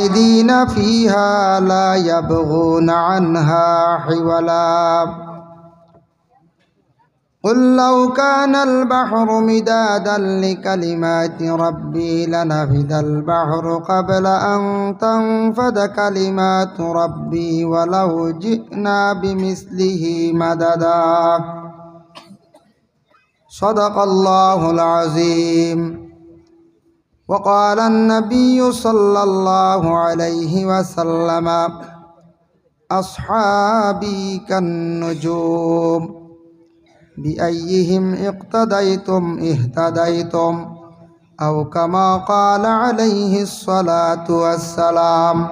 خالدين فيها لا يبغون عنها حولا قل لو كان البحر مدادا لكلمات ربي لنفد البحر قبل أن تنفد كلمات ربي ولو جئنا بمثله مددا صدق الله العظيم. وقال النبي صلى الله عليه وسلم أصحابي كالنجوم بأيهم اقتديتم اهتديتم أو كما قال عليه الصلاة والسلام.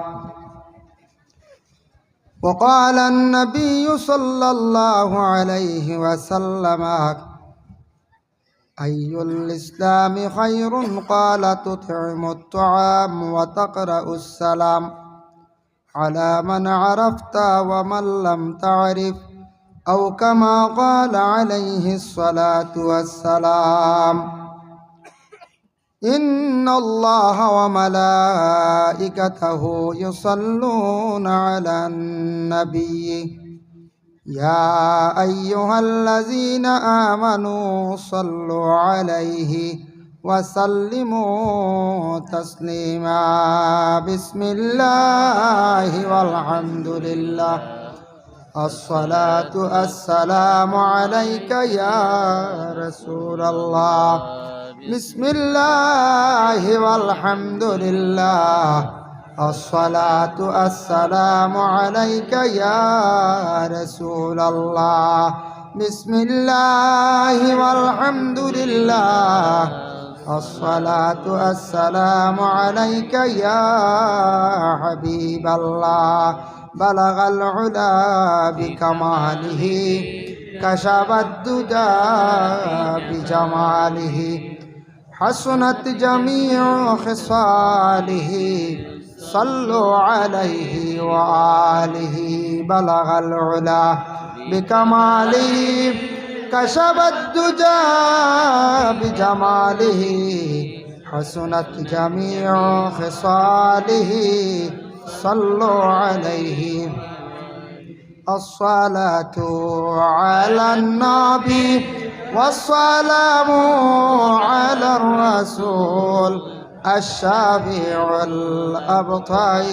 وقال النبي صلى الله عليه وسلم أي الإسلام خير؟ قال تطعم الطعام وتقرأ السلام على من عرفت ومن لم تعرف أو كما قال عليه الصلاة والسلام. إن الله وملائكته يصلون على النبي يا أيها الذين آمنوا صلوا عليه وسلموا تسليما. بسم الله والحمد لله الصلاة السلام عليك يا رسول الله. بسم الله والحمد لله الصلاة السلام عليك يا رسول الله. بسم الله والحمد لله الصلاة السلام عليك يا حبيب الله. بلغ العلا بكماله كشف الدجى بجماله حسنت جميع خصاله صلوا عليه وآله. بلغ العلا بكماله كشف الدجى بجماله حسنت جميع خصاله صلوا عليه. الصلاة على النبي والسلام على الرسول الشافع الأبطي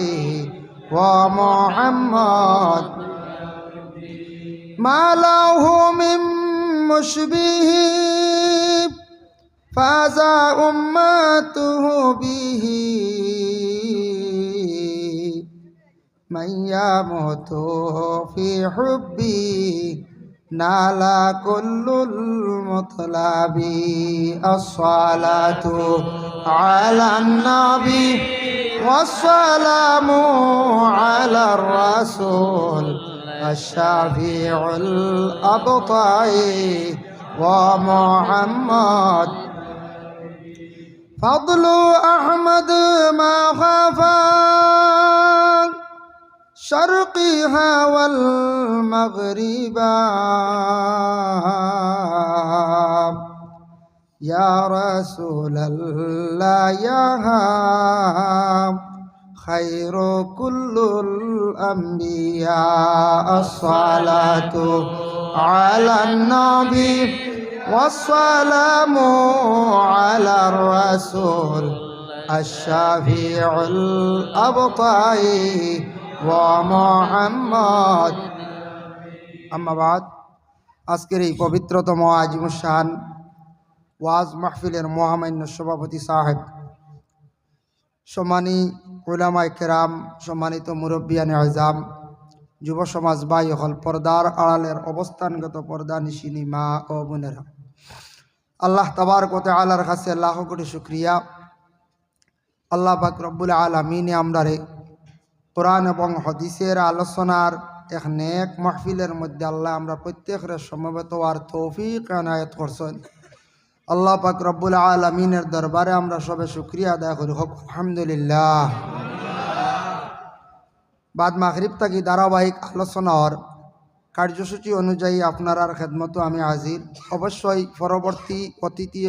ومحمد ما له من مشبه فاز أمته به من يموت في حبي نال كل المطلب. الصلاة على النبي والسلام على الرسول الشافع الأبطي ومحمد فضل أحمد ما خافا شرقها والمغربا يا رسول الله يا خير كل الأنبياء. الصلاة على النبي والسلام على الرسول الشافع الأبطي ومحمد. أما بعد আজকের এই পবিত্রতম আজিমুশান ওয়াজ মাহফিলের মহামান্য সভাপতি সাহেব, সম্মানী উলামায়ে কেরাম, সম্মানিত মুরব্বিয়ানে আযম, যুব সমাজ ভাই হল, পর্দার আড়ালের অবস্থানগত পর্দা নিশিনী মা ও বোনেরা, আল্লাহ তাবারক ওয়া তাআলার কাছে লাখ কোটি শুকরিয়া। আল্লাহ পাক রব্বুল আলামিনে আমরারে কোরআন এবং হাদিসের আলোচনার এক নেক মাহফিলের মধ্যে আল্লাহ আমরা প্রত্যেকের সমবেত হওয়ার তৌফিক এনায়েত করছেন। আল্লাহ পাক রব্বুল আলামিনের দরবারে আমরা সবে শুকরিয়া আদায় করি, হোক আলহামদুলিল্লাহ। বাদ মাগরিব থেকে ধারাবাহিক আলোচনার কার্যসূচি অনুযায়ী আপনার খেদমতো আমি হাজির। অবশ্যই পরবর্তী অতিথি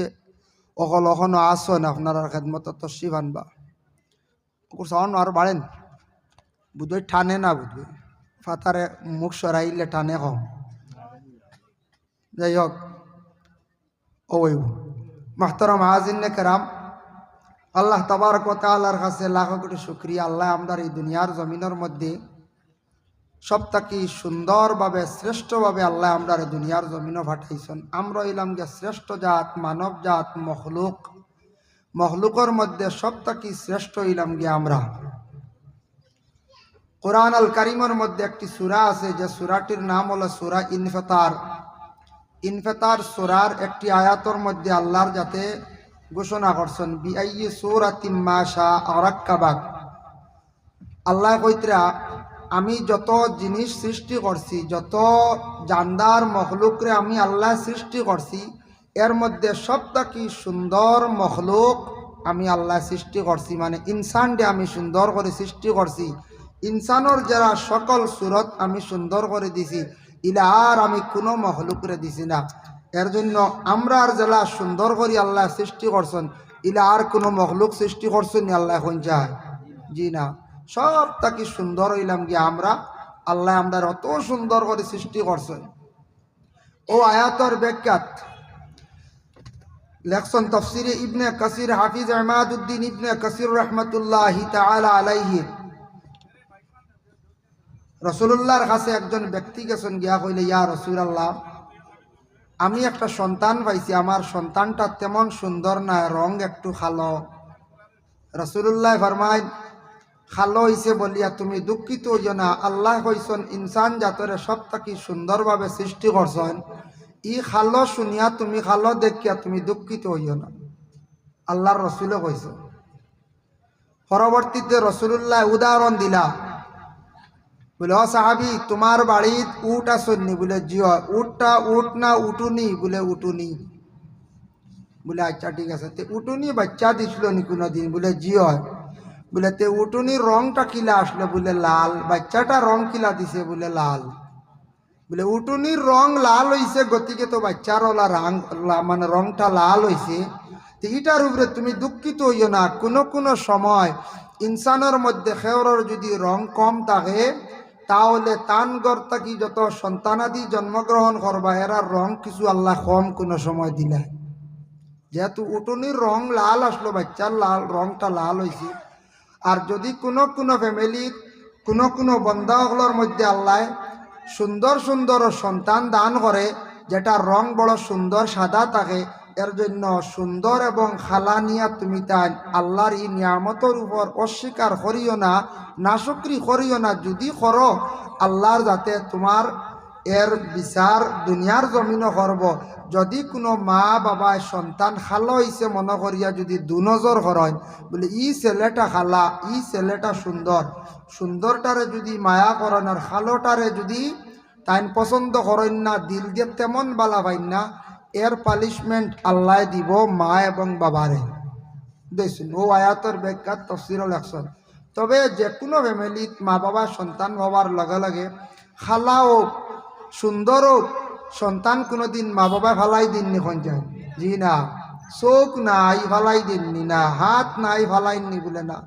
অকল অখনো আসন আপনার খেদমতো তশরিফ আনবা। সাউন্ড আর বাড়েন বুধই টানে না বুধবে ফাতারে মুখ সরাইলে টানে কম যাই হোক ওই মাহতারাম হাজিরিনে কেরাম আল্লাহ তাবারক ওয়া তাআলার কাছে লাখ কোটি শুকরিয়া আল্লাহ আমাদের এই দুনিয়ার জমিনের মধ্যে সবথেকে সুন্দরভাবে শ্রেষ্ঠভাবে আল্লাহ আমরা দুনিয়ার জমিনও পাঠাইছেন আমরা হইলাম যে শ্রেষ্ঠ জাত মানব জাত মখলুকের মধ্যে সবথেকে শ্রেষ্ঠ হইলাম গিয়ে আমরা কোরআন আল কারিমের মধ্যে একটি সূরা আছে যে সূরাটির নাম হলো সূরা ইনফিতার সূরার একটি আয়াতের মধ্যে আল্লাহর যাতে ঘোষণা করছেন বিআইয়ি সূরাতিন মা শাআ রাক্কাবাক আল্লাহ কইতরা আমি যত জিনিস সৃষ্টি করছি যত জানদার মখলুকরে আমি আল্লাহ সৃষ্টি করছি এর মধ্যে সবথেকে সুন্দর মখলুক আমি আল্লাহ সৃষ্টি করছি মানে ইনসানকে আমি সুন্দর করে সৃষ্টি করছি ইনসানোর যারা সকল সুরত আমি সুন্দর করে দিছি ইলা আর আমি কোনো মখলুকরে দিছি না এর জন্য আমরা আর যারা সুন্দর করে আল্লাহ সৃষ্টি করছেন ইলা আর কোনো মখলুক সৃষ্টি করছেন আল্লাহ এখন যায় জি না সব তাকে সুন্দর হইলাম গিয়ে আমরা আল্লাহ আমরা অত সুন্দর করে সৃষ্টি করছেন ও আয়াতর ব্যাখ্যাত লেখছেন তাফসিরে ইবনে কাসির হাফিজ ইমাদউদ্দিন ইবনে কাসির রাহমাতুল্লাহি তাআলা আলাইহি রাসূলুল্লাহর কাছে একজন ব্যক্তি গেছেন গিয়া কইলে ইয়া রাসূলুল্লাহ আমি একটা সন্তান পাইছি আমার সন্তানটা তেমন সুন্দর না রং একটু কালো রাসূলুল্লাহ ফরমায় খালো হইছে বলিয়া তুমি দুঃখিত হইও না আল্লাহ কইছেন ইনসান জাতরে সবথেকে সুন্দরভাবে সৃষ্টি করছেন ই খালো শুনিয়া তুমি খালো দেখিয়া তুমি দুঃখিত হইও না আল্লাহর রসুলে কইছে পরবর্তীতে রাসূলুল্লাহ উদাহরণ দিলা বলে ও সাহাবি তোমার বাড়িত উট আসনি বলে জিও উটটা উট না উটুনি বলে উটুনি বলে আচ্ছা ঠিক আছে তে উটুনি বাচ্চা দিছিল নি কোনোদিন বলে জিও বলে তে উটুনির রংটা কিলা আসলো বলে লাল বাচ্চাটা রং কিলা দিছে বলে লাল বলে উটুনির রং লাল হইছে গতিকে তো বাচ্চার ওলা রং মানে রংটা লাল হইছে তো এটার উপরে তুমি দুঃখিত হইও না কোনো সময় ইনসানের মধ্যে খেওরের যদি রং কম থাকে তাহলে তান গর্তাকি যত সন্তানাদি জন্মগ্রহণ করবা এরার রং কিছু আল্লাহ কম কোনো সময় দিলে যেহেতু উটুনির রং লাল আসলো বাচ্চার লাল রংটা লাল হয়েছে আর যদি কোনো ফ্যামিলির কোনো বন্ধাগুলোর মধ্যে আল্লাহ সুন্দর সুন্দর সন্তান দান করে যেটা রং বড় সুন্দর সাদা থাকে এর জন্য সুন্দর এবং খালা নিয়া তুমি তাই আল্লাহর এই নিয়ামতের উপর অস্বীকার করিও না নাশুকরি করিও না যদি করো আল্লাহর যাতে তোমার এর বিচার দুনিয়ার জমিনও করব যদি কোনো মা বাবায় সন্তান খালো হইছে মনে করিয়া যদি দুনজর করেন বলে ই ছেলেটা খালা ই ছেলেটা সুন্দরটারে যদি মায়া করেন আর খালোটারে যদি তাইন পছন্দ করেন না দিল দিয়ে তেমন বালা পাইন না এর পানিশমেন্ট আল্লাহ দিব মা এবং বাবারে দেখুন ও আয়াতের ব্যাখ্যা তাফসীরে লেখছেন তবে যে কোনো ফ্যামিলিত মা বাবা সন্তান হওয়ার লগে লগে খালা হোক সুন্দর হোক সন্তান কোনোদিন মা বাবা ফালাই দিননি যায় জি না চোখ নাই ফালাই দিননি না হাত নাই ফালাইনি বলে না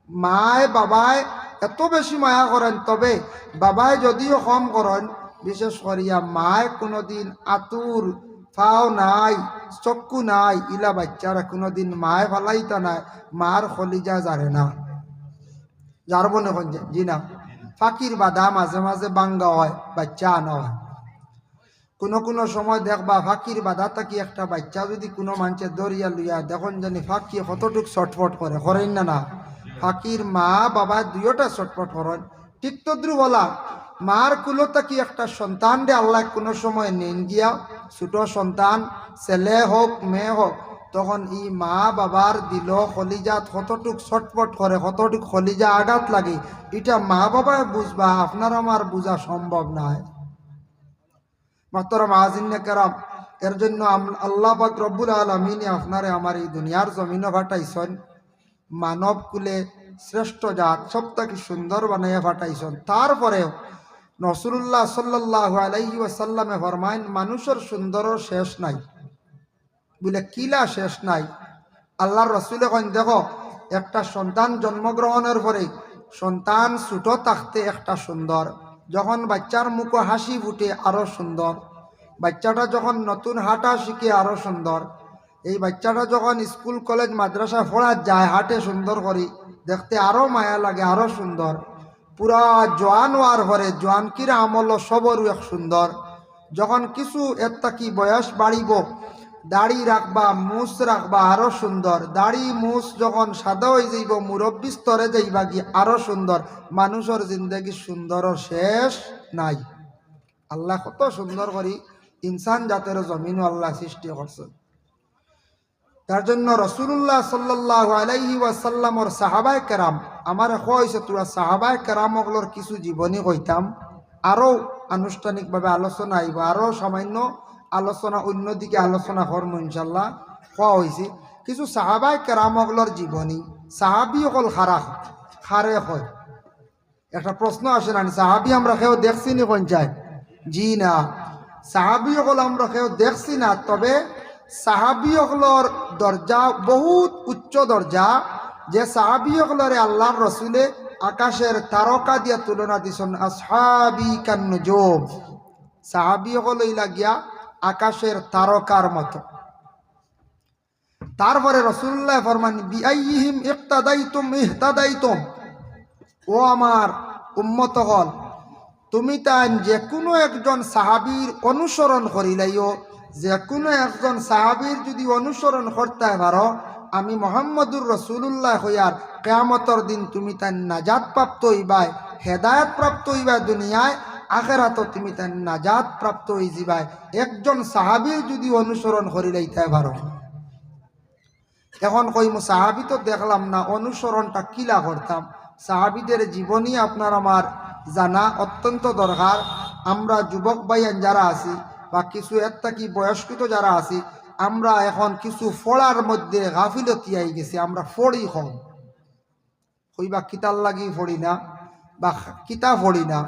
মায় বাবায় এত বেশি মায়া করেন তবে বাবায় যদিও কম করেন বিশেষ করিয়া মায় কোনোদিন আতুর ফাও নাই চক্ষু নাই ইলা বাচ্চারা কোনোদিন মায় ফালাইতা নাই মার খলিজা জারে না যার মনে যায় জি না ফাঁকির বাধা মাঝে মাঝে বাঙ্গা হয় বাচ্চা আনা হয় কোনো সময় দেখবা ফাঁকির বাধা থাকি একটা বাচ্চা যদি কোনো মানুষের দরিয়া লইয়া দেখুন জানি ফাঁকি কতটুক ছটফট করেন না ফাঁকির মা বাবা দুইটা ছটফট করেন ঠিক তদ্রু বলা মার কুলো থাকি একটা সন্তান রে আল্লাহ কোনো সময় নেন গিয়া ছোট সন্তান ছেলে হোক মেয়ে হোক তখন ই মা বাবার দিল খলিজাত কতটুক ছটফট করে কতটুক খলিজা আঘাত লাগে এটা মা বাবায় বুঝবা আপনার আমার বুঝা সম্ভব নয় মাহতারাম হাজিরিনে কেরাম এর জন্য আল্লাহ পাক রব্বুল আলামিন আপনারে আমার এই দুনিয়ার জমিনে ফাটাইছেন মানব কুলে শ্রেষ্ঠ জাত সবথেকে সুন্দর বানাইয়া ফাটাইছেন তারপরেও রাসূলুল্লাহ সাল্লাল্লাহু আলাইহি ওয়াসাল্লামে ফরমাইন মানুষের সুন্দরের শেষ নাই বলে কিলা শেষ নাই আল্লাহর রাসূল কইন দেখো একটা সন্তান জন্মগ্রহণের পরে সন্তান ছোট থাকতে একটা সুন্দর, যখন বাচ্চার মুখে হাসি ফুটে আরো সুন্দর, বাচ্চাটা যখন নতুন হাঁটা শিখে আরো সুন্দর, এই বাচ্চাটা যখন স্কুল কলেজ মাদ্রাসা পড়া যায় হাঁটে সুন্দর করে দেখতে আরো মায়া লাগে আরো সুন্দর, পুরা জোয়ান হওয়ার পরে জোয়ানকির আমল সবরও এক সুন্দর, যখন কিছু একটা কি বয়স বাড়িব দাড়ি রাখবা মুছ রাখবা আরো সুন্দর, দাড়ি মুছ যখন সাদা হয়ে যাইব মুরব্বী স্তরে যাইবা কি আরো সুন্দর, মানুষের জিন্দগি সুন্দর শেষ নাই। আল্লাহ কত সুন্দর করি ইনসান জাতের জমিন আল্লাহ সৃষ্টি করছে। তার জন্য রসুল্লাহ সাল্লাল্লাহু আলাইহি ওয়াসাল্লামর সাহাবায়ে কেরাম আমার হয়েছে তোরা সাহাবায়ে কেরামগুলোর কিছু জীবনী কইতাম, আরও আনুষ্ঠানিকভাবে আলোচনা আইব, আরও সামান্য আলোচনা অন্যদিকে আলোচনা করবো ইনশাল্লাহ। কোয়া হয়েছে কিছু সাহাবায়ে কেরামগুলোর জীবনী, সাহাবি অকল খারে হয়। একটা প্রশ্ন আসে না, সাহাবি আমরা কেউ দেখছি নি কোন চাই? জি না, সাহাবি অকল আমরা কেউ দেখছি না, তবে সাহাবি অকলর দরজা বহুত উচ্চ দরজা, যে সাহাবি অকলরে আল্লাহর রসুলে আকাশের তারকা দিয়া তুলনা দিছেন, আসহাবি কান নুজুম, সাহাবি অকল লাগিয়া আকাশের তারকার মতো। তারপরে রাসূলুল্লাহ ফরমান বিআইহিম ইক্তাদাইতুম ইহতাদাইতুম, ও আমার উম্মত হল তুমি তাই যে কোনো একজন সাহাবীর অনুসরণ করিলাইও, যে কোনো একজন সাহাবীর যদি অনুসরণ করতে পারো আমি মুহাম্মদুর রাসূলুল্লাহ হইয়ার কিয়ামতের দিন তুমি তাই নাজাত প্রাপ্ত হইবাই, হেদায়েত প্রাপ্ত হইবাই, দুনিয়ায় আখিরাতে তুমি তাই নাজাত প্রাপ্ত হই যাবাই একজন সাহাবীর যদি অনুসরণ করিলাইতে পারো। এখন কইমু সাহাবী তো দেখলাম না, অনুসরণটা কিলা করতাম? সাহাবীদের জীবনী আপনার আমার জানা অত্যন্ত দরকার। আমরা যুবক ভাইয়ান যারা আছি বা কিছু একটা কি বয়স্কৃত যারা আছি, আমরা এখন কিছু ফড়ার মধ্যে গাফিলতি আই গেছি, আমরা ফড়ি কম, কইবা কিতার লাগি ফড়ি না বা কিতা ফড়ি না।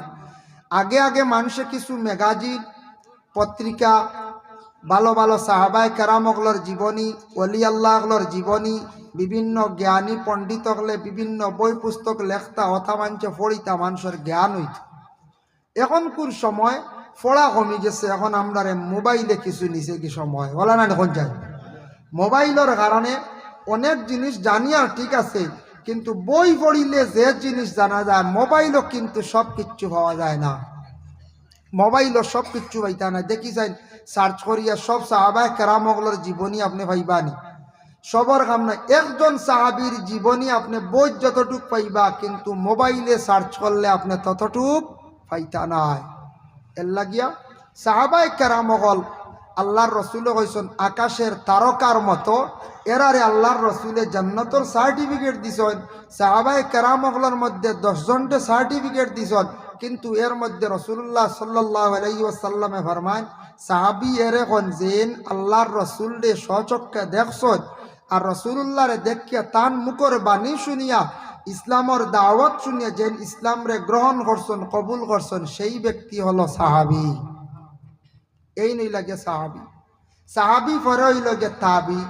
আগে আগে মানুষে কিছু ম্যাগাজিন পত্রিকা ভালো ভালো সাহাবায়ে কেরামগুলোর জীবনী, ওলি আল্লাহগুলোর জীবনী, বিভিন্ন জ্ঞানী পণ্ডিত হলে বিভিন্ন বই পুস্তক লেখতা অথা মানুষে ফড়িতা মানুষের জ্ঞান হইত। এখনকার সময় পড়া কমে গেছে, এখন আমরা মোবাইলে কিছু নিচে কি সময় বলা না, এখন যাই মোবাইলের কারণে অনেক জিনিস জানি আর ঠিক আছে, কিন্তু বই পড়িলে যে জিনিস জানা যায় মোবাইলও কিন্তু সব কিচ্ছু পাওয়া যায় না, মোবাইলও সব কিচ্ছু পাইতা না। দেখি যাই সার্চ করিয়া সব সাহাবায়ে কেরামগুলোর জীবনী আপনি পাইবানি, সবার কাম না। একজন সাহাবীর জীবনী আপনি বই যতটুক পাইবা, কিন্তু মোবাইলে সার্চ করলে আপনি ততটুক পাইতা নাই। এর লাগিয়া সাহাবায়ে কেরামগল আল্লাহর রসুলে কইছেন আকাশের তারকার মতো, এরারে আল্লাহর রসুলে জান্নাতের সার্টিফিকেট দিছেন। সাহাবায়ে কেরামগলের মধ্যে 10 জনকে সার্টিফিকেট দিছেন, কিন্তু এর মধ্যে রাসূলুল্লাহ সাল্লাল্লাহু আলাইহি ওয়াসাল্লামে ফরমান সাহাবী এরে কোন যেন আল্লাহর রসুলরে স্বচক্ষে দেখছেন আর রাসূলুল্লাহরে দেখিয়া তান মুখের বাণী শুনিয়া ইসলামের দাওয়াত শুনিয়া যেন ইসলামরে গ্রহণ করছেন কবুল করছেন, সেই ব্যক্তি হলো সাহাবী। এই নই লাগে সাহাবী, সাহাবী পরে হইল গে তাবি,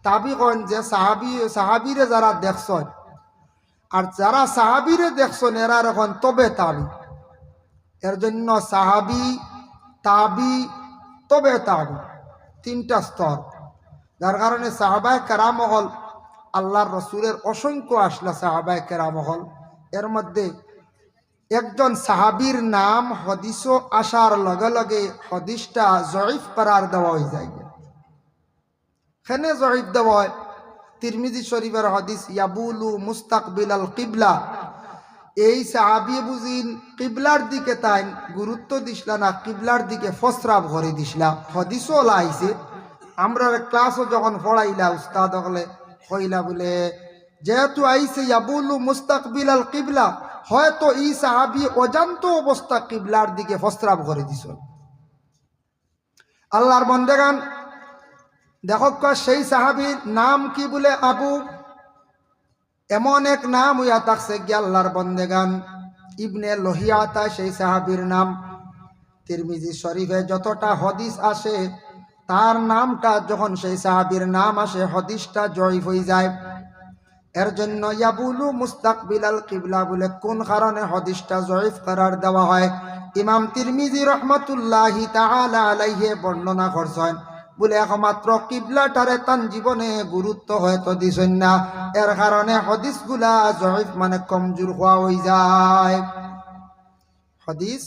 তাবি কোন যে সাহাবীরে যারা দেখছেন আর যারা সাহাবীরে দেখছেন এরা এখন তবে তাবি। এর জন্য সাহাবী তাবি তবে তাবি তিনটা স্তর, যার কারণে সাহাবায়ে কেরাম হল আল্লাহর রসুলের অসংখ্য আসলা সাহাবায়ে কেরাম হল। এর মধ্যে একজন সাহাবীর নাম হদিসও আসার লগে লগে হদিসটা জয়ীফ করার দেওয়া হয়ে যায়। খেনে জয়ীফ দেওয়া হয় তিরমিজি শরীফের হদিস ইয়াবুলু মুস্তাকবিল আল কিবলা, এই সাহাবী বুঝিন কিবলার দিকে তাই গুরুত্ব দিসলা না, কিবলার দিকে ফসরাব করে দিসলা। হদিসও লাইছে, আমরা ক্লাসও যখন পড়াইলা উস্তাদ হলে কইলা বলে যেহেতু আইছে ইয়াবুলু মুস্তাকবিল আল কিবলা, হয়তো এই সাহাবী অজান্ত অবস্থা কিবলার দিকে ফসরাব করে দিছ। আল্লাহর বন্দেগান দেখো সেই সাহাবীর নাম কি বলে আবু, এমন এক নাম হইয়া থাকছে কি আল্লাহর বন্দেগান ইবনে লোহিয়াতা সেই সাহাবীর নাম। তিরমিজি শরীফে যতটা হদিস আসে তার নামটা যখন সেই সাহাবীর নাম আসে হদিসটা জয়ীফ হয়ে যায়। এর জন্য ইয়াবুলু মুস্তাকবিলাল কিবলা বলে কোন কারণে হাদিসটা জয়ীফ করার দেওয়া হয়। ইমাম তিরমিজি রহমতুল্লাহি তাআলা আলাইহি বর্ণনা করছেন বলে একমাত্র কিবলাটারে তান জীবনে গুরুত্ব হয়তো দিছেন না, এর কারণে হাদিসগুলা জয়ীফ মানে কমজোর হওয়া হয়ে যায়। হাদিস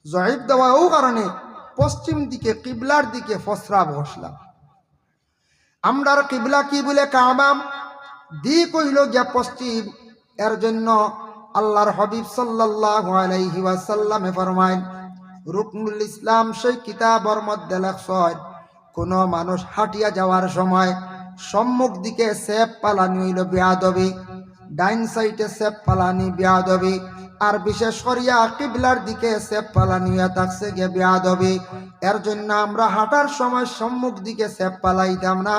জয়ীফ দেওয়াও কারণে পশ্চিম দিকে কিবলার দিকে ফসরা বসলাম। আমরার কিবলা কি বলে কাবা দিক হইল গিয়া পশ্চিম। এর জন্য আল্লাহর হাবিব সাল্লাল্লাহু আলাইহি ওয়াসাল্লামে ফরমায় রুকনুল ইসলাম সেই কিতাবের মধ্যে লেখছেন কোন মানুষ হাঁটিয়া যাওয়ার সময় সম্মুখ দিকে সেফ পালানি হইল বেয়াদবি, ডাইন সাইডে সেফ পালানি বেয়াদবি, আর বিশেষ করিয়া কিবলার দিকে সেফ পালানি হইয়া থাকছে গিয়ে বেয়াদবি। এর জন্য আমরা হাঁটার সময় সম্মুখ দিকে সেফ পালাইতাম না,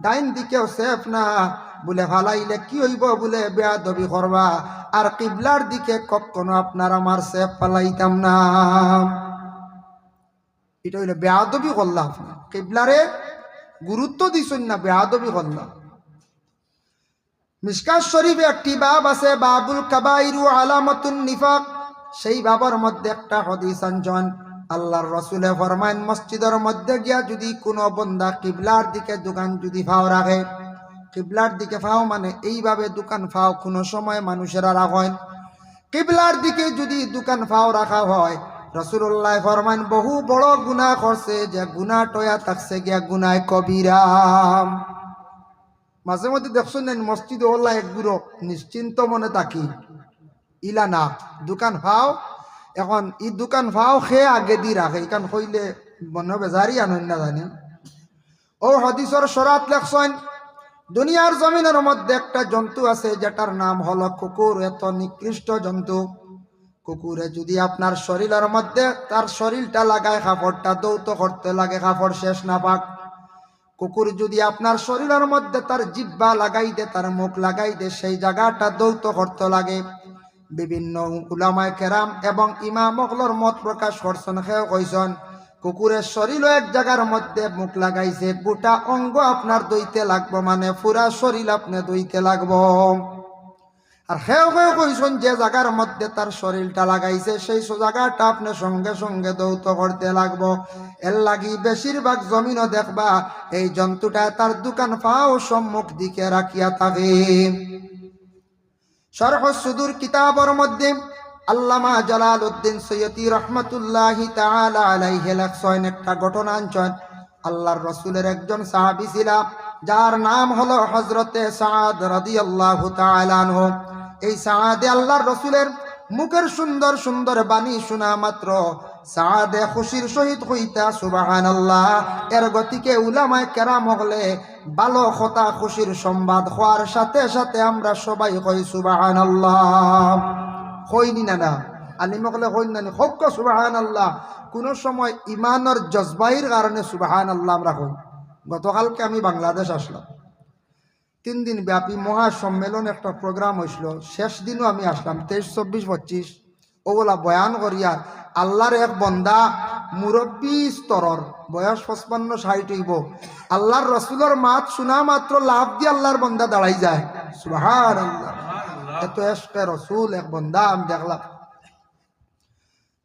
ডাইন দিকেও সেফ না, বলে ফালাইলে কি হইব বলে বেয়াদবি করবা, আর কিবলার দিকে কখনো আপনার আমার সেফ পালাইতাম না। এটা হইলে বেয়াদবি করলাম, কিবলারে গুরুত্ব দিছেন না, বেয়াদবি করলাম। মিশকাত শরীফে একটি বাব আছে, বাবুল কাবাইর ও আলামাতুন নিফাক। সেই বাবার মধ্যে একটা হাদিস আনছেন আল্লাহর রাসূলে ফরমায়েন মসজিদের মধ্যে গিয়া যদি কোনো বান্দা কিবলার দিকে দোকান যদি ফাও রাখে, কিবলার দিকে ফাও মানে এইভাবে দোকান ফাও কোনো সময় মানুষেরা রাখেন, কিবলার দিকে যদি দোকান ফাও রাখা হয় রাসূলুল্লাহ ফরমান বহু বড় গুনাহ করছে, যে গুনাহটা থাকছে গিয়া গুনাহ কবিরা। মাঝে মধ্যে দেখছেন মসজিদে ওল্লা একগুলো নিশ্চিন্ত মনে থাকি ইলা না দোকান ফাও, এখন ই দোকান ফাও খেয়ে আগে দি রাখে, এখান কইলে মনে বেজারি আনন্দ না জানি। ও হাদিসের শরাত লেখছেন দুনিয়ার জমিনের মধ্যে একটা জন্তু আছে যেটার নাম হলো কুকুর। এত নিকৃষ্ট জন্তু। কুকুরে যদি আপনার শরীরের মধ্যে তার শরীরটা লাগায়, কাপড়টা দৌত করতে লাগে, কাপড় শেষ না পাক। কুকুর যদি আপনার শরীরের মধ্যে তার জিহ্বা লাগাই দে, তার মুখ লাগাই দে, সেই জায়গাটা দৌত করতে লাগে। বিভিন্ন উলামায়ে কেরাম এবং ইমাম ওগুলোর মত প্রকাশ করছেন, কেউ কইছেন কুকুরের শরীরও এক জায়গার মধ্যে মুখ লাগাইছে, গোটা অঙ্গ আপনার দইতে লাগবো, মানে পুরা শরীর আপনি দইতে লাগবো। আর কেউ কেউ কইছেন যে জায়গার মধ্যে তার শরীরটা লাগাইছে সেই জায়গাটা আপনি সঙ্গে সঙ্গে দৌত করতে লাগবো। এর লাগি বেশিরভাগ জমিনও দেখবা এই জন্তুটা তার দোকান ফাও সম্মুখ দিকে রাখিয়া থাকে। শরহ সুদুর কিতাবের মধ্যে আল্লামা জালালউদ্দিন সৈয়দী রহমাতুল্লাহি তাআলা আলাইহি লেখছেন একটা ঘটনা আনছেন। আল্লাহর রাসূলের একজন সাহাবী ছিল যার নাম হলো হযরতে সাদ রাদিয়াল্লাহু তাআলা আনহু। এই সাদে আল্লাহর রাসূলের মুখের সুন্দর সুন্দর বাণী শোনা মাত্র সাদে খুশির সহিত হইতা সুবহানাল্লাহ। এর গতিকে উলামায়ে কেরাম হলে ভালো কথা খুশির সংবাদ হওয়ার সাথে সাথে আমরা সবাই কই সুবহানাল্লাহ। হইনি না না আলিম হলে হইন না হক সুবহানাল্লাহ। কোন সময় ইমানের জজবাইর কারণে সুবহানাল্লাহ আমরা হই। গতকালকে আমি বাংলাদেশ আসলাম, 3 দিন ব্যাপী মহাসম্মেলন একটা প্রোগ্রাম হয়েছিল। শেষ দিনও আমি আসলাম 23, 24, 25 ওগুলা বয়ান করিয়া আল্লাহর এক বন্দা মুরব্বী স্তরর বয়স 55-60 হইব, আল্লাহর রসুলের মাত শোনা মাত্র লাভ দিয়ে আল্লাহর বন্দা দাঁড়াই যায়। সুবহানাল্লাহ। এত এশকে রসুল এক বন্দা আমি দেখলাম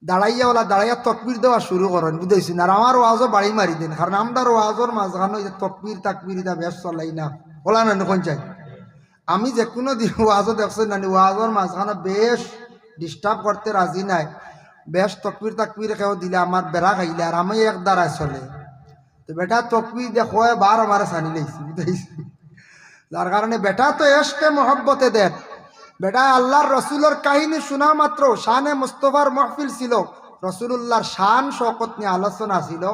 দাঁড়াইয়া ওলা দাঁড়াইয়া তকবির দেওয়া শুরু করেন, বুঝেছি না। আর আমার ওয়াজও বাড়ি মারি দেন, কারণ আমরা ওয়াজর মাঝখানে তকবির তাকবির এটা বেশ চলাই না, ওলা না কোন চাই। আমি যে কোনো দিন ওয়াজও দেখছি না, ওয়াজর মাঝখানে বেশ ডিস্টার্ব করতে রাজি নাই, বেশ তকবির তাকবির কেউ দিলে আমার বেড়া খাইলে আর আমি এক দ্বারায় চলে। তো বেটা তকবির দেখো বার আমার সানি লাইছি, বুঝেছি। যার কারণে বেটা তো এশকে মহব্বতে দেন। বেটা আল্লাহর রসুলের কাহিনী শোনা মাত্র শানে মুস্তফার মাহফিল ছিল, রসুলুল্লাহর শান শওকত নিয়ে আলোচনা ছিল।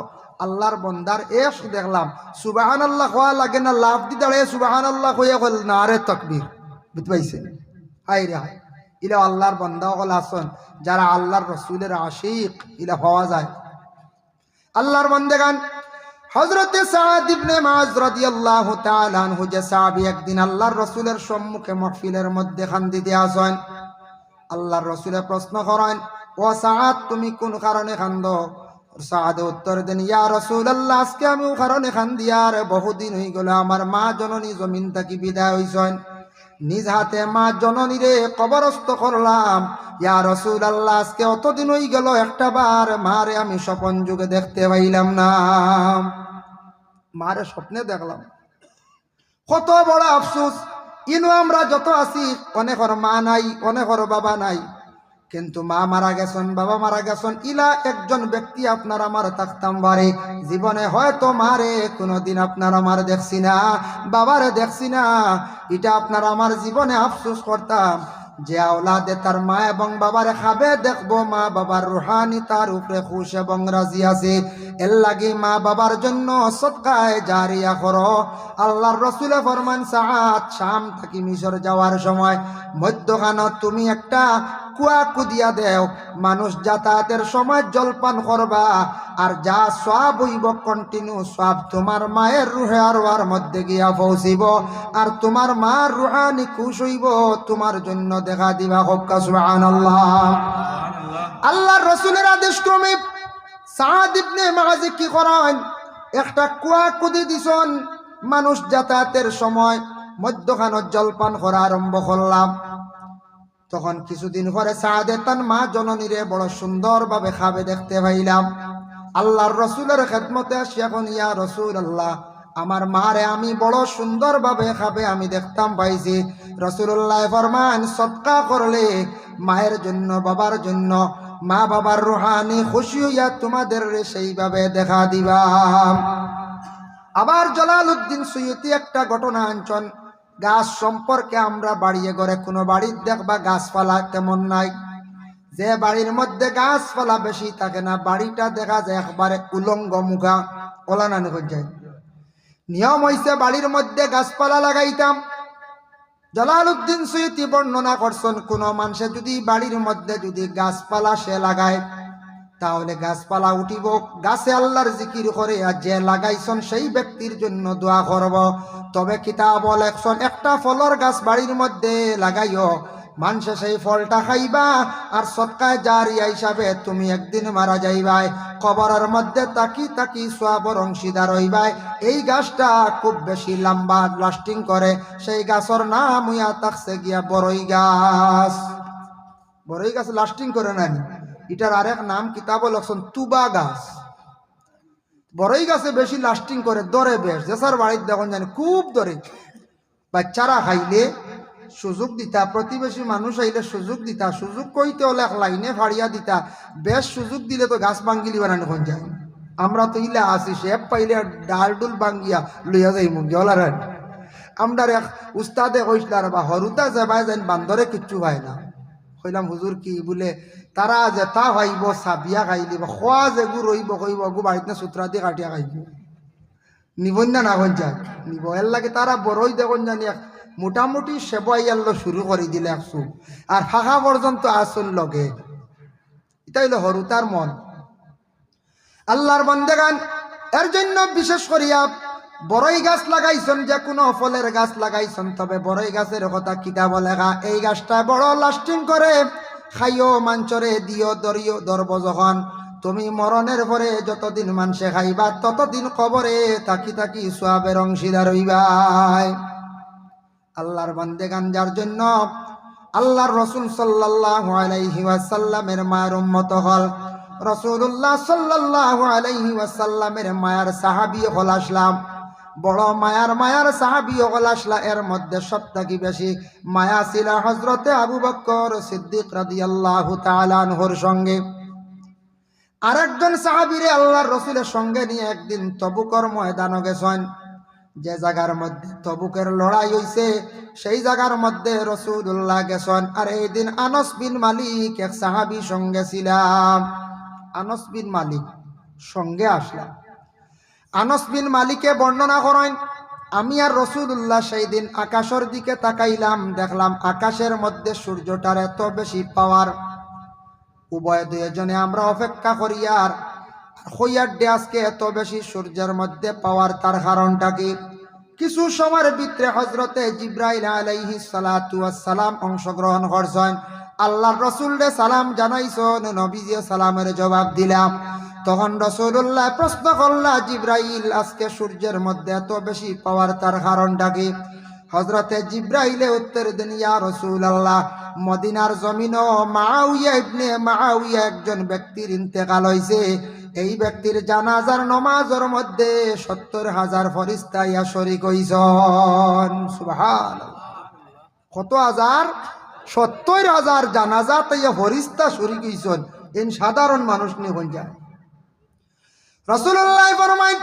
আল্লাহর বন্দার এশ দেখলাম সুবহানাল্লাহ হওয়া লাগে না, লাভ দি দাঁড়িয়ে সুবহানাল্লাহ হইয়া গেল না, আরে তকবীর, বুঝতে পাইছেন। হাই রে হাই, ইলা আল্লাহর বন্দা হল আসন যারা আল্লাহর রসুলের আশিক, ইলা হওয়া যায়। আল্লাহর বন্দেগান হযরতে সাদ ইবনে মুআয রাদিয়াল্লাহু তাআলা আনহু যে সাহাবী একদিন আল্লাহর রাসূলের সম্মুখে মাহফিলের মধ্যে খান্দিতে আসেন। আল্লাহর রাসূলে প্রশ্ন করেন, ও সাদ তুমি কোন কারণে কান্দো? সাদ উত্তর দেন, ইয়া রাসূলুল্লাহ আজকে আমি কারণে কান্দি, আর বহুদিন হয়ে গেল আমার মা জননী জমিন থেকে বিদায় হইছেন। নিজ হাতে মা জননীরে কবরস্থ করলাম। ইয়া রাসূলুল্লাহ, আজকে অতদিন হই গেল একটা বার মারে আমি স্বপন যুগে দেখতে পাইলাম না। মারে স্বপ্নে দেখলাম, কত বড় আফসোস। ইনু আমরা যত আছি অনেকর মা নাই, অনেকর বাবা নাই, কিন্তু মা মারা গেছেন, বাবা মারা গেছেন, ইলা একজন ব্যক্তি আপনার আমার থাকতাম বারে। জীবনে হয়তো মারে কোনোদিন আপনার আমার দেখছি না, বাবারে দেখছি না। এটা আপনার আমার জীবনে আফসোস করতাম যে আওলাদে তার মা এবং বাবারে খাবে দেখবো মা বাবার রুহানি তার উপরে খুশ এবং রাজি আছে। এর লাগে মা বাবার জন্য সদকায়ে জারিয়া করো। আল্লাহর রাসূলে ফরমান, সাআদ শাম থেকে মিশর যাওয়ার সময় মধ্যখানে তুমি একটা কুয়া কুদিয়া দেও, মানুষ যাতায়াতের সময় জলপান করবা, আর যা সওয়াব হইব কন্টিনিউ সওয়াব তোমার মায়ের রুহে আরওয়ার মধ্যে গিয়া পৌঁছিব, আর তোমার মার রুহানি খুশ হইব, তোমার জন্য দেখা দিবা। হক্কা সুবহানাল্লাহ। আল্লাহর রাসূলের আদেশ ক্রমে সাদ ইবনে মুআয কি করেন, একটা কুয়া কুদি দিছেন, মানুষ যাতায়াতের সময় মধ্যখানে জলপান করা আরম্ভ করলাম। তখন কিছুদিন পরে সাদে তার মা জননীরে বড় সুন্দরভাবে খাবে দেখতে পাইলাম। আল্লাহর রাসূলের খেদমতে আসি এখন, ইয়া রাসূলুল্লাহ, আমার মারে আমি বড় সুন্দরভাবে খাবে আমি দেখতাম পাইছি। রাসূলুল্লাহ ফরমান, সদকা করলে মায়ের জন্য বাবার জন্য মা বাবার রুহানি খুশি হইয়া তোমাদের সেইভাবে দেখা দিবা। আবার জালালউদ্দিন সুয়ুতি একটা ঘটনা আনছেন, গাছ সম্পর্কে। আমরা বাড়িয়ে ঘরে কোনো বাড়ির দেখবা গাছপালা তেমন নাই, যে বাড়ির মধ্যে গাছপালা বেশি থাকে না, বাড়িটা দেখা যায় একবারে উলঙ্গ মুখা ওলানানি হয়ে যায়। নিয়ম হইছে বাড়ির মধ্যে গাছপালা লাগাইতাম। জালালউদ্দিন সুয়ুতি বর্ণনা করছেন, কোন মানুষে যদি বাড়ির মধ্যে যদি গাছপালা সে লাগায়, তাহলে গাছপালা উঠিব, গাছে আল্লাহর জিকির করে, আর যে লাগাইছেন সেই ব্যক্তির জন্য দোয়া করব। তবে কিতাব লেখছেন, একটা ফলর গাছ বাড়ির মধ্যে লাগাইও, মানুষে সেই ফলটা খাইবা, আর সদকায়ে জারিয়া হিসাবে তুমি একদিন মারা যাইবাই, কবরের মধ্যে তাকি তাকি সওয়াবের অংশীদার হইবাই। এই গাছটা খুব বেশি লম্বা লাস্টিং করে, সেই গাছের নাম হইয়া থাকছে গিয়া বড়ই গাছ। বড়ই গাছ লাস্টিং করে নানি, এটার আরেক নাম কিতাব লেখছেন তুবা গাছ। বড়ই গাছে বেশি লাস্টিং করে, দরে বেশ, যেসার বাড়িতে দেখুন জানি খুব দরে। বাচ্চারা খাইলে সুযোগ দিতা, প্রতিবেশী মানুষ আইলে সুযোগ দিতা, সুযোগ কইতে হলে এক লাইনে ফাড়িয়া দিতা, বেশ সুযোগ দিলে তো গাছ ভাঙ্গিলি বানানো কোন যায়। আমরা তো ইলা আসি, শেপ পাইলে ডাল ডুল ভাঙ্গিয়া লইয়া যাই মুখে ওলার। আমরা এক উস্তাদে কইসলার বা হরুতা যাবাই যেন বান্দরে কিচ্ছু হয় না। কইলাম হুজুর কি বলে, তারা যে তা খাইব সাবিয়া খাইলি বা খোয়া যে গু রইব, কইব গু বাড়িতে না সুতরা দিয়ে কাটিয়া খাইব, নিবন না না যাক নিব। এর লাগে তারা বড়ই দেখুন জানি মোটামুটি সেবাই আল্লো শুরু করে দিলে একশো, আর ফাঁকা পর্যন্ত আসল লগে। এটা হইল হরুতার মন। আল্লাহর বান্দাগান এর জন্য বিশেষ করিয়া বড়ই গাছ লাগাইছেন, যে কোনো ফলের গাছ লাগাইছেন, তবে বড়ই গাছের কথা কিতাব লেখা, এই গাছটা বড় লাস্টিং করে, খাইও মাঞ্চরে দিও দরিও দরব, যখন তুমি মরণের পরে যতদিন মানুষে খাইবা ততদিন কবরে তাকি তাকি সওয়াবের অংশীদার হইবাই। আল্লাহর বান্দাগান যার জন্য আল্লাহর রাসূল সাল্লাল্লাহু আলাইহি ওয়াসাল্লামের মায়ের উম্মত হল, রাসূলুল্লাহ সাল্লাল্লাহু আলাইহি ওয়াসাল্লামের মায়ার সাহাবী হল আসলাম, বড় মায়ার সাহাবী হল আসলা। এর মধ্যে সবথেকে বেশি মায়া ছিল হযরতে আবু বকর সিদ্দিক রাদিয়াল্লাহু তাআলা আনহুর সঙ্গে। আরেকজন সাহাবীরে আল্লাহর রাসূলের সঙ্গে নিয়ে একদিন তবুকর ময়দানে গেছেন, যে জায়গার মধ্যে তবুকের লড়াই হইছে সেই জায়গার মধ্যে রাসূলুল্লাহ গেছেন। আর এই দিন আনস বিন মালিক এক সাহাবী সঙ্গে ছিলাম, আনস বিন মালিক সঙ্গে আসলাম। আনস বিন মালিকে বর্ণনা করেন, আমি আর রাসূলুল্লাহ সেই দিন আকাশের দিকে তাকাইলাম, দেখলাম আকাশের মধ্যে সূর্যটার এত বেশি পাওয়ার, উভয় দুইজনে আমরা অপেক্ষা করি আর হইয়ার আজকে এত বেশি সূর্যের মধ্যে পাওয়ার, তার কারণটা কি? কিছু সময়ের ভিতরে হযরতে জিবরাইল আলাইহিস সালাতু ওয়াস সালাম অংশগ্রহণ করছেন। আল্লাহর রাসূলকে সালাম জানাইছেন, নবীজি সালামের জবাব দিলাম। তখন রাসূলুল্লাহ প্রশ্ন করলেন, জিবরাইল আজকে সূর্যের মধ্যে এত বেশি পাওয়ার, তার কারণটা কি? হযরতে জিব্রাইলে উত্তর দেন, ইয়া রাসূলুল্লাহ, মদিনার জমিনও মুআউইয়া ইবনে মুআউইয়া একজন ব্যক্তির ইন্তেকাল হইছে। এই ব্যক্তির জানাজার নামাজের মধ্যে ৭০,০০০ ফেরেশতা ইয়া শরীক হইছেন। সুবহানাল্লাহ। কত হাজার? ৭০,০০০ জানাজাতে ইয়া ফেরেশতা শরীক হইছেন। ইন সাধারণ মানুষ নি হন যায়। রাসূলুল্লাহ ফরমায়,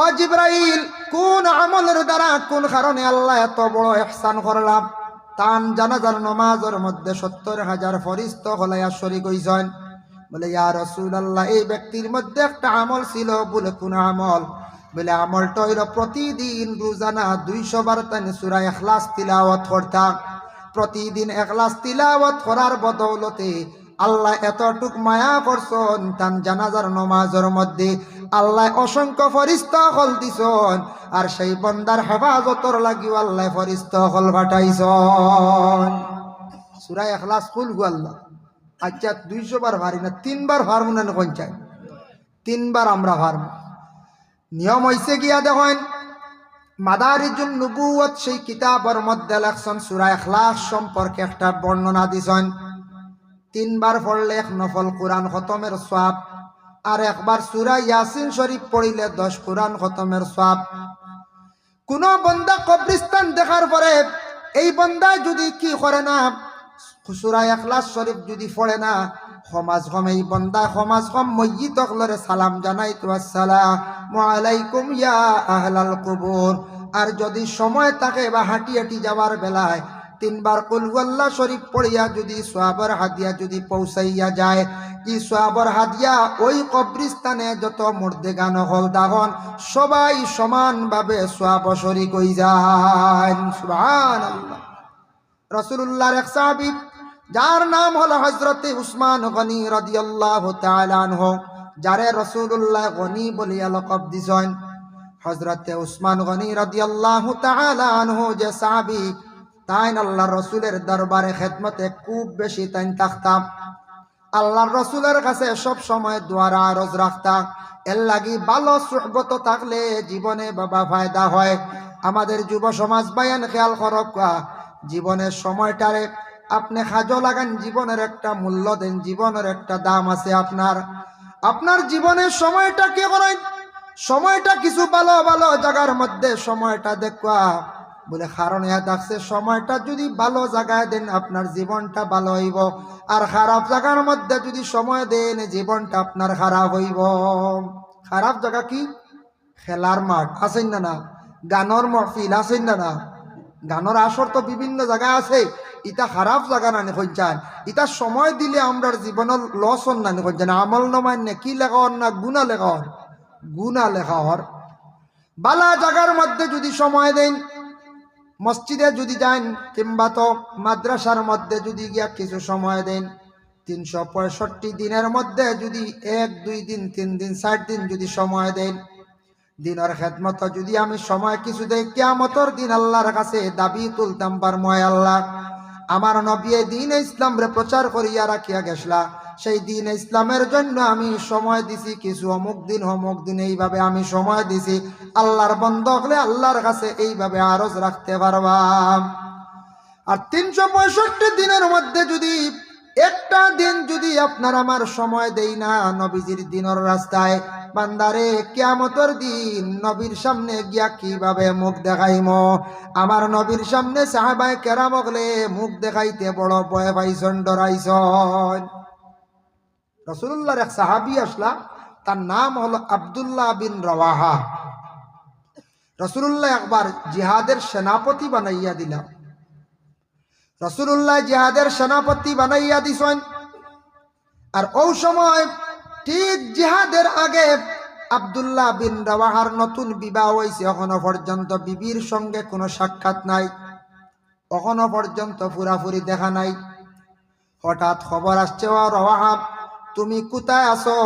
ও জিব্রাইল, কোন আমলের দ্বারা কোন কারণে আল্লাহ এত বড় ইহসান করলাম, তান জানাজার নামাজের মধ্যে ৭০,০০০ ফেরেশতা হলাইয়া শরীক হইছেন। বলে, ইয়া রাসূলুল্লাহ, এই ব্যক্তির মধ্যে একটা আমল ছিল। বলে, কোন আমল? বলে, আমলটা হইল প্রতিদিন রোজানা ২০০ বার তান সূরা ইখলাস তিলাওয়াত করতাম। প্রতিদিন ইখলাস তিলাওয়াত করার বদৌলতে আল্লাহ এতটুক মায়া করছেন, তান জানাজার নামাজের মধ্যে আল্লাহ অসংখ্য ফেরেশতা হল দিছেন। আর সেই বান্দার হেফাজতর লাগিও আল্লাহ ফেরেশতা হল পাঠাইছেন। সূরা ইখলাস কুল হু আল্লাহ। আচ্ছা, ২০০ বার ভারি না, ৩ বার ভারমু না কোন চাই? ৩ বার আমরা ভারমু। নিয়ম হইছে গিয়া দেখেন, মাদারিজুন নবুওয়াত সেই কিতাবের মধ্যে লেখছেন সূরা ইখলাস সম্পর্কে একটা বর্ণনা দিছেন। ৩ বার পড়লে ১ নফল কোরআন খতমের সওয়াব, আর একবার সূরা ইয়াসিন শরীফ পড়িলে ১০ কোরআন খতমের সওয়াব। কোন বান্দা কবরস্থান দেখার পরে এই বান্দা যদি কি করে না, সূরা ইখলাস শরীফ যদি পড়ে না, সমাজ কম এই বান্দা সমাজ কম ময়্যিত হলরে সালাম জানাইতো, আসসালামু আলাইকুম ইয়া আহলাল কুবুর। আর যদি সময় থাকে বা হাঁটি হাঁটি যাওয়ার বেলায় ৩ বার কুল হুয়াল্লাহ শরীফ পড়িয়া যদি সওয়াবের হাদিয়া যদি পৌঁছাইয়া যায়, এই সওয়াবের হাদিয়া ওই কবরস্থানে যত মুর্দেগান হল দাহন সবাই সমানভাবে সওয়াব শরীক হই যায়। সুবহানাল্লাহ। রাসূলুল্লাহর এক সাহাবী যার নাম হলো হযরতে উসমান গনি রাদিয়াল্লাহু তাআলা আনহু, যারে রাসূলুল্লাহ গনি বলিয়া লকব দিছেন। হযরতে উসমান গনি রাদিয়াল্লাহু তাআলা আনহু যে সাহাবী, তাইন আল্লাহর রাসূলের দরবারে খেদমতে খুব বেশি তাইন থাকতাম। আল্লাহর রাসূলের কাছে সব সময় দোয়ার আরজ রাখতাম। এর লাগি ভালো সুহবত থাকলে জীবনে বাবা ফায়দা হয়। আমাদের যুব সমাজ বায়ান খেয়াল করক, জীবনের সময়টারে আপনি কাজও লাগান, জীবনের একটা মূল্য দেন, জীবনের একটা দাম আছে আপনার জীবনের সময়টা কি করেন? সময়টা কিছু ভালো ভালো জায়গার মধ্যে সময়টা দেখা। বলে কারণ এ দেখছে, সময়টা যদি ভালো জায়গায় দেন আপনার জীবনটা ভালো হইব, আর খারাপ জায়গার মধ্যে যদি সময় দেন জীবনটা আপনার খারাপ হইব। খারাপ জায়গা কি? খেলার মাঠ আছেন না না, গানের মহফিল আছেন না না, গানের আসর তো বিভিন্ন জায়গায় আছে। ইটা খারাপ জায়গা না নিখোঁজান, ইটা সময় দিলে আমরা জীবনের লস হন না নিখোঁজান। আমল নমায় না কি লেখা হন না গুণা লেখা হন, গুণা লেখা হর। বালা জায়গার মধ্যে যদি সময় দেন, মসজিদে যদি যান কিংবা তো মাদ্রাসার মধ্যে যদি গিয়া কিছু সময় দেন, ৩৬৫ দিনের মধ্যে যদি ১ ২ দিন ৩ দিন ৪ দিন যদি সময় দেন, দিনের খেদমত যদি আমি সময় কিছু দেই, কিয়ামতের দিন আল্লাহর কাছে দাবি তুলতাম পারমো, আল্লাহ আমার নবী দ্বীন ইসলাম রে প্রচার করিয়া রাখিয়া গেছলা, সেই দিন ইসলামের জন্য আমি সময় দিছি কিছু, অমুক দিন এইভাবে আমি সময় দিছি। আল্লাহর বন্ধ হলে আল্লাহর কাছে এইভাবে আরজ রাখতে পারবাম। আর ৩৬৫ দিনের মধ্যে যদি একটা দিন যদি আপনার আমার সময় দেই না নবীজির দিনের রাস্তায়, বান্দারে কিয়ামতের দিন নবীর সামনে গিয়া কিভাবে মুখ দেখাইম? আমার নবীর সামনে সাহাবায়ে কেরাম হলে মুখ দেখাইতে বড় ভয় পাইছন, ডরাইছন। রাসূলুল্লাহর এক সাহাবী আসলা, তার নাম হলো আব্দুল্লাহ বিন রওয়াহা। রাসূলুল্লাহ একবার জিহাদের সেনাপতি বানাইয়া দিলাম। রাসূলুল্লাহ জিহাদের সেনাপতি বানাইয়া দিছেন। আর ওই সময় ঠিক জিহাদের আগে আব্দুল্লাহ বিন রওয়াহার নতুন বিবাহ হয়েছে, এখনো পর্যন্ত বিবির সঙ্গে কোনো সাক্ষাৎ নাই, এখনো পর্যন্ত পুরাপুরি দেখা নাই। হঠাৎ খবর আসছে, ও রওয়াহা তুমি কোথায় আছো?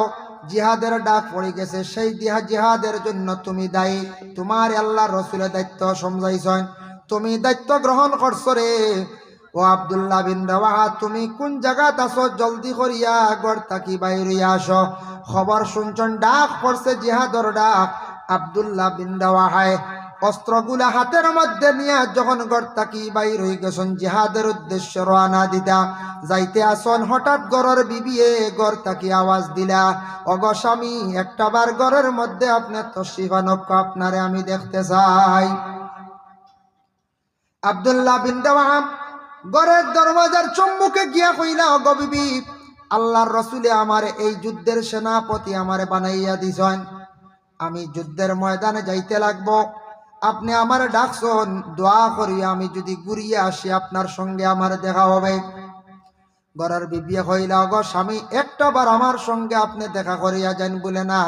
জিহাদের ডাক পড়ে গেছে, সেই জিহাদের জন্য তুমি দায়ী, তোমার আল্লাহর রাসূলের দায়িত্ব সমঝাইছেন, তুমি দায়িত্ব গ্রহণ করছো রে। ও আব্দুল্লাহ বিন রওয়াহা, তুমি কোন জায়গাত আছো? জলদি করিয়া ঘর থাকি বাইরে আসো। খবর শুনছেন, ডাক পড়ছে জিহাদর ডাক। আব্দুল্লাহ বিন রওয়াহায় অস্ত্রগুলা হাতের মধ্যে নিয়ে যখন ঘর থাকি বাইর হয়ে গেছেন জিহাদের উদ্দেশ্যে রওনা দিতা যাইতে আসন, হঠাৎ ঘরের বিবিয়ে ঘর থাকি আওয়াজ দিলা, ওগো স্বামী একটাবার ঘরের মধ্যে আপনার তশরিফ আনক, আপনারে আমি দেখতে চাই। আব্দুল্লাহ বিন রাওয়াহা ঘরের দরওয়াজার সম্মুখে গিয়া কইলা, ওগো বিবি, আল্লাহর রাসূলে আমারে এই যুদ্ধের সেনাপতি আমারে বানাইয়া দিছেন, আমি যুদ্ধের ময়দানে যাইতে লাগবো, আপনি আমার ডাকছেন, দোয়া করি আমি যদি ঘুরিয়ে আসি আপনার সঙ্গে আমার দেখা হবে। ঘরের বিবি কইলা, ওগো স্বামী একটাবার আমার সঙ্গে আপনি দেখা করিয়া যান। বলে না।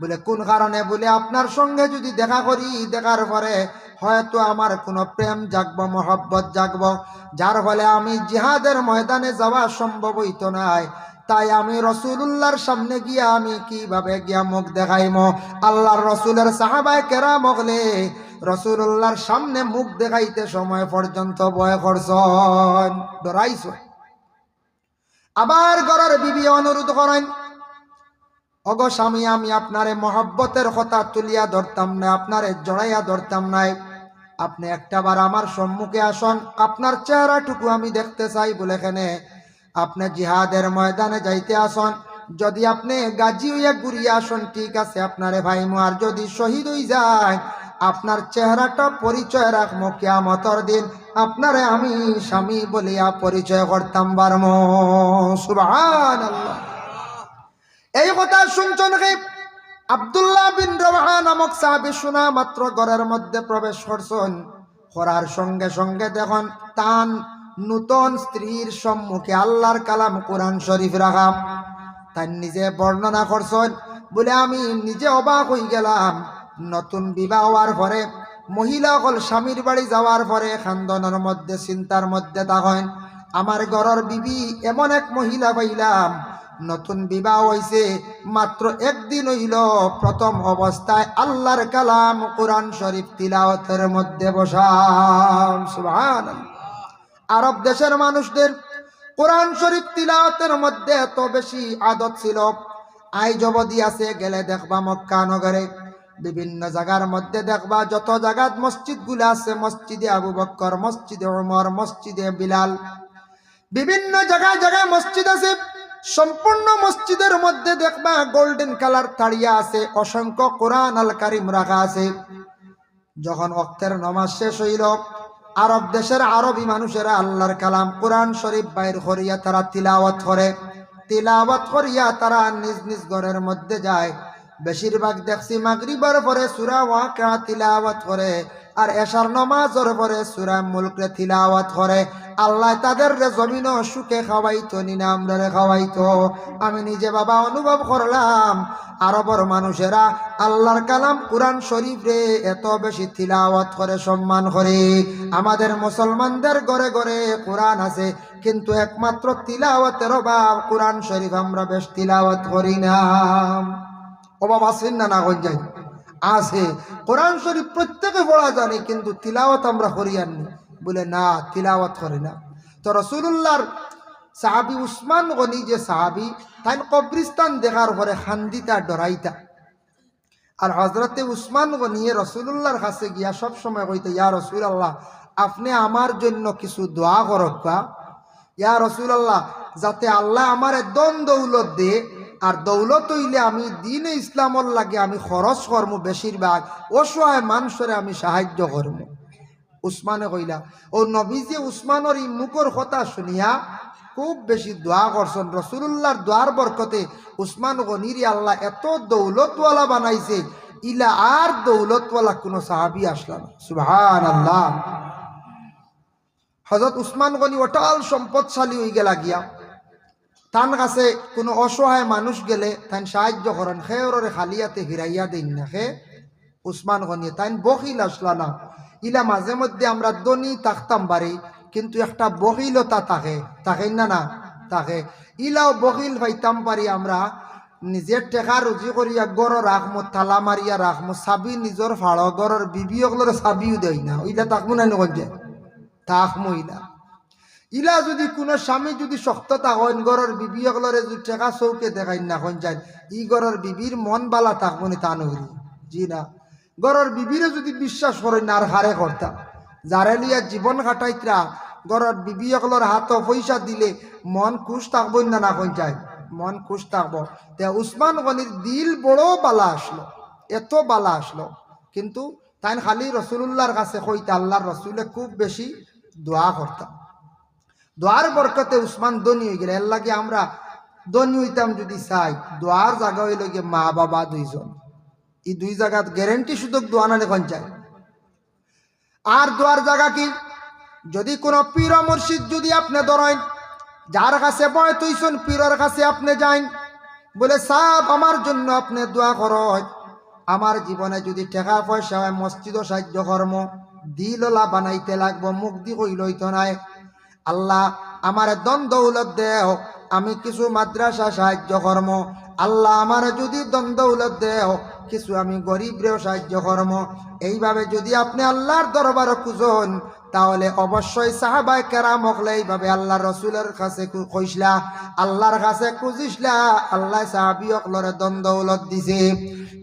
বলে কোন কারণে? বলে আপনার সঙ্গে যদি দেখা করি, দেখার পরে হয়তো আমার কোনো প্রেম জাগবো, মহব্বত জাগবো, যার ফলে আমি জিহাদের ময়দানে যাওয়া সম্ভব হইত নাই। তাই আমি রাসূলুল্লাহর সামনে গিয়া আমি কিভাবে গিয়া মুখ দেখাইমো? আল্লাহর রাসূলের সাহাবায়ে কেরাম হলে রাসূলুল্লাহর সামনে মুখ দেখাইতে সময় পর্যন্ত ভয় করছেন, ডরাইছ। আবার ঘরের বিবি অনুরোধ করেন, ওগো স্বামী, আমি আপনারে মহব্বতের কথা তুলিয়া ধরতাম না, আপনারে জড়াইয়া ধরতাম নাই, আপনি একটাবার আমার সম্মুখে আসন, আপনার চেহারাটুকু আমি দেখতে চাই। বলে কেনে? আপনি জিহাদের ময়দানে যাইতে আসন, যদি আপনি গাজী হইয়া ঘুরিয়া আসন ঠিক আছে, আপনারে ভাইমু, আর যদি শহীদ হই যায় আপনার চেহারাটা পরিচয় রাখবো, কিয়ামতের দিন আপনারে আমি স্বামী বলিয়া পরিচয় করতাম পারমু। সুবহানাল্লাহ। এই কথা শুনছেন কি? আব্দুল্লাহ বিন রাওয়াহা নামক সাহাবী শোনা মাত্র ঘরের মধ্যে প্রবেশ করছেন, করার সঙ্গে সঙ্গে দেখুন তান নূতন স্ত্রীর সম্মুখে আল্লাহর কালাম কোরআন শরীফ রাখা। তাই নিজে বর্ণনা করছেন, বলে আমি নিজে অবাক হয়ে গেলাম। নতুন বিবাহ হওয়ার পরে মহিলা হল স্বামীর বাড়ি যাওয়ার পরে খান্দনের মধ্যে চিন্তার মধ্যে থাকেন। আমার ঘরের বিবি এমন এক মহিলা পাইলাম, নতুন বিবাহ হইছে মাত্র একদিন হইল, প্রথম অবস্থায় আল্লাহর কালাম কোরআন শরীফ তিলাওয়াতের মধ্যে বসা। সুবহানাল্লাহ। আরব দেশের মানুষদের কোরআন শরীফ তিলাওয়াতের মধ্যে এত বেশি আদত ছিল, আজ অবধি আছে। গেলে দেখবা মক্কা নগরে বিভিন্ন জায়গার মধ্যে দেখবা, যত জায়গাত মসজিদ গুলা আছে, মসজিদে আবু বকর, মসজিদে ওমর, মসজিদে বিলাল, বিভিন্ন জায়গায় জায়গায় মসজিদ আছে। সম্পূর্ণ মসজিদের মধ্যে দেখবা গোল্ডেন কালার তাড়িয়া আছে, অসংখ্য কোরআন আল কারিম রাখা আছে। যখন ওয়াক্তের নামাজ শেষ হইল, আরব দেশের আরবি মানুষেরা আল্লাহর কালাম কোরআন শরীফ বাইর করিয়া তারা তিলাওয়াত করে। তিলাওয়াত করিয়া তারা নিজ নিজ ঘরের মধ্যে যায়। বেশিরভাগ দেখছি মাগরিবের পরে সূরা ওয়াকিয়া তিলাওয়াত করে, আর এশার নামাজের পরে সূরা মুলকে তিলাওয়াত করে। আল্লাহ তাদের জমিন সুখে খাওয়াইতো, নিনামরে খাওয়াইতো। আমি নিজে বাবা অনুভব করলাম, আরবের মানুষেরা আল্লাহর কালাম কোরআন শরীফ রে এত বেশি তিলাওয়াত করে, সম্মান করে। আমাদের মুসলমানদের ঘরে ঘরে কোরআন আছে, কিন্তু একমাত্র তিলাওয়াতের অভাব, কোরআন শরীফ আমরা বেশ তিলাওয়াত করি না। অভাব আছেন না? না যাই আছে। কোরআন শরীফ প্রত্যেকে পড়া জানে, কিন্তু তিলাওয়াত আমরা করি আননি। বলে না, তিলাওয়াত করে না। তো রাসূলুল্লাহর সাহাবী উসমান গনি যে সাহাবী, তাই কবরিস্তান দেখার পরে খান্দিতা, ডরাইতা। আর হযরতে উসমান গনি রাসূলুল্লাহর কাছে গিয়া সব সময় কইতে, ইয়া রাসূলুল্লাহ, আপনি আমার জন্য কিছু দোয়া করবা। ইয়া রাসূলুল্লাহ, যাতে আল্লাহ আমারে দন দৌলত দে, আর দৌলত হইলে আমি দ্বীনে ইসলামর লাগে আমি খরচ করবো, বেশিরভাগ অসহায় মানুষের আমি সাহায্য করবো। উসমানে কইলা, ও নবীজি উসমানের এই মুখর কথা শুনিয়া খুব বেশি দোয়া করছেন। রাসূলুল্লাহর দোয়ার বরকতে উসমান গনির আল্লাহ এত দৌলতওয়ালা বানাইছে, ইলা আর দৌলতওয়ালা কোনো সাহাবী আসলা না। সুবহানাল্লাহ। হযরত উসমান গনি অটাল সম্পদশালী হয়ে গেলা গিয়া, তান কাছে কোনো অসহায় মানুষ গেলে তাই সাহায্য করেন, খেয়রে খালিয়াতে হিরাইয়া দেন না। খে উসমান গনি তাই বখিল আসলা না। ইলা মাঝে মধ্যে আমরা দনি থাকতাম পারি, কিন্তু একটা বহিলতা থাকে, থাকে না? না থাকে। ইলাও বহিল পাইতাম পারি আমরা, নিজের টেকা রুজি করিয়া গড় রাখমো, তালা মারিয়া রাখমো, চাবি নিজের ফাড়, গড়ের বিবি অগলোর চাবিও দেয় না। ইলা তাকমো না নগঞ্জে তাকমো ইলা। ইলা যদি কোনো স্বামী যদি শক্ততা হন, গড়ের বিবি অগলরে যদি টেকা চৌকে দেখাই না হন যায়, ই গড়ের বিবির মন বালা থাকবো নি তা নগরি। জি না। গরর বিবিরে যদি বিশ্বাস করেন না আর হারে করতা যারে লিয়া জীবন কাটাইতরা গরর বিবি অকলর হাত পয়সা দিলে মন খুশ থাকবো না না কই যায় মন খুশ থাকবো। তে উসমান গনির দিল বড় বালা আসলো, এত বালা আসলো, কিন্তু তাই খালি রসুল্লাহর কাছে কইতে আল্লাহর রসুলে খুব বেশি দোয়া করতাম। দোয়ার বরকতে উসমান ধনী হয়ে গেলে এর লাগে আমরা ধনী হইতাম যদি চাই দোয়ার জায়গা হইল গিয়ে মা বাবা দুইজন, এই দুই জায়গাত গ্যারেন্টি সুযোগ দোয়া না লেখন চাই। আর দোয়ার জায়গা কি যদি কোনো পীর মুর্শিদ যদি আপনি ধরেন যার কাছে বয় তুইছেন পীরের কাছে আপনি যাইন বলে সাহেব আমার জন্য আপনি দোয়া করেন, আমার জীবনে যদি টাকা পয়সা হয় মসজিদও সাহায্য কর্ম দিললা বানাইতে লাগবো মুখ দি কইল হইতো নাই, আল্লাহ আমার দন দৌলত দেও আমি কিছু মাদ্রাসা সাহায্য কর্ম, আল্লাহ আমার যদি দন দৌলত দেও কিছু আমি গরিবরেও সাহায্য কর্ম। এইভাবে যদি আপনি আল্লাহর দরবার খুঁজন তাহলে অবশ্যই সাহাবাই কেরাম হকলে এইভাবে আল্লাহ রসুলের কাছে কইসলা আল্লাহর কাছে খুঁজিসলা আল্লাহ সাহাবি হকলরে দন দৌলত দিছে।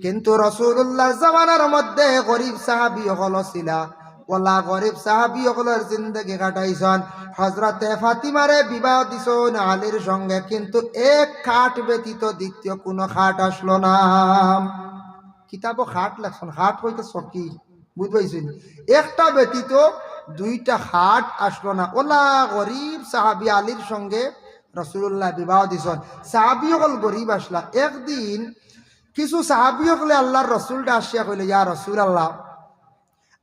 কিন্তু রসুল্লাহর জামানার মধ্যে গরিব সাহাবি হকল ছিলা ওলা গরিব সাহাবি হকলের জিন্দগি কাটাইছন। হজরতে ফাতিমারে বিবাহ দিছন আলীর সঙ্গে, কিন্তু এক খাট ব্যতীত দ্বিতীয় কোনো খাট আসলো না। কিতাবও খাট লাগছেন, খাট হইতে চকি বুঝবাইছেন, একটা ব্যতীত দুইটা খাট আসলো না। ওলা গরিব সাহাবি আলীর সঙ্গে রসুল্লাহ বিবাহ দিছন। সাহাবি হকল গরিব আসলা। একদিন কিছু সাহাবি হকলে আল্লাহর রসুলটা আসিয়া কইলে ইয়া রসুল আল্লাহ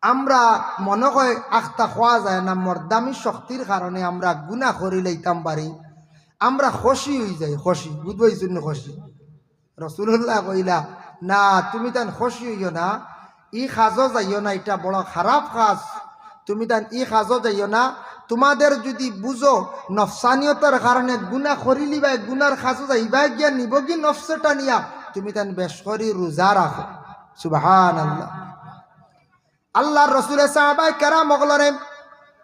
আমরা মনে হয় আখতা খোয়া যায় না, মর্দামি শক্তির কারণে আমরা গুনাহ করি লইতাম পারি, আমরা খুশি হয়ে যাই, খুশি বুঝবাইছেন খুশি। রসুল্লাহ কইলা না তুমি তান খুশি হইও না, ই কাজও যাইও না, এটা বড় খারাপ কাজ, তুমি তান ই কাজও যাইও না, তোমাদের যদি বুঝো নফসানিয়তার কারণে গুনাহ করিলিবা গুনার কাজও যাইবা গিয়া নিব কি নফসটা নিয়া তুমি তান বেশ করি রোজা রাখো। সুবহানাল্লাহ। আল্লাহর রসুলে সাহাবায়ে কেরাম ওগুলোরে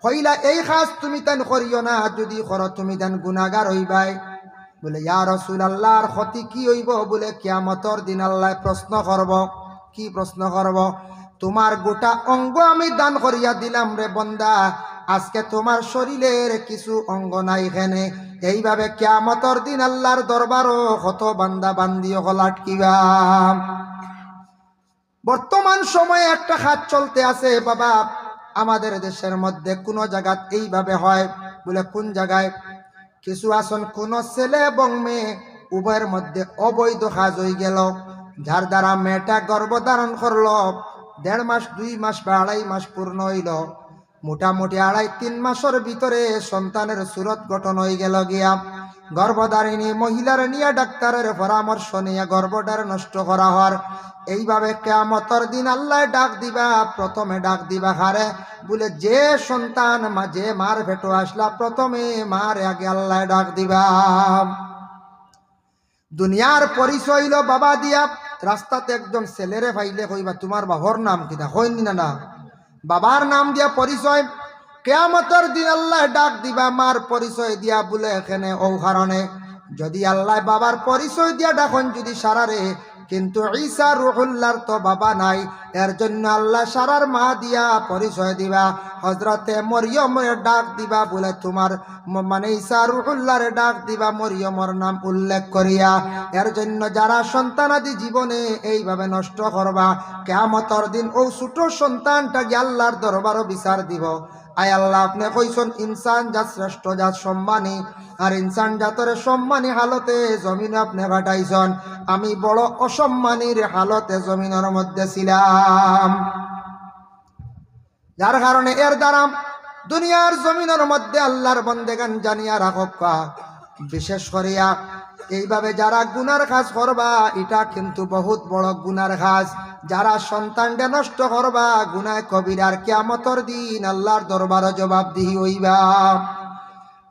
কইলা এই কাজ তুমি তান করিও না, যদি করো তুমি তান গুনাহগার হইবাই। বলে ইয়া রাসূল আল্লাহর ক্ষতি কি হইব? বলে কিয়ামতের দিন আল্লাহ প্রশ্ন করব। কি প্রশ্ন করব? তোমার গোটা অঙ্গ আমি দান করিয়া দিলাম রে বন্দা, আজকে তোমার শরীরের কিছু অঙ্গ নাই এখানে। এইভাবে কিয়ামতের দিন আল্লাহর দরবারও কত বান্দা বান্দিও হল আটকিবা। বর্তমান সময়ে একটা খাত চলতে আছে বাবা আমাদের দেশের মধ্যে, কোন জায়গাত এইভাবে হয়। বলে কোন জায়গায়? কিছু আসন কোন ছেলে এবং মেয়ে উভয়ের মধ্যে অবৈধ কাজ হয়ে গেল, যার দ্বারা মেয়েটা গর্ভধারণ করলো, 1.5 মাস 2 মাস বা 2.5 মাস পূর্ণ হইল, মোটামুটি 2.5-3 মাসের ভিতরে সন্তানের সুরত গঠন হয়ে গেল গিয়া। গর্ভধারিণী মহিলার নিয়ে ডাক্তারের পরামর্শ নিয়ে গর্ভটার নষ্ট করা হওয়ার। এইভাবে কিয়ামতের দিন আল্লাহ ডাক দিবা, প্রথমে ডাক দিবা হারে বলে যে সন্তান যে মার ভেটো আসলা প্রথমে মার আগে আল্লাহ ডাক দিবা। দুনিয়ার পরিচয় হইল বাবা দিয়া, রাস্তাতে একজন ছেলেরে ভাইলে কইবা তোমার বাবার নাম কিনা, কইনি না না বাবার নাম দিয়া পরিচয়। কিয়ামতের দিন আল্লাহ ডাক দিবা মার পরিচয় দিয়া, বলে এখানে ও কারণে যদি আল্লাহ বাবার পরিচয় দিয়া ডাকন যদি সারারে, কিন্তু ঈসা রুহুল্লাহর তো বাবা নাই, এর জন্য আল্লাহ সারার মা দিয়া পরিচয় দিবা। হযরতে মরিয়মের ডাক দিবা, বলে তোমার মানে ঈসা রুহুল্লাহর ডাক দিবা মরিয়মের নাম উল্লেখ করিয়া। এর জন্য যারা সন্তানাদি জীবনে এইভাবে নষ্ট করবা, কিয়ামতের দিন ও ছোট সন্তানটাকে আল্লাহর দরবারও বিচার দিব। আয় আল্লাহ আপনি কইছেন ইনসান জাত শ্রেষ্ঠ জাত সম্মানী, আর ইনসান জাতের সম্মানী হালতে জমিনে আপনি পাঠাইছেন, আমি বড় অসম্মানীর হালতে জমিনের মধ্যে ছিলাম, যার কারণে এর দ্বারা দুনিয়ার জমিনের মধ্যে আল্লাহর বন্দেগান জানিয়া রাখা। বিশেষ করিয়া এইভাবে যারা গুনার কাজ করবা, এটা কিন্তু বহুত বড় গুনার কাজ। যারা সন্তানকে নষ্ট করবা গুনায় কবিরার, কিয়ামতের দিন আল্লাহর দরবারে জবাবদিহি হইবা।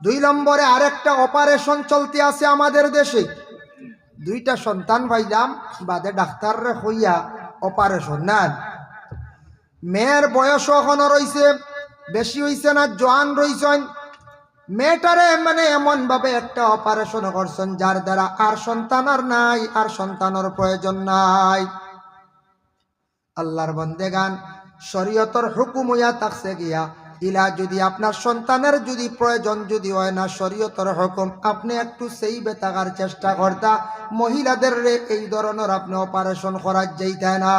2 নম্বরে আরেকটা অপারেশন চলতে আছে আমাদের দেশে। 2টা সন্তান পাইলাম বাদে ডাক্তাররে হইয়া অপারেশন নেন। মেয়ের বয়স এখনো রইছে, বেশি হইছে না, জোয়ান রইছেন। মেয়েটারে মানে এমন ভাবে একটা অপারেশন করছেন যার দ্বারা আর সন্তান আর নাই, আর সন্তানের প্রয়োজন নাই। আল্লাহর বন্দেগান শরীয়তর হুকুম হইয়া থাকছে গিয়া ইলা যদি আপনার সন্তানের যদি প্রয়োজন যদি হয় না শরীয়তর হুকুম আপনি একটু সেই বেতাগার চেষ্টা করতা মহিলাদের রে এই ধরনের আপনি অপারেশন করার যাইতে না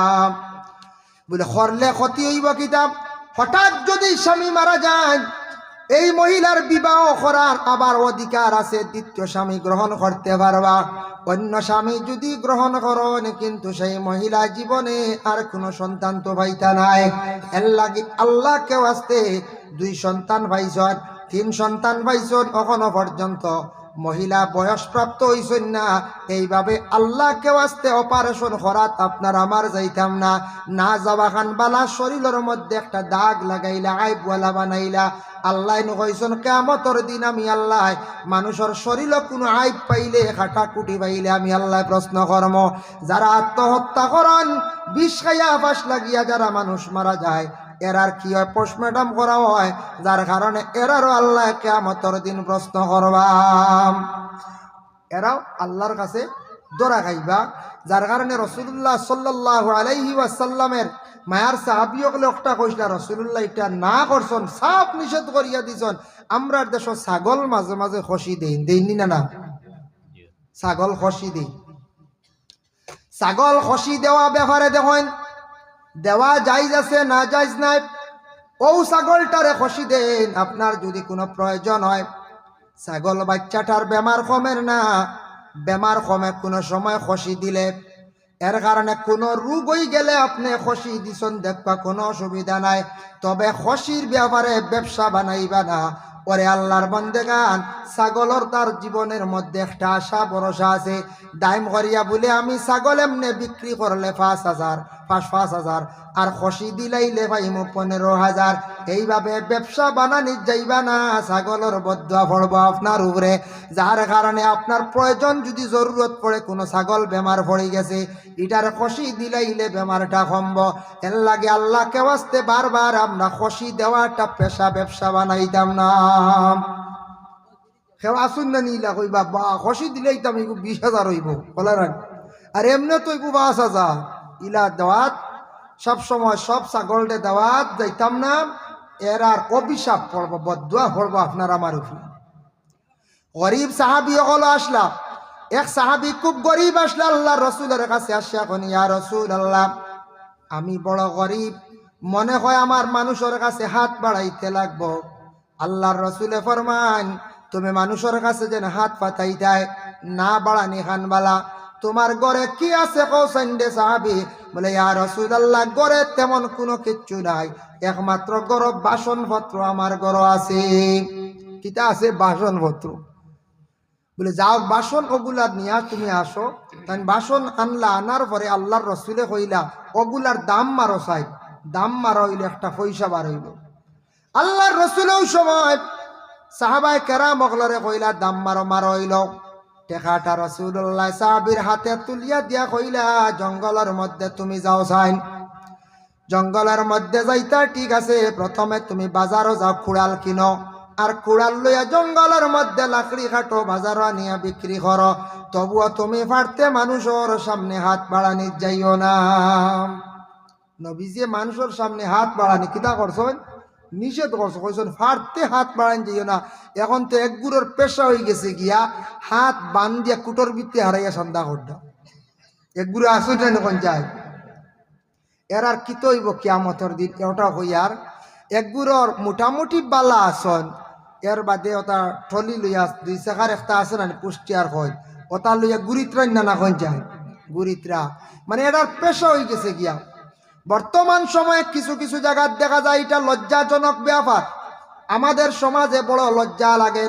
বলে করলে ক্ষতি হইব কিতাব হঠাৎ যদি স্বামী মারা যায় এই মহিলার বিবাহ করার আবার অধিকার আছে দ্বিতীয় স্বামী গ্রহণ করতে পারবা অন্য স্বামী যদি গ্রহণ করেন কিন্তু সেই মহিলা জীবনে আর কোনো সন্তান তো পাইতা নাই এর লাগি আল্লাহকে ওয়াস্তে 2 সন্তান পাইছেন 3 সন্তান পাইছেন এখনো পর্যন্ত মহিলা বয়সপ্রাপ্ত হইছেন না এইভাবে আল্লাহকে ওয়াস্তে অপারেশন করাত আপনার আমার যাইতাম না না যাবাখান বালা শরীরের মধ্যে একটা দাগ লাগাইলা আইবওয়ালা বানাইলা আল্লাহ কইছেন কিয়ামতের দিন আমি আল্লাহ মানুষের শরীরে কোনো আইব পাইলে কাটাকুটি পাইলে আমি আল্লাহ প্রশ্ন করব যারা আত্মহত্যা করেন বিষ খাইয়া ফাঁস লাগিয়া যারা মানুষ মারা যায় এরার কি হয় পোস্টমর্টম করা হয় যার কারণে এরারও আল্লাহ কিয়ামতের দিন প্রশ্ন করবাম এরাও আল্লাহর কাছে দৌড়া খাইবা যার কারণে রাসূলুল্লাহ সাল্লাল্লাহু আলাইহি ওয়াসাল্লামের মায়ার সাহাবিয়কলে একটা কইলা রাসূলুল্লাহ এটা না করছেন সাফ নিষেধ করিয়া দিছেন আমরা দেশ ছাগল মাঝে মাঝে খসি দেইনি না ছাগল খসি দেই ছাগল খসি দেওয়া ব্যাপারে দেখেন দেওয়া জায়েজ আছে না জায়েজ নাই ও ছাগলটারে খসি দেন আপনার যদি কোনো প্রয়োজন হয় ছাগল বাচ্চাটার বেমার কমের না বেমার কমে কোনো সময় খসি দিলে এর কারণে কোনো রোগ হয়ে গেলে আপনি খসি দিছেন দেখবা কোনো অসুবিধা নাই তবে খসির ব্যাপারে ব্যবসা বানাইবা না ওরে আল্লাহর বান্দেগান ছাগলর তার জীবনের মধ্যে একটা আশা ভরসা আছে দাইম করিয়া বলে আমি ছাগল এমনি বিক্রি করলে 5,000 আর খসি দিলাইলে পাইমু 15,000 এইভাবে ব্যবসা বানানি যাইবা না ছাগলের বদুয়া পড়ব আপনার উপরে যার কারণে আপনার প্রয়োজন যদি জরুরত পড়ে কোনো ছাগল বেমার পড়ে গেছে এটার খসি দিলাইলে বেমারটা কমব এর লাগে আল্লাহকে ওয়াস্তে বারবার আমরা খসি দেওয়াটা পেশা ব্যবসা বানাইতাম না কেউ আসুন না নিলা কইবা বা খসি দিলেই তো আমি 20,000 হইব বলার আর এমনি তো 5,000 ইলা দেওয়াত সব সময় সব ছাগলটে দেওয়াত যাইতাম না এর আর অভিশাপ পড়ব বদুয়া পড়ব আপনার আমার উপরে গরিব সাহাবি হলো আসলা এক সাহাবি খুব গরিব আসলা আল্লাহ রসুলের কাছে আসিয়া কোন ইয়া রাসূলুল্লাহ আমি বড় গরিব মনে হয় আমার মানুষের কাছে হাত বাড়াইতে লাগবো আল্লাহর রসুলে ফরমান তুমি মানুষের কাছে যেন হাত পাতাই দেয় না বাড়ানি খানবালা তোমার ঘরে কি আছে কৌশান্ডে সাহাবি বলে ইয়া রাসূলুল্লাহ ঘরে তেমন কোনো কিচ্ছু নাই একমাত্র ঘর বাসনপত্র আমার ঘর আছে কিটা আছে বাসনপত্র বলে যাও বাসন ওগুলা নিয়া তুমি আসো তাই বাসন আনলা আনার পরে আল্লাহর রসুলে কইলা ওগুলার দাম মারো সাহেব দাম মারা হইলে একটা পয়সা বার হইল আল্লাহর রসুলেও সময় সাহাবায়ে কেরাম ওগুলারে কইলা দাম মারো হইল টেকাটা রাসূলুল্লাহ সাহাবীর হাতে তুলিয়া দিয়া কইলা জঙ্গলের মধ্যে তুমি যাও সাইন জঙ্গলের মধ্যে যাইতা ঠিক আছে প্রথমে তুমি বাজারও যাও কুড়াল কিনো আর কুড়াল লইয়া জঙ্গলের মধ্যে লাকড়ি কাটো বাজার আনিয়া বিক্রি করো তবুও তুমি ফাড়তে মানুষের সামনে হাত বাড়ানি যাইও না নবীজি মানুষের সামনে হাত বাড়ানি কিতা করছেন নিষেধ করছো কইছেন ফাড়তে হাত বাড়ান যাইও না এখন তো এক গুড়ের পেশা হয়ে গেছে গিয়া হাত বান দিয়া কুটোর ভিত্তি হারাইয়া সন্ধ্যা করডা এক গুড়ে আসুটা এখন যায় এর আর কিত হইব কিয়ামতের দিন ওটা হইয়ার এক গুড়র মোটামুটি বালা আসন এর বাদে ওটা ঠলি লইয়া 2 চাকার একটা আছে না পুষ্টিয়ার হয় ওটা লইয়া গুড়িত্রা না হয়ে যায় গুড়িত্রা মানে এটার পেশা হয়ে গেছে গিয়া বর্তমান সময়ে কিছু কিছু জায়গা দেখা যায় এটা লজ্জাজনক ব্যাপার আমাদের সমাজে বড় লজ্জা লাগে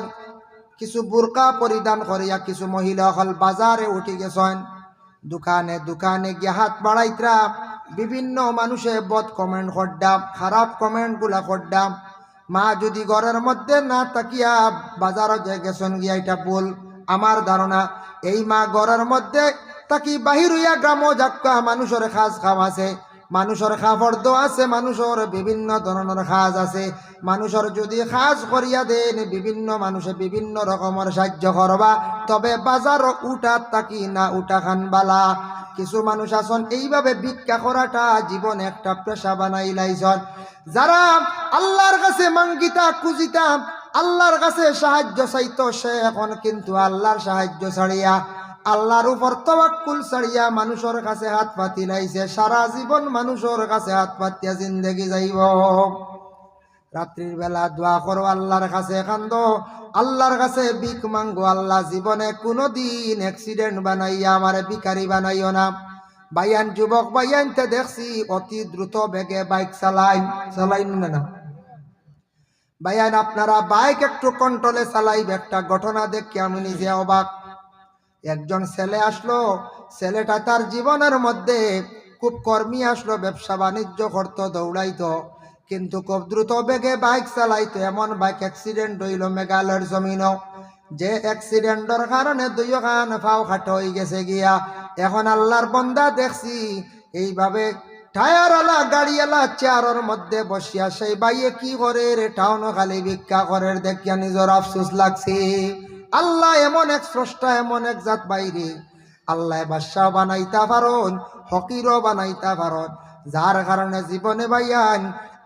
কিছু বুরকা পরিধান করিয়া কিছু মহিলা হল বাজারে উঠে গেছেন দোকানে দোকানে গিয়ে হাত বাড়াইত্রা বিভিন্ন মানুষে বদ কমেন্ট করডাম খারাপ কমেন্ট গুলা করডাম মা যদি ঘরের মধ্যে না তাকিয়া বাজারে যে গেছেন গিয়া এটা বল আমার ধারণা এই মা ঘরের মধ্যে তাকি বাহির হইয়া গ্রাম যাক্কা মানুষের খাস খাম আছে মানুষের খাফর্দ আছে, মানুষের বিভিন্ন ধরনের কাজ আছে। মানুষের যদি কাজ করিয়া দেন বিভিন্ন মানুষে বিভিন্ন রকমের সাহায্য করবা, তবে বাজার উঠা তাকি না উঠা খান বালা। কিছু মানুষ আছেন এইভাবে ভিক্ষা করাটা জীবন একটা পেশা বানাই লাইছন। যারা আল্লাহর কাছে মাঙ্গিতা খুঁজিতা, আল্লাহর কাছে সাহায্য চাইতো, সে এখন কিন্তু আল্লাহর সাহায্য ছাড়িয়া, আল্লাহর উপর তাওয়াক্কুল ছাড়িয়া মানুষের কাছে হাত পাতি লাইছে। সারা জীবন মানুষের কাছে হাত পাতিয়া জিন্দেগি যাইব। রাত্রির বেলা দোয়া করো, আল্লাহর কাছে কান্দো, আল্লাহর কাছে ভিক মাঙ্গো। আল্লাহ জীবনে কোনোদিন অ্যাক্সিডেন্ট বানাইয়া আমারে ভিখারি বানাইও না। বাইয়ান যুবক বাইয়ানতে দেখছি অতি দ্রুত বেগে বাইক চালাইন না বাইয়ান, আপনারা বাইক একটু কন্ট্রোলে চালাইবে। একটা ঘটনা দেখি আমি নিজে অবাক। একজন ছেলে আসলো, ছেলেটা তার জীবনের মধ্যে খুব কর্মী আসলো, ব্যবসা বাণিজ্য করতো, দৌড়াইতো, কিন্তু খুব দ্রুত বেগে বাইক চালাইতো। এমন বাইক অ্যাক্সিডেন্ট হইল মেঘালয়ের জমিনও, যে অ্যাক্সিডেন্টের কারণে দুইও কান ফাও খাটো হয়ে গেছে গিয়া। এখন আল্লাহর বান্দা দেখছি এইভাবে টায়ারওয়ালা গাড়িওয়ালা চেয়ারের মধ্যে বসিয়া সেই বাইয়ে কি করে রে টাউনও খালি ভিক্ষা করে, দেখিয়া নিজের আফসোস লাগছে। আল্লাহ এমন এক স্রষ্টা, এমন এক জাত বাইরে। আল্লাহ বাদশাহ বানাইতা পারন, ফকিরও বানাইতা পারন, যার কারণে জীবনে বাইয়ান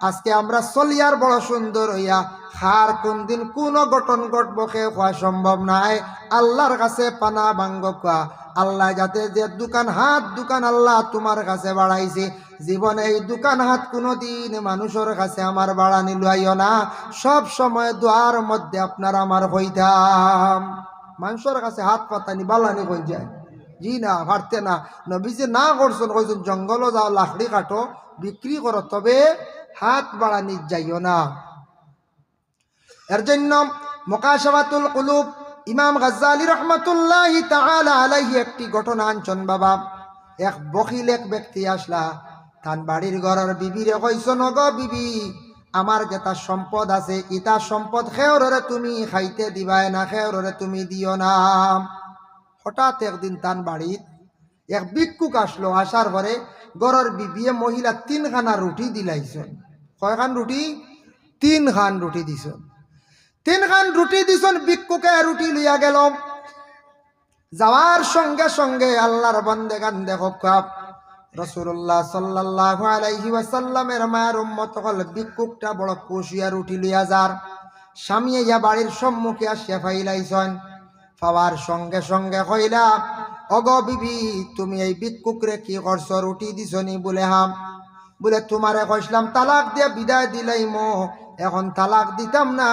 আজকে আমরা চলিয়ার বড় সুন্দর হইয়া হার কোন দিন কোন ঘটন ঘটবো কে হওয়া সম্ভব নাই। আল্লাহর কাছে পানা ভাঙ্গ খোয়া। আল্লাহ যাতে যে দোকান আল্লাহ তোমার কাছে বাড়াইছে, জীবনে এই দোকান হাত কোনোদিন মানুষের কাছে আমার বাড়ানি লইও না। সব সময় দোয়ার মধ্যে আপনার আমার হইতাম। মানুষের কাছে হাত পাতানি বালানি কই যায়, জি না, পারতে না। নবীজি না করছেন, কইছেন জঙ্গলও যাও, লাকড়ি কাটো, বিক্রি করো, তবে হাত বাড়ানি যাইও না। এর জন্য মুকাশাফাতুল কুলুব ইমাম গাজ্জালী রহমাতুল্লাহি তাআলা আলাইহি একটি ঘটনা আনছেন। বাবা, এক বখিল এক ব্যক্তি আসলা, তার বাড়ির ঘরের বিবিরে কইছেন, গো বিবি, আমার যেটা সম্পদ আছে, ইটা সম্পদ খেওরে তুমি খাইতে দিবাই না, খেওরে তুমি দিও না। হঠাৎ একদিন তার বাড়িত এক ভিক্ষুক আসলো। আসার পরে ঘরের বিবিয়ে মহিলা 3 খানা রুটি দিলাইছেন। কয়খান রুটি? 3 খান রুটি দিছেন। 3 খান রুটি দিছেন। ভিক্ষুকে রুটি লইয়া গেল। যাওয়ার সঙ্গে সঙ্গে আল্লাহর বান্দেগান দেখো, রাসূলুল্লাহ সাল্লাল্লাহু আলাইহি ওয়াসাল্লামের মায়ের উম্মত হল ভিক্ষুকটা বড় খুশিয়া রুটি লইয়া যার স্বামী ইয়া বাড়ির সম্মুখে আসিয়া ফাইলাইছেন। পাওয়ার সঙ্গে সঙ্গে কইলা, ওগো বিবি, তুমি এই ভিক্ষুকরে কি করছো? রুটি দিছনি? বলে হাম। বলে তোমারে কইছিলাম তালাক দিয়ে বিদায় দিলাইমো, এখন তালাক দিতাম না,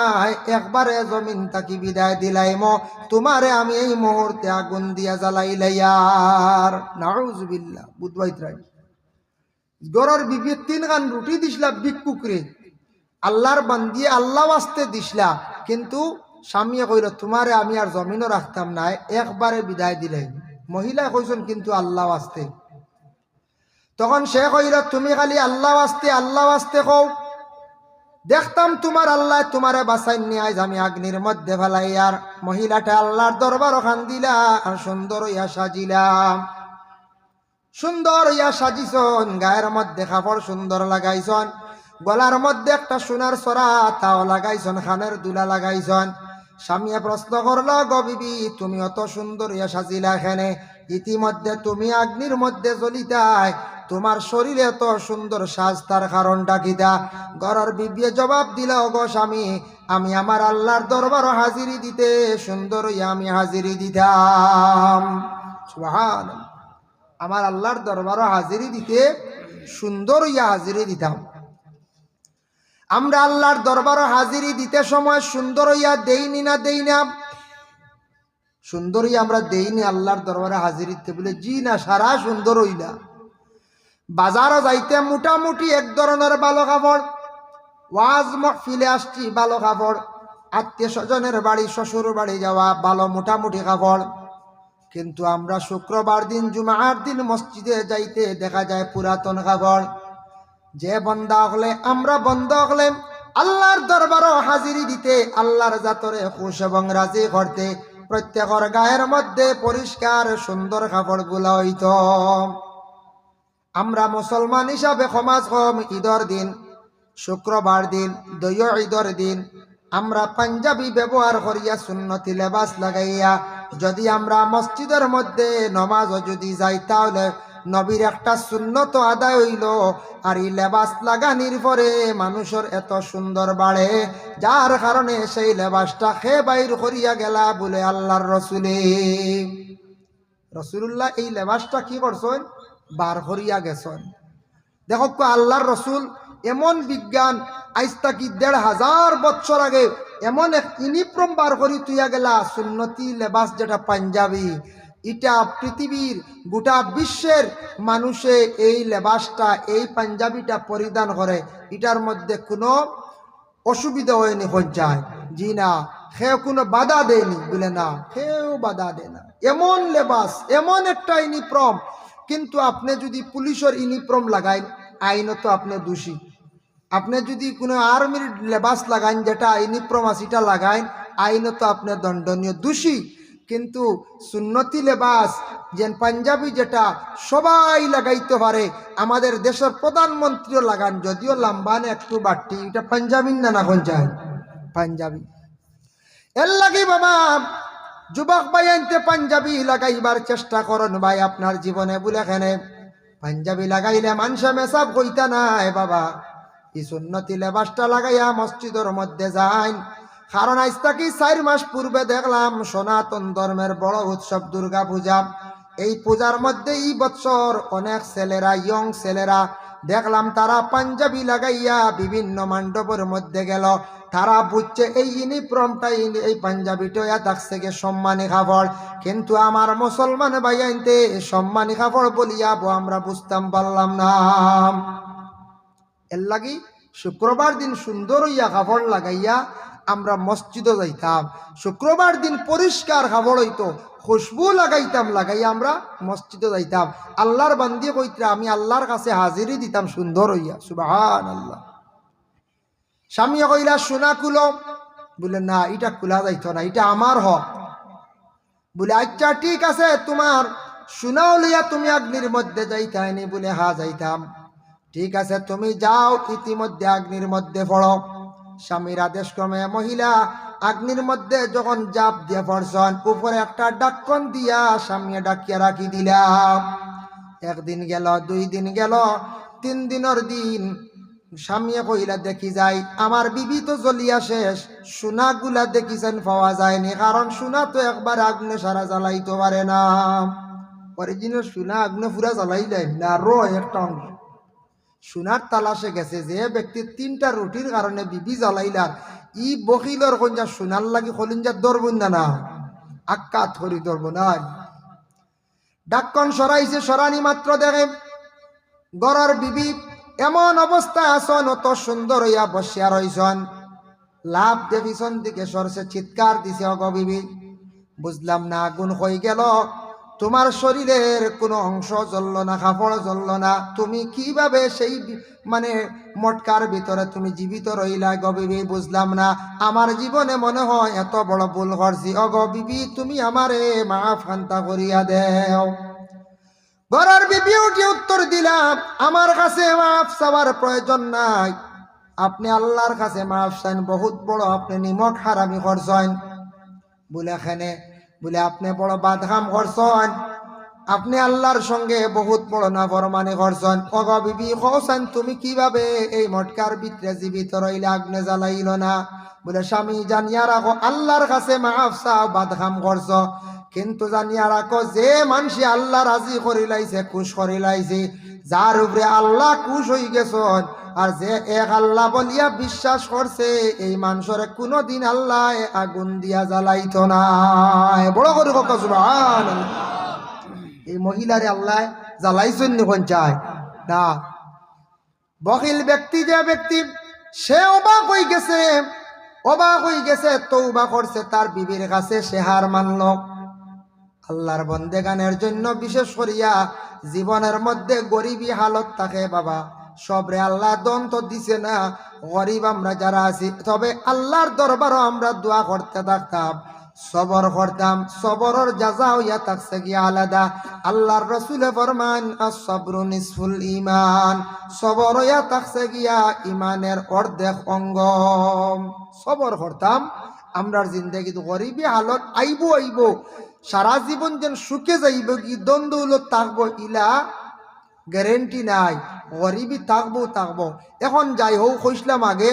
একবারে জমিন তাকি বিদায় দিলাইমো, তোমারে আমি এই মুহূর্তে আগুন দিয়া জ্বালাইলাইয়ার। নাউযুবিল্লাহ। বুধবাইতরাই গরর বিবি 3 খান রুটি দিছলা ভিক্ষুকরে, আল্লাহর বান্দিয়ে আল্লাহ ওয়াস্তে দিছলা, কিন্তু স্বামী কইল তোমারে আমি আর জমিনও রাখতাম না, একবারে বিদায় দিলাই। মহিলা কইছেন কিন্তু আল্লাহ ওয়াস্তে। তখন সে কইল তুমি খালি আল্লাহ ওয়াস্তে কও, দেখতাম তোমার আল্লাহ তোমারে বাঁচাই নিয়ে আজ আমি আগ্নির মধ্যে ফেলাই। আর মহিলাটা আল্লাহর দরবার ওখান দিলা আর সুন্দর ইয়া সাজিলাম। সুন্দর ইয়া সাজিছন, গায়ের মধ্যে কাপড় সুন্দর লাগাইছন, গলার মধ্যে একটা সোনার সরা তাও লাগাইছন, খানের দুলা লাগাইছন। স্বামীয়ে প্রশ্ন করল, গো বিবি, তুমি অত সুন্দর ইয়া সাজিলা এখানে, ইতিমধ্যে তুমি আগ্নির মধ্যে জ্বলিতাই, তোমার শরীরে এত সুন্দর সাজ, তার কারণটা কিতা? ঘরের বিবিয়ে জবাব দিল, গো স্বামী, আমি আমার আল্লাহর দরবারও হাজিরি দিতে সুন্দর ইয়া আমি হাজিরি দিতাম। সুবহানাল্লাহ। আমার আল্লাহর দরবারও হাজিরি দিতে সুন্দর ইয়া হাজিরি দিতাম। আমরা আল্লাহর দরবারও হাজিরি দিতে সময় সুন্দর ইয়া দেইনি না দেই না? সুন্দর ইয়া আমরা দেইনি আল্লাহর দরবারে হাজিরি দিতে? বলে জি না, সারা সুন্দর হইলা। বাজারও যাইতে মোটামুটি এক ধরনের ভালো কাপড়, ওয়াজ মাহফিলে আসছি ভালো কাপড়, আত্মীয় স্বজনের বাড়ি শ্বশুর বাড়ি যাওয়া ভালো মোটামুটি কাপড়, কিন্তু আমরা শুক্রবার দিন জুমার দিন মসজিদে যাইতে দেখা যায় পুরাতন কাপড়। যে বন্দা হলে আমরা বন্ধ হলে আল্লাহর দরবারও হাজিরি দিতে, আল্লাহর জাতরে খুশ এবং রাজি করতে প্রত্যেকের গায়ের মধ্যে পরিষ্কার সুন্দর কাপড় গুলা হইত। আমরা মুসলমান হিসাবে সমাজ হম ঈদর দিন শুক্রবার দিন দৈয় ঈদর দিন আমরা পাঞ্জাবি ব্যবহার করিয়া সুন্নতি লেবাস লাগাইয়া যদি আমরা মসজিদের মধ্যে নমাজও যদি যাই তাহলে নবীর একটা সুন্নত আদায় হইল। আর এই লেবাস লাগানির পরে মানুষের এত সুন্দর বাড়ে যার কারণে সেই লেবাসটা খেয়ে বাইর করিয়া গেলা বলে আল্লাহর রসুল্লাহ এই লেবাসটা কি করছেন বার করিয়া গেছেন। দেখো আল্লাহর রসুল এমন বিজ্ঞান আজ তাকি ১৫০০ বছর আগে এমন এক ইউনিফর্ম বার করি তুইয়া গেলা সুন্নতি লেবাস যেটা পাঞ্জাবি, এটা পৃথিবীর গোটা বিশ্বের মানুষে এই লেবাসটা এই পাঞ্জাবিটা পরিধান করে, এটার মধ্যে কোনো অসুবিধা হয়নি পঞ্চায় জি না, কেউ কোনো বাধা দেয়নি বলে না, কেউ বাধা দেয় না। এমন লেবাস এমন একটা ইউনিফর্ম, কিন্তু আপনি যদি পুলিশের ইউনিফর্ম লাগাইন আইনত আপনি দোষী। আপনি যদি কোনো আর্মির লেবাস লাগাইন যেটা ইউনিফর্ম আছে এটা লাগাইন আইনত আপনি দণ্ডনীয় দোষী। কিন্তু সুন্নতি লেবাস যেন পাঞ্জাবি যেটা সবাই লাগাইতে পারে, আমাদের দেশের প্রধানমন্ত্রীও লাগান, যদিও লাম্বান একটু বাড়তি, এটা পাঞ্জাবি না কোন যায় পাঞ্জাবি। এর লাগি বাবা যুবক ভাই আনতে পাঞ্জাবি লাগাইবার চেষ্টা করুন ভাই আপনার জীবনে বলে এখানে পাঞ্জাবি লাগাইলে মানুষে মেসাব কইতা নাই বাবা, এই সুন্নতি লেবাসটা লাগাইয়া মসজিদের মধ্যে যাই। কারণ আজ থেকে ৪ মাস পূর্বে দেখলাম সনাতন ধর্মের বড় উৎসব দুর্গা পূজা। এই পূজার মধ্যে এই বছর অনেক ছেলেরা ইয়ং ছেলেরা দেখলাম তারা পাঞ্জাবি লাগাইয়া বিভিন্ন মণ্ডপের মধ্যে গেল। তারা বুঝছে এই ইউনিফর্মটা এই পাঞ্জাবিটা থাকছে গে সম্মানী কাপড়, কিন্তু আমার মুসলমান ভাই আনতে সম্মানী কাপড় বলিয়া আমরা বুঝতাম পারলাম না। এর লাগি শুক্রবার দিন সুন্দর হইয়া কাপড় লাগাইয়া আমরা মসজিদে যাইতাম, শুক্রবার দিন পরিষ্কার কাপড় হইতো, খুশবু লাগাইতাম, লাগাইয়া আমরা মসজিদে যাইতাম। আল্লাহর বান্দি কইতে আমি আল্লাহর কাছে হাজিরি দিতাম সুন্দর হইয়া, সুবহানাল্লাহ। স্বামী কইলা সোনা কুলো, বলে না এটা খোলা যাইতো না, এটা আমার হক। বলে আচ্ছা ঠিক আছে, তোমার সোনাও লইয়া তুমি অগ্নির মধ্যে যাইতানি? বলে হ্যাঁ যাইতাম। ঠিক আছে তুমি যাও, ইতিমধ্যে অগ্নির মধ্যে পড়ো। স্বামীর আদেশ ক্রমে মহিলা অগ্নির মধ্যে যখন জাপ দিয়ে পড়ছেন, উপরে একটা ডাক্কন দিয়া স্বামী ডাকিয়া রাখি দিলাম। 1 দিন গেল, 2 দিন গেল, 3 দিনের দিন স্বামী কইলা দেখি যাই আমার বিবি তো জ্বলিয়া শেষ, সোনাগুলা দেখিছেন পাওয়া যায়নি, কারণ সোনা তো একবার আগ্নে সারা জ্বালাইতে পারে না। অরিজিনাল সোনা আগ্নে পুরা জ্বালাইলেন না, আরো একটা অংশ সোনার তালাশে গেছে। যে ব্যক্তি 3টা রুটির কারণে বিবি জ্বালাইলার, ই বকিলর কঞ্জা সোনার লাগি খলিঞ্জার ধরবন না, আক্কা থরি ধরব না। ডাক্কন সরাইছে, সরানি মাত্র দেখে গড়ার বিবি এমন অবস্থায় আসন, অত সুন্দর হইয়া বসিয়া রইছন। লাভ দেখিছন দিকে সরছে, চিৎকার দিছে অগ বিবি, বুঝলাম না আগুন হয়ে গেল, তোমার শরীরের কোনো অংশ জ্বলল না, কাপড় জ্বলল না, তুমি কিভাবে সেই মানে মটকার ভিতরে তুমি জীবিত রইলা গো বিবি? বুঝলাম না, আমার জীবনে মনে হয় এত বড় ভুল করছি, অগ বিবি তুমি আমারে মাফ খান্তা করিয়া দেও। ঘরের বিবি উঠে উত্তর দিলাম, আমার কাছে মাফ চাওয়ার প্রয়োজন নাই, আপনি আল্লাহর কাছে মাফ চান, বহুত বড় আপনি নিমক হারামি করছেন। বলে এখানে বলে আপনি বড় বাদহাম করছেন, আপনি আল্লাহর সঙ্গে বহুত বড় নাফরমানি করছেন। অগ বিবি কওছেন তুমি কিভাবে এই মটকার ভিতরে জীবিত রইলে, আগ্নে জ্বালাইল না? বলে স্বামী জানিয়া রাখো, আল্লাহর কাছে মাফ চাও, বাদহাম করছ, কিন্তু জানিয়া রাখো যে মানুষে আল্লাহ রাজি করিলাইছে, খুশ করিলাইছে, যার উপরে আল্লাহ খুশ হয়ে গেছেন, আর যে এক আল্লাহ বলিয়া বিশ্বাস করছে, এই মানুষের কোনদিন আল্লাহ আগুন দিয়া জ্বালাইত না। বড় করে কথা সুবহানাল্লাহ। এই মহিলারে আল্লাহ জ্বালাইছেন নিখন চায় না। বখিল ব্যক্তি যে ব্যক্তি, সে অবাক হয়ে গেছে, তওবা করছে তার বিবির কাছে, সে হার মানল। আল্লাহর বন্দেগানের জন্য বিশেষ করিয়া জীবনের মধ্যে গরিবী হালত থাকে বাবা, সবরে আল্লাহ দন্ত দিছে না, গরিব আমরা যারা আছি, তবে আল্লাহর দরবারও আমরা দোয়া করতে থাকতাম, সবর করতাম, সবরের জাযা হইয়া থাকছে গিয়া আলাদা। আল্লাহর রাসূলে ফরমান আস-সাবরু নিসফুল ঈমান, সবর হইয়া থাকছে গিয়া ঈমানের অর্ধেক অঙ্গ। সবর করতাম, আমরার জিন্দেগিতে গরিবী হালত আইব সারা জীবন যেন সুখে যাইব কি দ্বন্দ্ব দৌলত থাকবো ইলা গ্যারেন্টি নাই, গরিবী থাকবো। এখন যাই হোক কইসলাম আগে,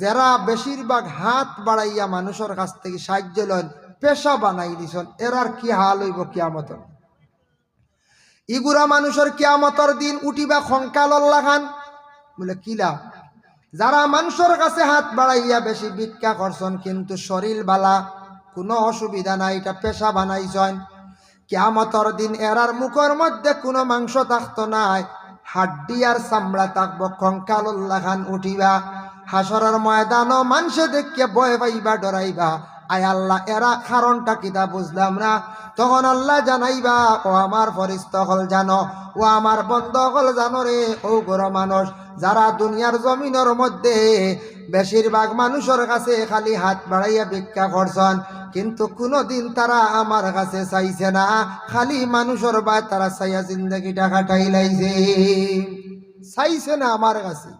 যারা বেশিরভাগ হাত বাড়াইয়া মানুষের কাছ থেকে সাহায্য লন, পেশা বানাই দিছন, এরার কি হাল হইব কিয়ামতর। ইগুরা মানুষের কিয়ামতর দিন উঠিবা খঙ্কালল্লা খান বলে কিলা। যারা মানুষের কাছে হাত বাড়াইয়া বেশি ভিক্ষা করছেন কিন্তু শরীর বালা, কোনো অসুবিধা নাই, এটা পেশা বানাইছেন, কিয়ামতর দিন এরার মুখের মধ্যে কোনো মাংস থাকতো নাই, হাড্ডি আর চামড়া থাকবো, খঙ্কালল্লা খান উঠিবা। হাসরের ময়দানও মানুষে দেখিয়া ভয় পাইবা, ডরাইবা, আয় আল্লাহ এরা কারণটা কিতা বুঝলাম না। তখন আল্লাহ জানাইবা, ও আমার ফরিস্তা হল জানো, ও আমার বন্ধ হল জানো রে, ও গরো মানুষ যারা দুনিয়ার জমিনের মধ্যে বেশিরভাগ মানুষের কাছে খালি হাত বাড়াইয়া ভিক্ষা করছেন কিন্তু কোনোদিন তারা আমার কাছে চাইছে না, খালি মানুষের বা তারা চাইয়া জিন্দগিটা কাটাই লাইছে, চাইছে না আমার কাছে,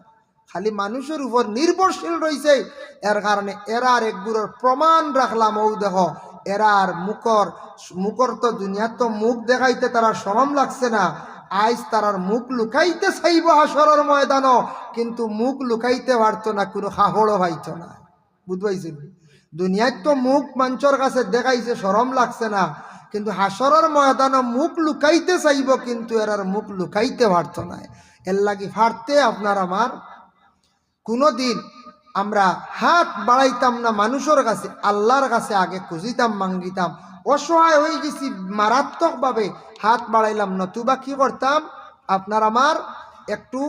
খালি মানুষের উপর নির্ভরশীল রয়েছে। এর কারণে এরার একগুলোর প্রমাণ রাখলাম, ও দেখো এরার মুখর তো দুনিয়ার তো মুখ দেখাইতে তারা শরম লাগছে না, আইজ তারার মুখ লুকাইতে চাইব হাসরের ময়দানও, কিন্তু মুখ লুকাইতে পারতো না, কোনো সাহসও পাইতো না। বুঝবাইছেন, দুনিয়ায় তো মুখ মানুষের কাছে দেখাইছে শরম লাগছে না, কিন্তু হাসরের ময়দানও মুখ লুকাইতে চাইব, কিন্তু এরার মুখ লুকাইতে পারতো না। এর লাগি ফারতে আপনার আমার কোনোদিন আমরা হাত বাড়াইতাম না মানুষের কাছে, আল্লাহর কাছে আগে খুঁজিতাম, মাঙ্গিতাম। অসহায় হয়ে গেছি মারাত্মকভাবে, হাত বাড়াইলাম, নতুবা কি করতাম, আপনার আমার একটু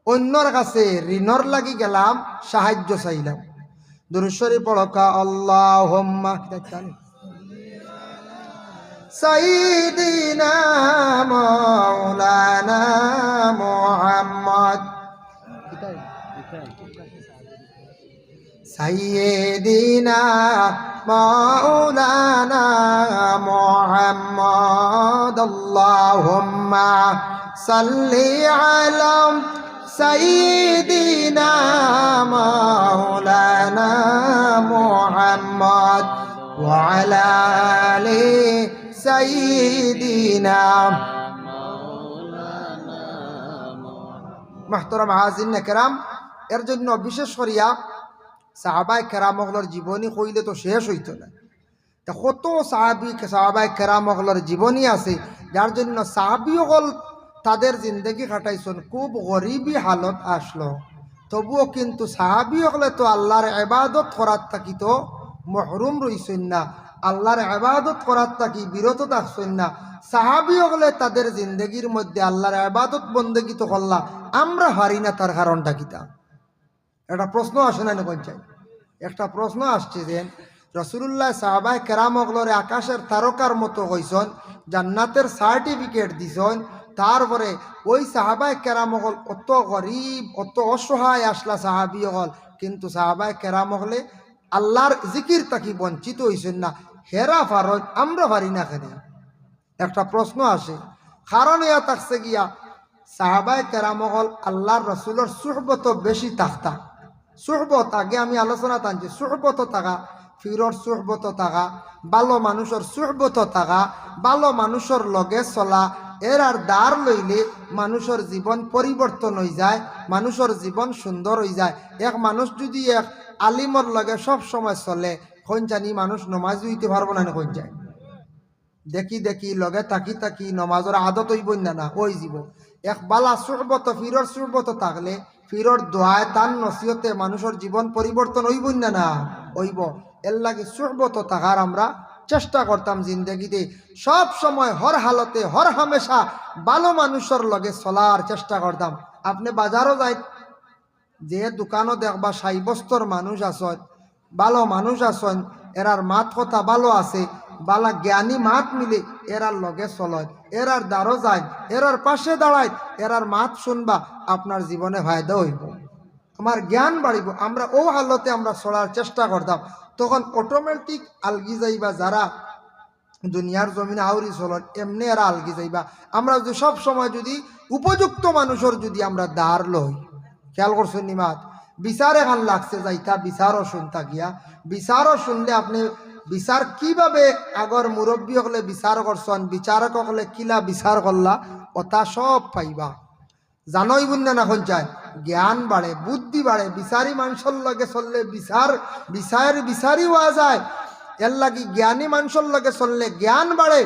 অন্যর কাছে ঋণর লাগি গেলাম, সাহায্য চাইলাম। দুরূদ শরীফ পড়কা, আল্লাহুম্মা সাইয়্যিদিনা মাওলানা মুহাম্মদ সাইয়্যিদিনা মাওলানা মুহাম্মদ আল্লাহুম্মা সাল্লি আলা সাইয়্যিদিনা মাওলানা মুহাম্মদ ওয়া আলা আলি সাইয়্যিদিনা মুহতারাম হাজিরিন কেরাম। এর জন্য বিশেষ করিয়া সাহাবায়ে কেরামগলের জীবনী কইলে তো শেষ হইতো না। কত সাহাবায়ে কেরামগলের জীবনী আছে, যার জন্য সাহাবীগল তাদের জিন্দগি কাটাইছেন, খুব গরিবী হালত আসলো, তবুও কিন্তু সাহাবীগলে তো আল্লাহর ইবাদত করার থাকি তো মহরুম রইছেন না, আল্লাহর ইবাদত করার থাকি বিরত থাকছেন না। সাহাবীগলে তাদের জিন্দগির মধ্যে আল্লাহর ইবাদত বন্দেগি তো করলা, আমরা হারি না, তার কারণটা কিতা? একটা প্রশ্ন আসে না কোন চাই, একটা প্রশ্ন আসছে যে রাসূলুল্লাহ সাহাবায়ে কেরামগলরে আকাশের তারকার মতো হইছেন, জান্নাতের সার্টিফিকেট দিছেন, তারপরে ওই সাহাবায়ে কেরামগল অত গরিব অত অসহায় আসলা সাহাবীগল, কিন্তু সাহাবায়ে কেরামগলে আল্লাহর জিকির তাকি বঞ্চিত হইছেন না, হেরা ফারজ আমরা পারি না কেন? একটা প্রশ্ন আসে, কারণ ইয়া থাকছে গিয়া সাহাবায়ে কেরামগল আল্লাহর রাসূলের সুহবত বেশি থাকতা। সুহবত আগে আমি আলোচনা টানছি, সুহবত থাকা, ফিরর সুহবত থাকা, ভালো মানুষের সুহবত থাকা, ভালো মানুষের লগে চলা, এর আর দ্বার লইলে মানুষের জীবন পরিবর্তন হয়ে যায়, মানুষের জীবন সুন্দর হয়ে যায়। এক মানুষ যদি এক আলিমর লগে সব সময় চলে, কোন জানি মানুষ নমাজ হইতে পারবো না, কোন যায় দেখি দেখি লগে তাকি তাকি নমাজের আদত হইব না, ওই জীব এক বালা সুহবত ফিরর সুহবত থাকলে, ফিরর দোয়ায় তার নসিহতে মানুষের জীবন পরিবর্তন হইব না, হইব। এর লাগে সুহবত থাকার আমরা চেষ্টা করতাম জিন্দগিতে, সব সময় হর হালতে হর হামেশা ভালো মানুষের লগে চলার চেষ্টা করতাম। আপনি বাজারও যাই, যে দোকানও দেখবা সাইবস্তর মানুষ আসন, ভালো মানুষ আসন, এরার মাত কথা ভালো আছে, বালা জ্ঞানী মাত মিলে এরার লগে চলয়, এরার দ্বারও যায়, এরার পাশে দাঁড়ায়, এরার মাত শুনবা, আপনার জীবনে ফায়দা হইব, আমার জ্ঞান বাড়িব। আমরা ও হালতে আমরা চলার চেষ্টা করতাম। তখন অটোমেটিক আলগি যাইবা যারা দুনিয়ার জমিনে আউরি চলত এমনি এরা আলগি যাইবা। আমরা যদি সব সময় যদি উপযুক্ত মানুষের যদি আমরা দাঁড় লই, খেয়াল করছেন নিমাত বিচার এখান লাগছে যাইতা বিচারও শুনতা গিয়া, বিচারও শুনলে আপনি বিচার কিভাবে আগর মুরব্বী হলে বিচার করছেন, বিচারক হলে কিলা বিচার করলা ওটা সব পাইবা। জানই বুঝলে না চায় জ্ঞান বাড়ে, বুদ্ধি বাড়ে, বিচারি মানুষের লগে চললে বিচারি হওয়া যায়। এর লাগি জ্ঞানী মানুষের লগে চললে জ্ঞান বাড়ে।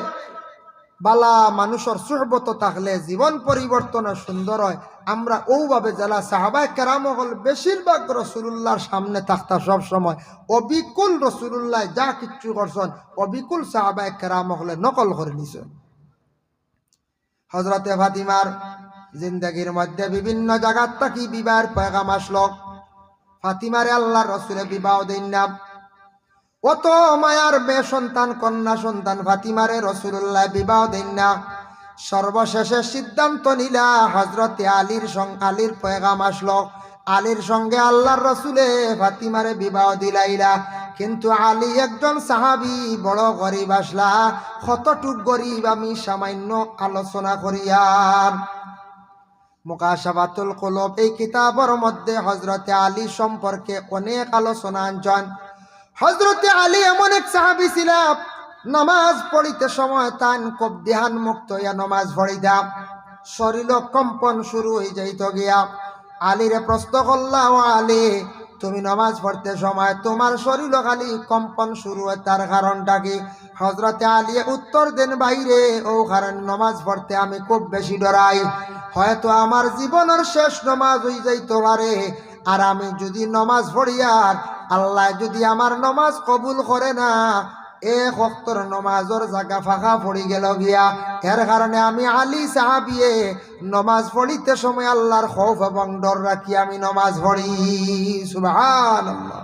বালা মানুষের সুহবত থাকলে জীবন পরিবর্তন সুন্দর হয়। আমরা ওভাবে যারা সাহাবায়ে কেরাম হল বেশিরভাগ রসুলুল্লাহর সামনে থাকতা সব সময় অবিকুল রসুলুল্লাহ যা কিচ্ছু করছেন অবিকুল সাহাবায়ে কেরাম হলে নকল করে নিছেন। হযরতে ফাতিমার জিন্দগির মধ্যে বিভিন্ন জায়গার থাকি বিবাহের পয়গাম আসলো। ফাতিমারে আল্লাহর রাসূলে বিবাহ দেন না। অত মায়ার বে সন্তান কন্যা সন্তান ফাতিমারে রাসূলুল্লাহ বিবাহ দেন না। সর্বশেষে সিদ্ধান্ত নিলা হযরতে আলীর পয়গাম আসলো। আলীর সঙ্গে আল্লাহর রাসূলে ফাতিমারে বিবাহ দিলাইলা। কিন্তু আলী একজন সাহাবী, বড় গরিব আসলা। কতটুক গরিব আমি সামান্য আলোচনা করিয়ার। মুকাশাফাতুল কুলুব এই কিতাবের মধ্যে হযরতে আলী সম্পর্কে অনেক আলোচনা আনছেন। হযরতে আলী এমন এক সাহাবী ছিলেন, নামাজ পড়িতে সময় তান খুব ধ্যান মুক্ত হইয়া নামাজ পড়িতা, শরীর কম্পন শুরু হয়ে যাইত গিয়া। আলীরে প্রশ্ন করলা, ও আলী তুমি নামাজ পড়তে সময় তোমার শরীর খালি কম্পন শুরু হয়, তার কারণটা কি? হযরতে আলী উত্তর দেন, বাইরে ও কারণ নামাজ পড়তে আমি খুব বেশি ডরাই, হয়তো আমার জীবনের শেষ নামাজ হয়ে যাইতে পারে। আর আমি যদি নামাজ পড়িয়ার আল্লাহ যদি আমার নামাজ কবুল করে না, এক ওয়াক্তর নামাজের জায়গা ফাঁকা পড়ি গেল গিয়া। এর কারণে আমি আলী সাহাবিয়ে নামাজ পড়িতে সময় আল্লাহর খৌফ এবং ডর রাখি আমি নামাজ পড়ি। সুবহানাল্লাহ।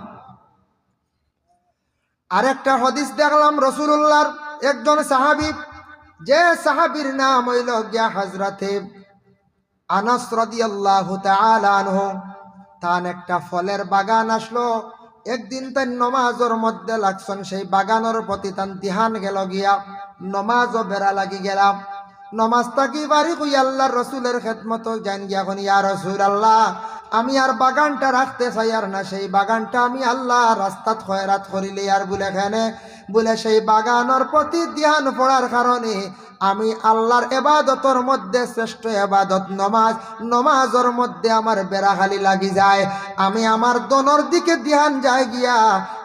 আরেকটা হাদিস দেখলাম রাসূলুল্লাহর একজন সাহাবী, যে সাহাবীর নাম হইল গিয়া হযরতে আনাস রাদিয়াল্লাহু তাআলা আনহু। তার একটা ফলের বাগান আসলো। একদিন তার নমাজের মধ্যে লাগছেন, সেই বাগানের প্রতি তার ধ্যান গেল গিয়া। নমাজও বেড়া লাগি গেলাম। নমাজ তাকি বাড়ি কই আল্লাহর রসুলের খেদমত জান গিয়া এখন, ইয়া রাসূলুল্লাহ আমি আর বাগানটা রাখতে চাই আর না, সেই বাগানটা আমি আল্লাহ রাস্তাত খয়রাত করিলে আর বলে খেনে বলে সেই বাগানের প্রতি ধ্যান পড়ার কারণে আমি আল্লাহর এবাদতের মধ্যে শ্রেষ্ঠ এবাদত নমাজ, নমাজের মধ্যে আমার বেড়াখালি লাগি যায়। আমি আমার দনের দিকে ধ্যান যায় গিয়া,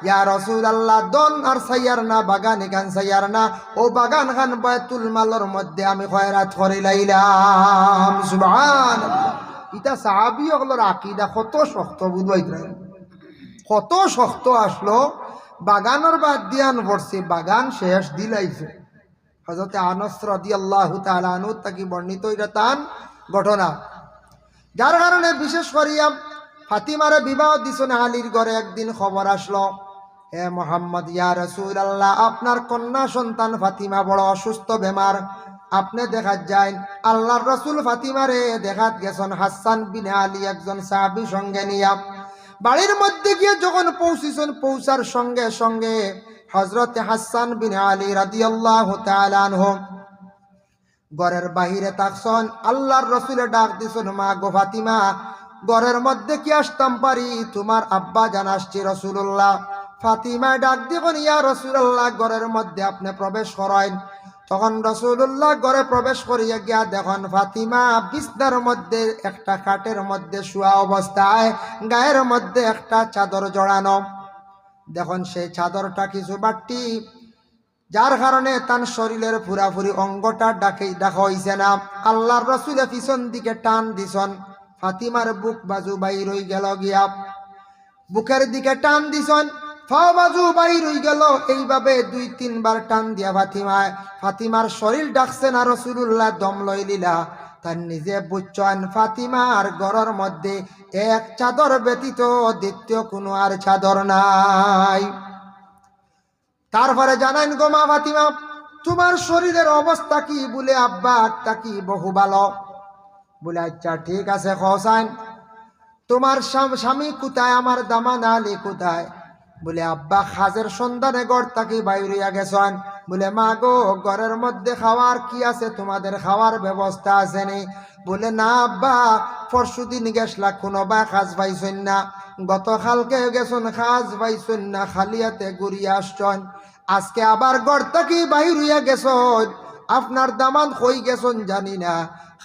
ইয়া রাসূলুল্লাহ দন আর সাইয়ার না, বাগান এখান সাইয়ার না, ও বাগান খান বাইতুল মালের মধ্যে আমি খয়রাত করিলাইলাম। সুবহানাল্লাহ। ইটা সাহাবী হলোর আকীদা কত শক্ত বুঝাইতে, কত শক্ত আসলো। বাগানের বাদ ধ্যান পড়ছে, বাগান শেষ দিলাইছে। হযরতে আনাস রাদিয়াল্লাহু তাআলা আনহু তাকি বর্ণিত এটা তান ঘটনা, যার কারণে বিশেষ করিয়া ফাতিমারে বিবাহ দিছেন আলীর ঘরে। একদিন খবর আসলো, হে মুহাম্মদ, ইয়া রাসূলুল্লাহ আপনার কন্যা সন্তান ফাতিমা বড় অসুস্থ বেমার, আপনি দেখাত যান। আল্লাহর রাসূল ফাতিমারে দেখাত গেছেন হাসান বিন আলী একজন সাহাবী সঙ্গে নিয়া। বাড়ির মধ্যে গিয়ে যখন পৌঁছিছেন, পৌঁছার সঙ্গে সঙ্গে হযরতে হাসান বিন আলী রাদিয়াল্লাহু তাআলা আনহু ঘরের বাহিরে থাকছেন। আল্লাহর রাসূলে ডাক দিছেন, মা গো ফাতিমা ঘরের মধ্যে কি আসতাম পারি? তোমার আব্বা জান আসছে। রাসূলুল্লাহ ফাতিমা ডাক দিবেন, ইয়া রাসূলুল্লাহ ঘরের মধ্যে আপনি প্রবেশ করেন। তখন রাসূলুল্লাহ ঘরে প্রবেশ করিয়া গিয়া দেখেন ফাতিমা বিছনার মধ্যে একটা খাটের মধ্যে শোয়া অবস্থায়, গায়ের মধ্যে একটা চাদর জড়ানো। দেখুন সেই চাদরটা কিছু বাট্টি, যার কারণে তার শরীরের পুরাপুরি অঙ্গটা দেখা হইছে না। আল্লাহর রাসূলে পিছন দিকে টান দিছেন, ফাতিমার বুক বাজু বাইর হই গেল গিয়া। বুকের দিকে টান দিছেন, ফা বাজু বাইর হই গেল। এইভাবে 2-3 বার টান দিয়া ফাতিমার শরীর ডাকছে না। রাসূলুল্লাহ দম লইলিলা। তার নিজে বুঝছেন ফাতিমার ঘরের মধ্যে এক চাদর ব্যতীত দ্বিতীয় কোনো আর চাদর নাই। তারপরে জানাইন, গো মা ফাতিমা তোমার শরীরের অবস্থা কি? বলে আব্বা তা কি বহু ভালো। বলে আচ্ছা ঠিক আছে, হোসাইন তোমার স্বামী কোথায়? আমার দামান আলী কোথায়? বলে আব্বা খাজের সন্ধানে ঘর থাকি বাইরিয়া গেছেন। বলে মা গো ঘরের মধ্যে খাওয়ার কি আছে, তোমাদের খাওয়ার ব্যবস্থা আছে নি? বলে না আব্বা, পরশু দিন গেছলা কোনো বা খাজ পাইছেন না, গতকালকে গেছেন খাজ পাইছেন না, খালিয়াতে ঘুরিয়া আসছেন, আজকে আবার ঘর থাকি বাহির হইয়া গেছেন, আপনার দামান কই গেছেন জানি না,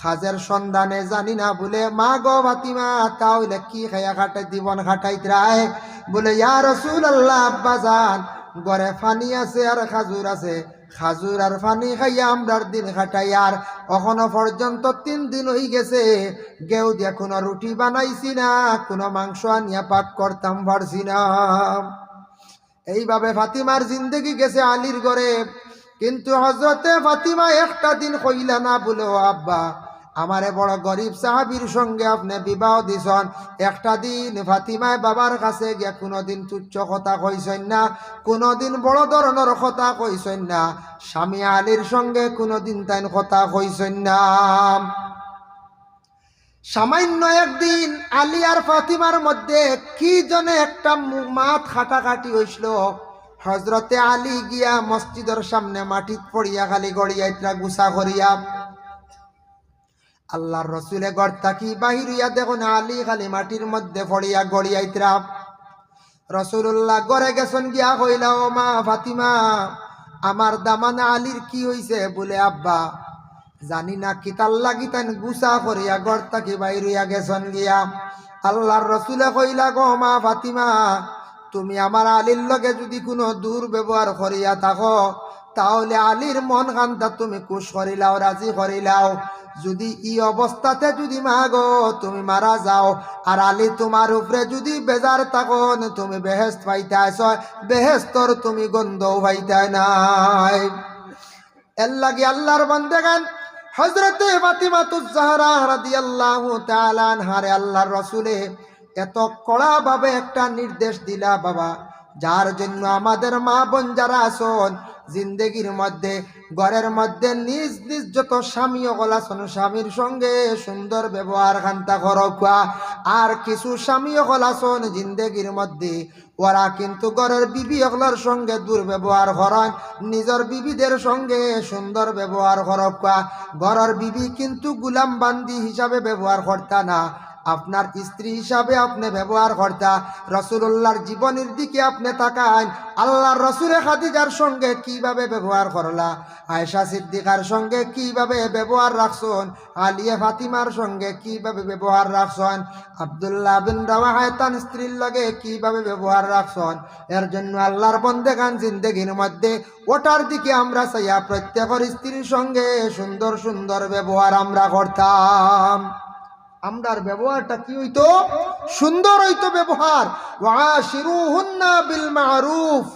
খাজের সন্ধানে জানি না। বলে মা গো ফাতিমা, তাহলে কি খাইয়া খাটাই জীবন খাটাইতরায়? বলে ইয়া রাসূলুল্লাহ আব্বা জান, ঘরে ফানি আছে আর খাজুর আছে, খাজুর আর ফানি খাইয়া আমরার দিন খাটাই, আর এখনো পর্যন্ত 3 দিন হই গেছে, গেউ দিয়া কোনো রুটি বানাইছি না, কোনো মাংস আনিয়া পাক করতাম পারছি না। এইভাবে ফাতিমার জিন্দগি গেছে আলীর ঘরে। কিন্তু হযরতে ফাতিমা একটা দিন কইলা না, বলে ও আব্বা, আমারে বড় গরিব সাহাবীর সঙ্গে আপনি বিবাহ দিছেন, একটা দিন ফাতিমায় বাবার কাছে গিয়া কোনোদিন তুচ্ছ কথা কইছেন না, কোনোদিন বড় ধরনের কথা কইছেন না, স্বামী আলীর সঙ্গে কোনোদিন তাই কথা কইছেন না। সামান্য একদিন আলী আর ফাতিমার মধ্যে কি জনে একটা মাত খাটাখাটি হইছিল। হজরতে আলী গিয়া মসজিদের সামনে মাটিত পড়িয়া খালি গড়িয়াইত্রা গুছা করিয়া, আল্লাহর রসুলে ঘর থাকি বাহির হইয়া দেখুন আলী খালি মাটির মধ্যে পড়িয়া গড়িয়াইত্রা। রসুল্লাহ ঘরে গেছেন, গিয়া কইলা ও মা ফাতিমা, আমার দামানা আলীর কি হইছে? বলে আব্বা জানি না, কিতাল লাগি তাই গুছা করিয়া ঘর থাকি বাইর হইয়া গেছেন গিয়া। আল্লাহর রসুলে কইলা গো মা ফাতিমা, তুমি আমার আলীর লগে যদি কোনো দুর্ব্যবহার করিয়া থাকো, তাহলে আলীর মন খান্তা তুমি খুশ করিলাও, রাজি করিলাও। যদি ই অবস্থাতে যদি মা গো তুমি মারা যাও, আর আলী তোমার উপরে যদি বেজার থাকন, তুমি বেহেশত পাইতে আস, বেহেশতর তুমি গন্ধও পাইতে নাই। এর লাগি আল্লাহর বান্দেগান হযরতে ফাতিমাতুজ জাহরা রাদিয়াল্লাহু তাআলা আনহারে আল্লাহর রাসূলে এত কড়া ভাবে একটা নির্দেশ দিলা বাবা, যার জন্য আমাদের মা বোন যারা আছেন জিন্দেগির মধ্যে ঘরের মধ্যে নিজ নিজ যত স্বামী সকল আছেন, স্বামীর সঙ্গে সুন্দর ব্যবহার খান্তা করবা। আর কিছু স্বামী সকল আছেন জিন্দেগির মধ্যে ওরা কিন্তু ঘরের বিবি সকলের সঙ্গে দুর্ব্যবহার করেন, নিজের বিবিদের সঙ্গে সুন্দর ব্যবহার করবা। ঘরের বিবি কিন্তু গুলাম বান্দি হিসাবে ব্যবহার করতা না, আপনার স্ত্রী হিসাবে আপনি ব্যবহার করতা। রাসূলুল্লাহর জীবনের দিকে আপনি তাকান, আল্লাহর রাসূলে খাদিজার সঙ্গে কিভাবে ব্যবহার করলা, আয়েশা সিদ্দিকার সঙ্গে কিভাবে ব্যবহার রাখছেন, আলিয়া ফাতিমার সঙ্গে কিভাবে ব্যবহার রাখছেন, আব্দুল্লাহ বিন রাওয়াহা তার স্ত্রীর লগে কিভাবে ব্যবহার রাখছেন। এর জন্য আল্লাহর বন্দেগান জিন্দেগির মধ্যে ওটার দিকে আমরা চাইয়া প্রত্যেকের স্ত্রীর সঙ্গে সুন্দর সুন্দর ব্যবহার আমরা করতাম। আমরার ব্যবহারটা কি হইতো? সুন্দর হইতো ব্যবহার। ওয়াশিরুহুন্না বিল মারুফ,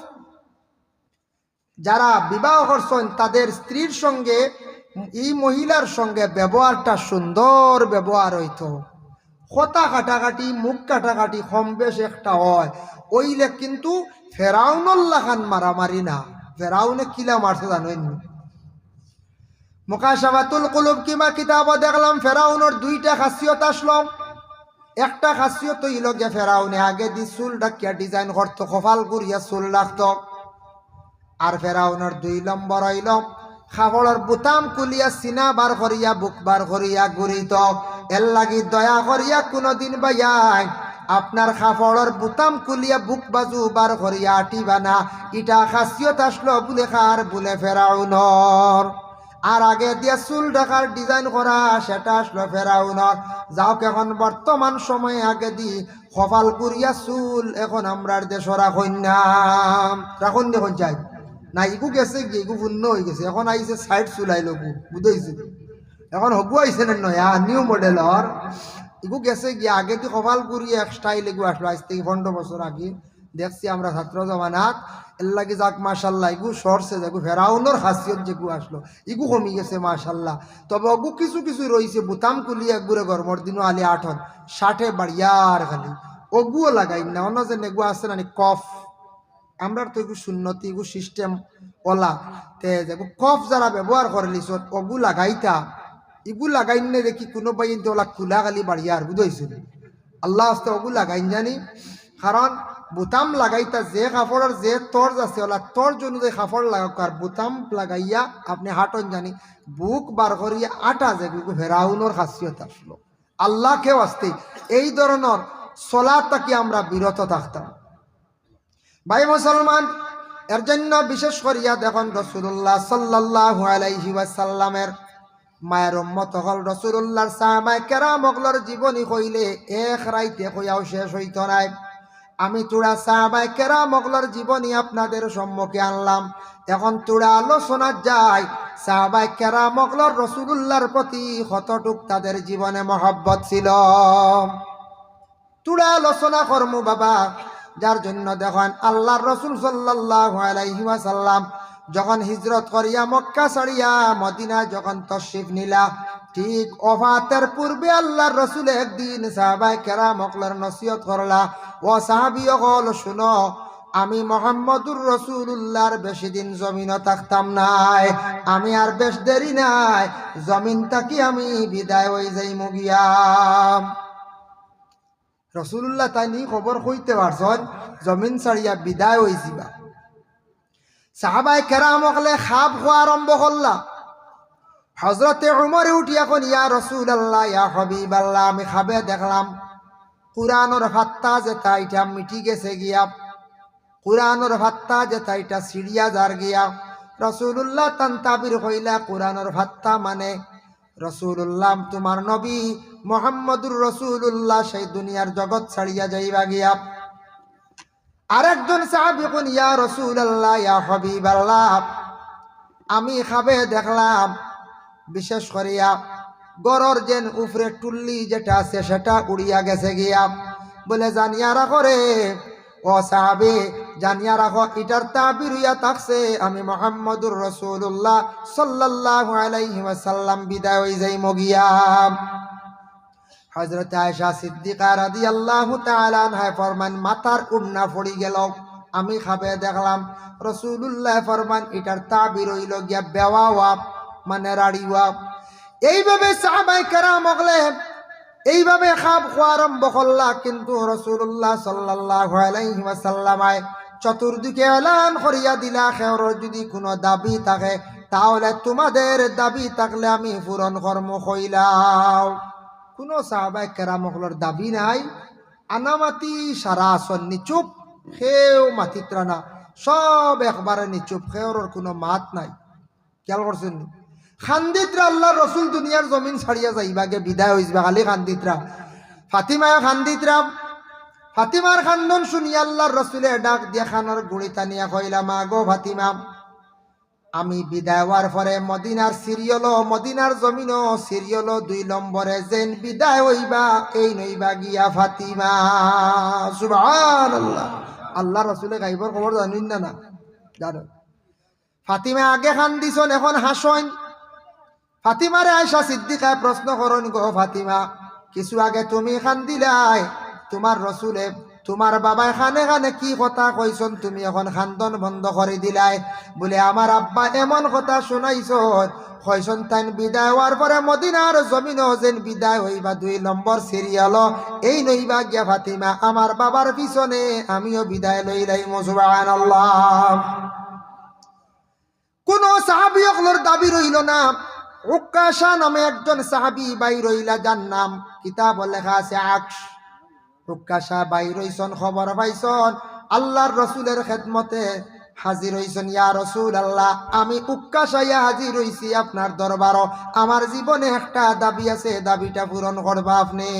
যারা বিবাহ করছেন তাদের স্ত্রীর সঙ্গে এই মহিলার সঙ্গে ব্যবহারটা সুন্দর ব্যবহার হইতো। কথা কাটাকাটি মুখ কাটাকাটি কম বেশ একটা হয়, ওইলে কিন্তু ফেরাউনুল্লাহ খান মারামারি না। ফেরাউনে কিলা মারছে জানেন? মুকাশাফাতুল কুলুব কিমা কিতাব দেখলাম ফেরাউনের 2টা খাসিয়ত আসলাম। একটা খাসিয়ত হইল গে ফেরাউনে আগে দি চুল ডাকিয়া ডিজাইন করতো, কপাল করিয়া চুল রাখতো। আর ফেরাউনের 2 নম্বর হইল খাবড়ের বুতাম কুলিয়া সিনা বার করিয়া বুক বার করিয়া ঘুরিত। এর লাগি দয়া করিয়া কোনদিন ভাইয়াই আপনার খাফড়ের বুতাম কুলিয়া বুক বাজু বার করিয়া আটিবা না। ইটা খাসিয়ত আসলো বলে খার বলে ফেরাউনর। আর আগে দিয়ে চুল ঢাকার ডিজাইন করা সেটা আসলো ফেরাউনর। যাও এখন বর্তমান সময়ে আগে দি কপাল করিয়া চুল এখন আমরার দেশে রাখুন না, রাখুন দেখুন যাই না। ইগু গেছে কি ইগু পূর্ণ হয়ে গেছে, এখন আইছে সাইড চুল আইলো বুঝাইছে, এখন হবু আইছে না নয়া নিউ মডেলর। ইগু গেছে গিয়ে আগে দি কপাল করিয়া এক স্টাইল এগু আসলো আজ থেকে 15 বছর আগে দেখছি আমরা ছাত্র জমানাত। এর লাগে যাক মাশাল্লাহ ইগু সরছে যেগু ফেরাউনের খাসিয়ত যেগু আসলো ইগু কমি গেছে মাশাল্লাহ। তবে অগু কিছু কিছু রয়েছে বুতাম কুলিয়া একগুড়ে গরমর দিনও আলি 8 60 বাড়িয়ার খালি অগুও লাগাই না। অন্য যে নেগু আছে না কফ, আমরা তো এগু সুন্নতি এগু সিস্টেম ওলা তে যেগু কফ যারা ব্যবহার করে লিস অগু লাগাইতা ইগু লাগাইন না দেখি কোনো বাইন ওলা কুলা খালি বাড়িয়ার বুঝাইছে। আল্লাহ আস্তে অগু লাগাইন জানি, কারণ বুতাম লাগাইতা যে কাপড়ের যে তর্জ আছে ওলা তর্জ অনুযায়ী কাপড় লাগাক আর বুতাম লাগাইয়া আপনি হাঁটন জানি বুক বার করিয়া আটা যেগুলো ফেরাউনোর খাসিয়ত আসলো আল্লাহকেও আসতে এই ধরনের সলাত থাকি আমরা বিরত থাকতাম। ভাই মুসলমান, এর জন্য বিশেষ করিয়া দেখুন রাসূলুল্লাহ সাল্লাল্লাহু আলাইহি ওয়াসাল্লামের মায়ের উম্মত হল রাসূলুল্লাহর সাহাবায়ে কেরাম হকলের জীবনী কইলে এক রাইতে কইয়াও শেষ হইত নাই। আমি তোরা সাহাবায়ে কেরাম হকলের জীবনী আপনাদের সম্মুখে আনলাম। এখন তোরা আলোচনা যায় সাহাবায়ে কেরাম হকলের রাসূলুল্লাহর প্রতি কতটুক তাদের জীবনে মহব্বত ছিল। তোরা আলোচনা করমু বাবা, যার জন্য দেখেন আল্লাহর রাসূল সাল্লাল্লাহু আলাইহি ওয়াসাল্লাম যখন হিজরত করিয়া মক্কা ছাড়িয়া মদিনা যখন তশরিফ নিলা, ঠিক ওফাতের পূর্বে আল্লাহর রাসূল একদিন সাহাবায়ে কেরাম হকলের নসিহত করলা, ও সাহাবী হল শুনো, আমি মুহাম্মদুর রাসূলুল্লাহর বেশি দিন জমিনও থাকতাম নাই, আমি আর বেশ দেরি নাই জমিন থাকি আমি বিদায় হয়ে যাইমু গিয়া। রাসূলুল্লাহ তাই নি খবর কইতে পারছেন জমিন ছাড়িয়া বিদায় হইছিবা। সাহাবায়ে কেরাম হকলে খাপ খোয়া আরম্ভ করলা। হযরতে উমর উঠিয়া কোন ইয়া রাসূলুল্লাহ ইয়া হাবিবাল্লাহ, আমি খাবে দেখলাম কুরআনের ফাত্তা যেটা এটা মিটি গেছে গিয়া, কুরআনের ফাত্তা যেটা এটা সিরিয়া যার গিয়া। রাসূলুল্লাহ তান তাবির কইলা কুরআনের ফাত্তা মানে রাসূলুল্লাহ তোমার নবী মুহাম্মদুর রাসূলুল্লাহ সেই দুনিয়ার জগৎ ছাড়িয়া যাইবা গিয়া। আরেকজন সাহাবী কোন ইয়া রাসূলুল্লাহ ইয়া হাবিবাল্লাহ, আমি খাবে দেখলাম বিশেষ করিয়া গরর যেন উপরে টুল্লি যেটা আছে সেটা উড়িয়া গেছে গিয়া। বলে জানিয়া রাখো রে ও সাহাবী, জানিয়া রাখো এটার তাবির হইয়া থাকছে আমি মুহাম্মদুর রাসূলুল্লাহ সাল্লাল্লাহু আলাইহি ওয়াসাল্লাম বিদায় হই যাইমু গিয়া। হযরত আয়েশা সিদ্দিকা রাদিয়াল্লাহু তাআলা আনহা ফরমান মাথার উন্না পড়ি গেল। আমি খাবে দেখলাম রাসূলুল্লাহ ফরমান এটার তাবির হইল গিয়া বেওয়াওয়া মানে রাড়িওয়া। এইভাবে সাহাবায়ে কেরাম হকলে এইভাবে খাপ খোয়া আরম্ভ করলা। কিন্তু রাসূলুল্লাহ সাল্লাল্লাহু আলাইহি ওয়াসাল্লাম চতুর্দিকে এলান করিয়া দিলা, খেওর যদি কোনো দাবি থাকে তাহলে তোমাদের দাবি থাকলে আমি পূরণ কর্ম কইলাও। কোনো সাহাবায়ে কেরাম হকলের দাবি নাই, আনামাতি সারা আসন নিচুপ, খেও মাতিত্রা না, সব একবারে নিচুপ, খেওর কোনো মাত নাই। খেয়াল করছেন নি? খান্দিতরা আল্লাহ রসুল দুনিয়ার জমিন ছাড়িয়া যাইবাগে বিদায় হইবা, খালি খান্দিতরা ফাতিমায় খান্দিতরা। ফাতিমার খান্দন শুনিয়া আল্লাহর রসুলে ডাক দিয়া খানোর গুড়ি টানিয়া কইলা, মা গো ফাতিমা, আমি বিদায় হওয়ার পরে মদিনার সিরিয়ল মদিনার জমিন সিরিয়ল 2 নম্বরে যেন বিদায় হইবা এই নইবা গিয়া ফাতিমা। সুবহানাল্লাহ। আল্লাহ রসুলে গাইবর খবর জানেন না? না জানো। ফাতিমা আগে খান দিছন, এখন হাসন। ফাতিমারে আয়েশা সিদ্দিকায় প্রশ্ন করন, গো ফাতিমা, কিছু আগে তুমি খান দিলাই, তোমার রসুলে তোমার বাবা খানে খানে কি কথা কইছন, তুমি এখন খান্দন বন্ধ করে দিলাই। বলে আমার আব্বা এমন কথা শোনাইছন, কইছন তাই বিদায় হওয়ার পরে মদিনার জমিন যেন বিদায় হইবা 2 নম্বর সিরিয়াল এই নইবা গিয়া ফাতিমা, আমার বাবার পিছনে আমিও বিদায় লইলাই। সুবহানাল্লাহ। কোন সাহাবী হকলের দাবি রইল না। উকাশা নামে একজন সাহাবী বাই রইলা, যার নাম কিতাব লেখা আছে আকশ। উকাশা বাই রইছন, খবর পাইছন আল্লাহর রসুলের খেদমতে হাজির হইছন। ইয়া রাসূলুল্লাহ, আমি উকাশা ইয়া হাজির হইছি আপনার দরবার, আমার জীবনে একটা দাবি আছে, দাবিটা পূরণ করবা আপনি।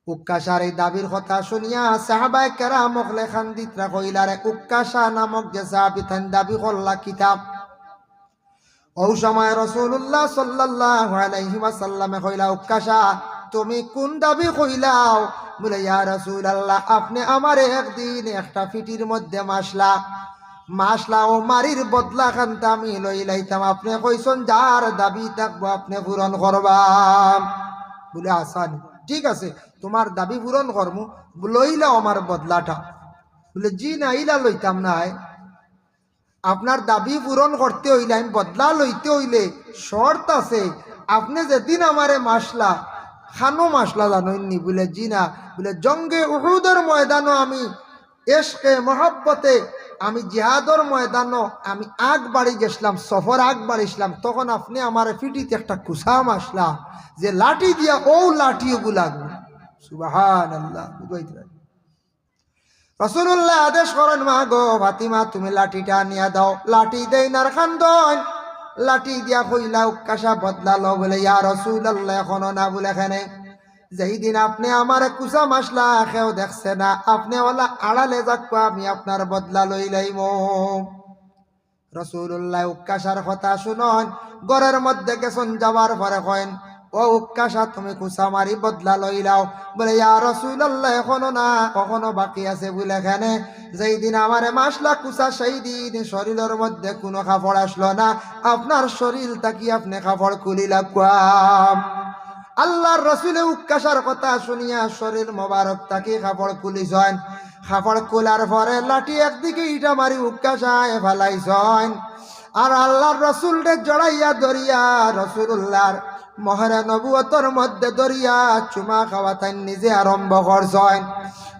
উকাশার এই দাবির কথা শুনিয়া সাহাবায়ে কেরাম হকলে খান্দিতরা কইলা, রে উকাশা নামক যে সাহাবী তান দাবি করলা কিতাব। ওই সময় রাসূলুল্লাহ সাল্লাল্লাহু আলাইহি ওয়াসাল্লামে কইলা, উকাশা তুমি কোন দাবি কইলাও? বলে, ইয়া রাসূলুল্লাহ, আপনি আমারে একদিন একটা ফিটির মধ্যে মাসলা ও মারির বদলা খানতে আমি লই লাইতাম, আপনি কইছন যার দাবি থাকবো আপনি পূরণ করবা। বলে, আসান, ঠিক আছে, তোমার দাবি পূরণ করমু, লইলাও আমার বদলাটা। বলে, জি না, ইলা লইতাম না। আপনার দাবি পূরণ করতে হইলে, আমি বদলা লইতে হইলে শর্ত আছে। আপনি যেদিন আমারে মাসলা খানো মাসলা জানইনি বলে জিনা বলে জঙ্গে উহুদের ময়দানও আমি এশকে মহব্বতে আমি জিহাদর ময়দানও আমি আগ বাড়ি গেছিলাম, সফর আগ বাড়িছিলাম, তখন আপনি আমার ফিটিতে একটা কুসাম আসলা যে লাঠি দিয়া ও লাঠিও গুলাগো। সুবহানাল্লাহ। রাসূলুল্লাহ আদেশ করেন, মা গো ফাতিমা তুমি লাঠিটা নিয়ে দাও। লাঠি দেই নার খান্দন, লাঠি দিয়া কইলা উক্কাশা বদলালো বলে ইয়া রাসূলুল্লাহ এখনো না বলে এখানে যেই দিন আপনি আমার কুসা মাসলা কেউ দেখছে না, আপনি ওলা আড়ালে যাক আমি আপনার বদলা লই লাইম। রাসূলুল্লাহ উক্কাশার কথা শুনন, ঘরের মধ্যে গেছেন, যাবার পরে কইন ও উক্কাশা তুমি কুসা মারি বদলা লইলাও। বলে ইয়া রাসূলুল্লাহ এখনো না, কখনো বাকি আছে বলে এখানে যেই দিন আমারে মাসলা কুসা সেই দিন শরীরের মধ্যে কোনো কাপড় আসলো না, আপনার শরীর তাকি আপনি কাপড় খুলিলা কুয়াম। আল্লাহর রাসূলে উক্কাশার কথা শুনিয়া শরীর মোবারক তাকে কাপড় খুলিছেন। কাপড় খোলার পরে লাঠি একদিকে ইটা মারি উক্কাশায় ফেলাইছেন, আর আল্লাহর রাসূলকে জড়াইয়া ধরিয়া রাসূলুল্লাহর মহরে নবুয়তর মধ্যে ধরিয়া চুমা খাওয়াতেন নিজে আরম্ভ করছেন।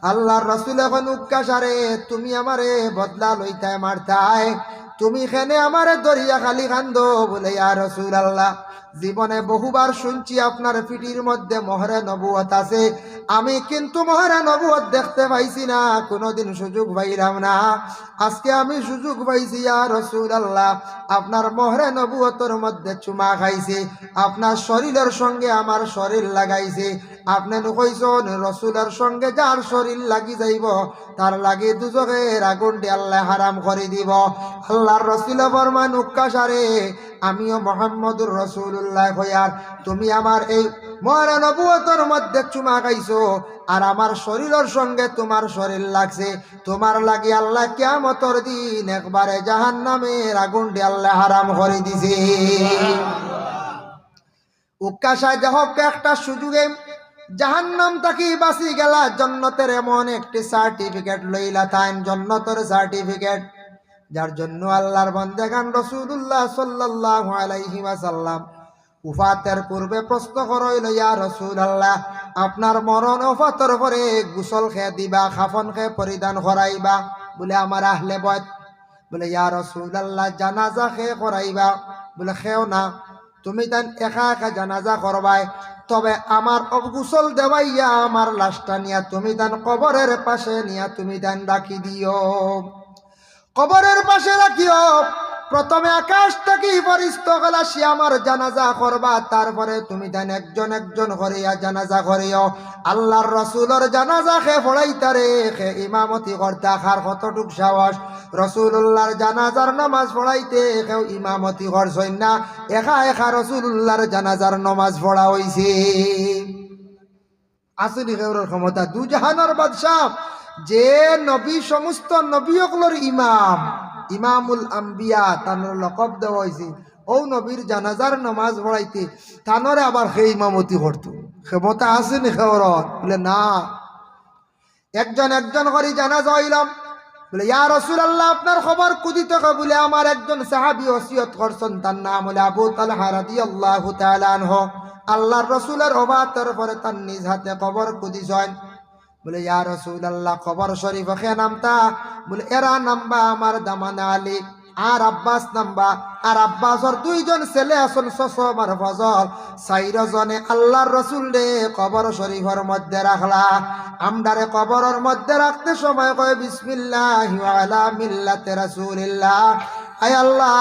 আল্লাহর রাসূল এখন উক্কাশারে তুমি আমারে বদলা লইতায় মারতায়, তুমি খেনে আমারে ধরিয়া খালি কান্দো। বলে ইয়া রাসূলুল্লাহ জীবনে বহুবার শুনছি আপনার পিঠির মধ্যে মোহরে নবুয়ত আছে, আমি কিন্তু মোহরে নবুয়ত দেখতে পাইছি না, কোনোদিন সুযোগ পাইলাম না, আজকে আমি সুযোগ পাইছি ইয়া রাসূলুল্লাহ। আপনার মোহরে নবুয়তের মধ্যে চুমা খাইছে, আপনার শরীরের সঙ্গে আমার শরীর লাগাইছে, আপনি কইছেন রাসূলের সঙ্গে যার শরীর লাগি যাইব তার লাগি দুজকের আগুন দিয়ে আল্লাহ হারাম করে দিব। আল্লাহর রাসূল ফরমান উক্কাশারে আমিও মুহাম্মদুর রাসূলুল্লাহ হইয়ার তুমি আমার এই মরা নবুয়তের মধ্যে চুমা খাইছো, আর আমার শরীরের সঙ্গে তোমার শরীর লাগছে, তোমার লাগি আল্লাহ কিয়ামতের দিন একবারে জাহান্নামের আগুন দিয়ে আল্লাহ হারাম করে দিছে। উক্কাশা যাহক একটা সুযোগে জাহান্নাম তাকি বাঁচি গেলা, জান্নাতের এমন একটি সার্টিফিকেট লইলা তাইন, জান্নাতের সার্টিফিকেট, যার জন্য আল্লাহর বান্দাগান রাসূলুল্লাহ সাল্লাল্লাহু আলাইহি ওয়াসাল্লাম উফাতের পূর্বে প্রশ্ন করইল ইয়া রাসূলুল্লাহ আপনার মরণ ওফাতের পরে গোসল খেয়ে দিবা, কাফন খেয়ে পরিধান করাইবা? বলে আমার আহলে বয়ত। বলে ইয়া রাসূলুল্লাহ জানাজা খেয়ে করাইবা? বলে খেও না, তুমি তান একা একা জানাজা করবাই, তবে আমার গোসল দেওয়াইয়া আমার লাশটা নিয়া তুমি তান কবরের পাশে নিয়া তুমি তান রাখি দিও। কবরের পাশে রাখিও, প্রথমে আকাশ থেকে ফেরেশতা গলা সে আমার জানাজা করবা, তারপরে তুমি দেন একজন একজন করিয়া জানাজা করিও। আল্লাহর রাসূলের জানাজা খে পড়াইতারে খে ইমামতি করতে খার কতটুক সাহস, রাসূলুল্লাহর জানাজার নামাজ পড়াইতে কেউ ইমামতি করছই না, একা একা রাসূলুল্লাহর জানাজার নামাজ পড়া হইছে। আসলি কেউর ক্ষমতা দু জাহানের বাদশাহ, যে নবী সমস্ত নবীগুলোর ইমাম, ইমামুল আম্বিয়া তানোর লকব দেওয়া হয়েছে, ও নবীর জানাজার নামাজ পড়াইতে তানোরে আবার সেই ইমামতি করতো। ক্ষমতা আছে নি খেওর? বলে না। একজন একজন করে জানাজা হইলাম। বলে ইয়া রাসূলুল্লাহ আপনার খবর কুদি থেকে? বলে আমার একজন সাহাবী ওসিয়ত করছেন, তার নাম হলো আবু তালহা রাদিয়াল্লাহু তাআলা আনহু। আল্লাহর রাসূলের ওফাতের পরে তার নিজ হাতে কবর কুদিছেন। বলে ইয়া রাসূলুল্লাহ কবর শরীফ খে নামতা? বলে এরা নামবা আমার দামানা আলী আর আব্বাস নামবা, আর আব্বাসর দুইজন ছেলে আসল সসম আর ফজল, চাইরজনে আল্লাহর রাসূল রে কবর শরীফের মধ্যে রাখলা। আমদারে কবরের মধ্যে রাখতে সময় কয় বিসমিল্লাহি ওয়া আলা মিল্লাতি রাসূলিল্লাহ, আয় আল্লাহ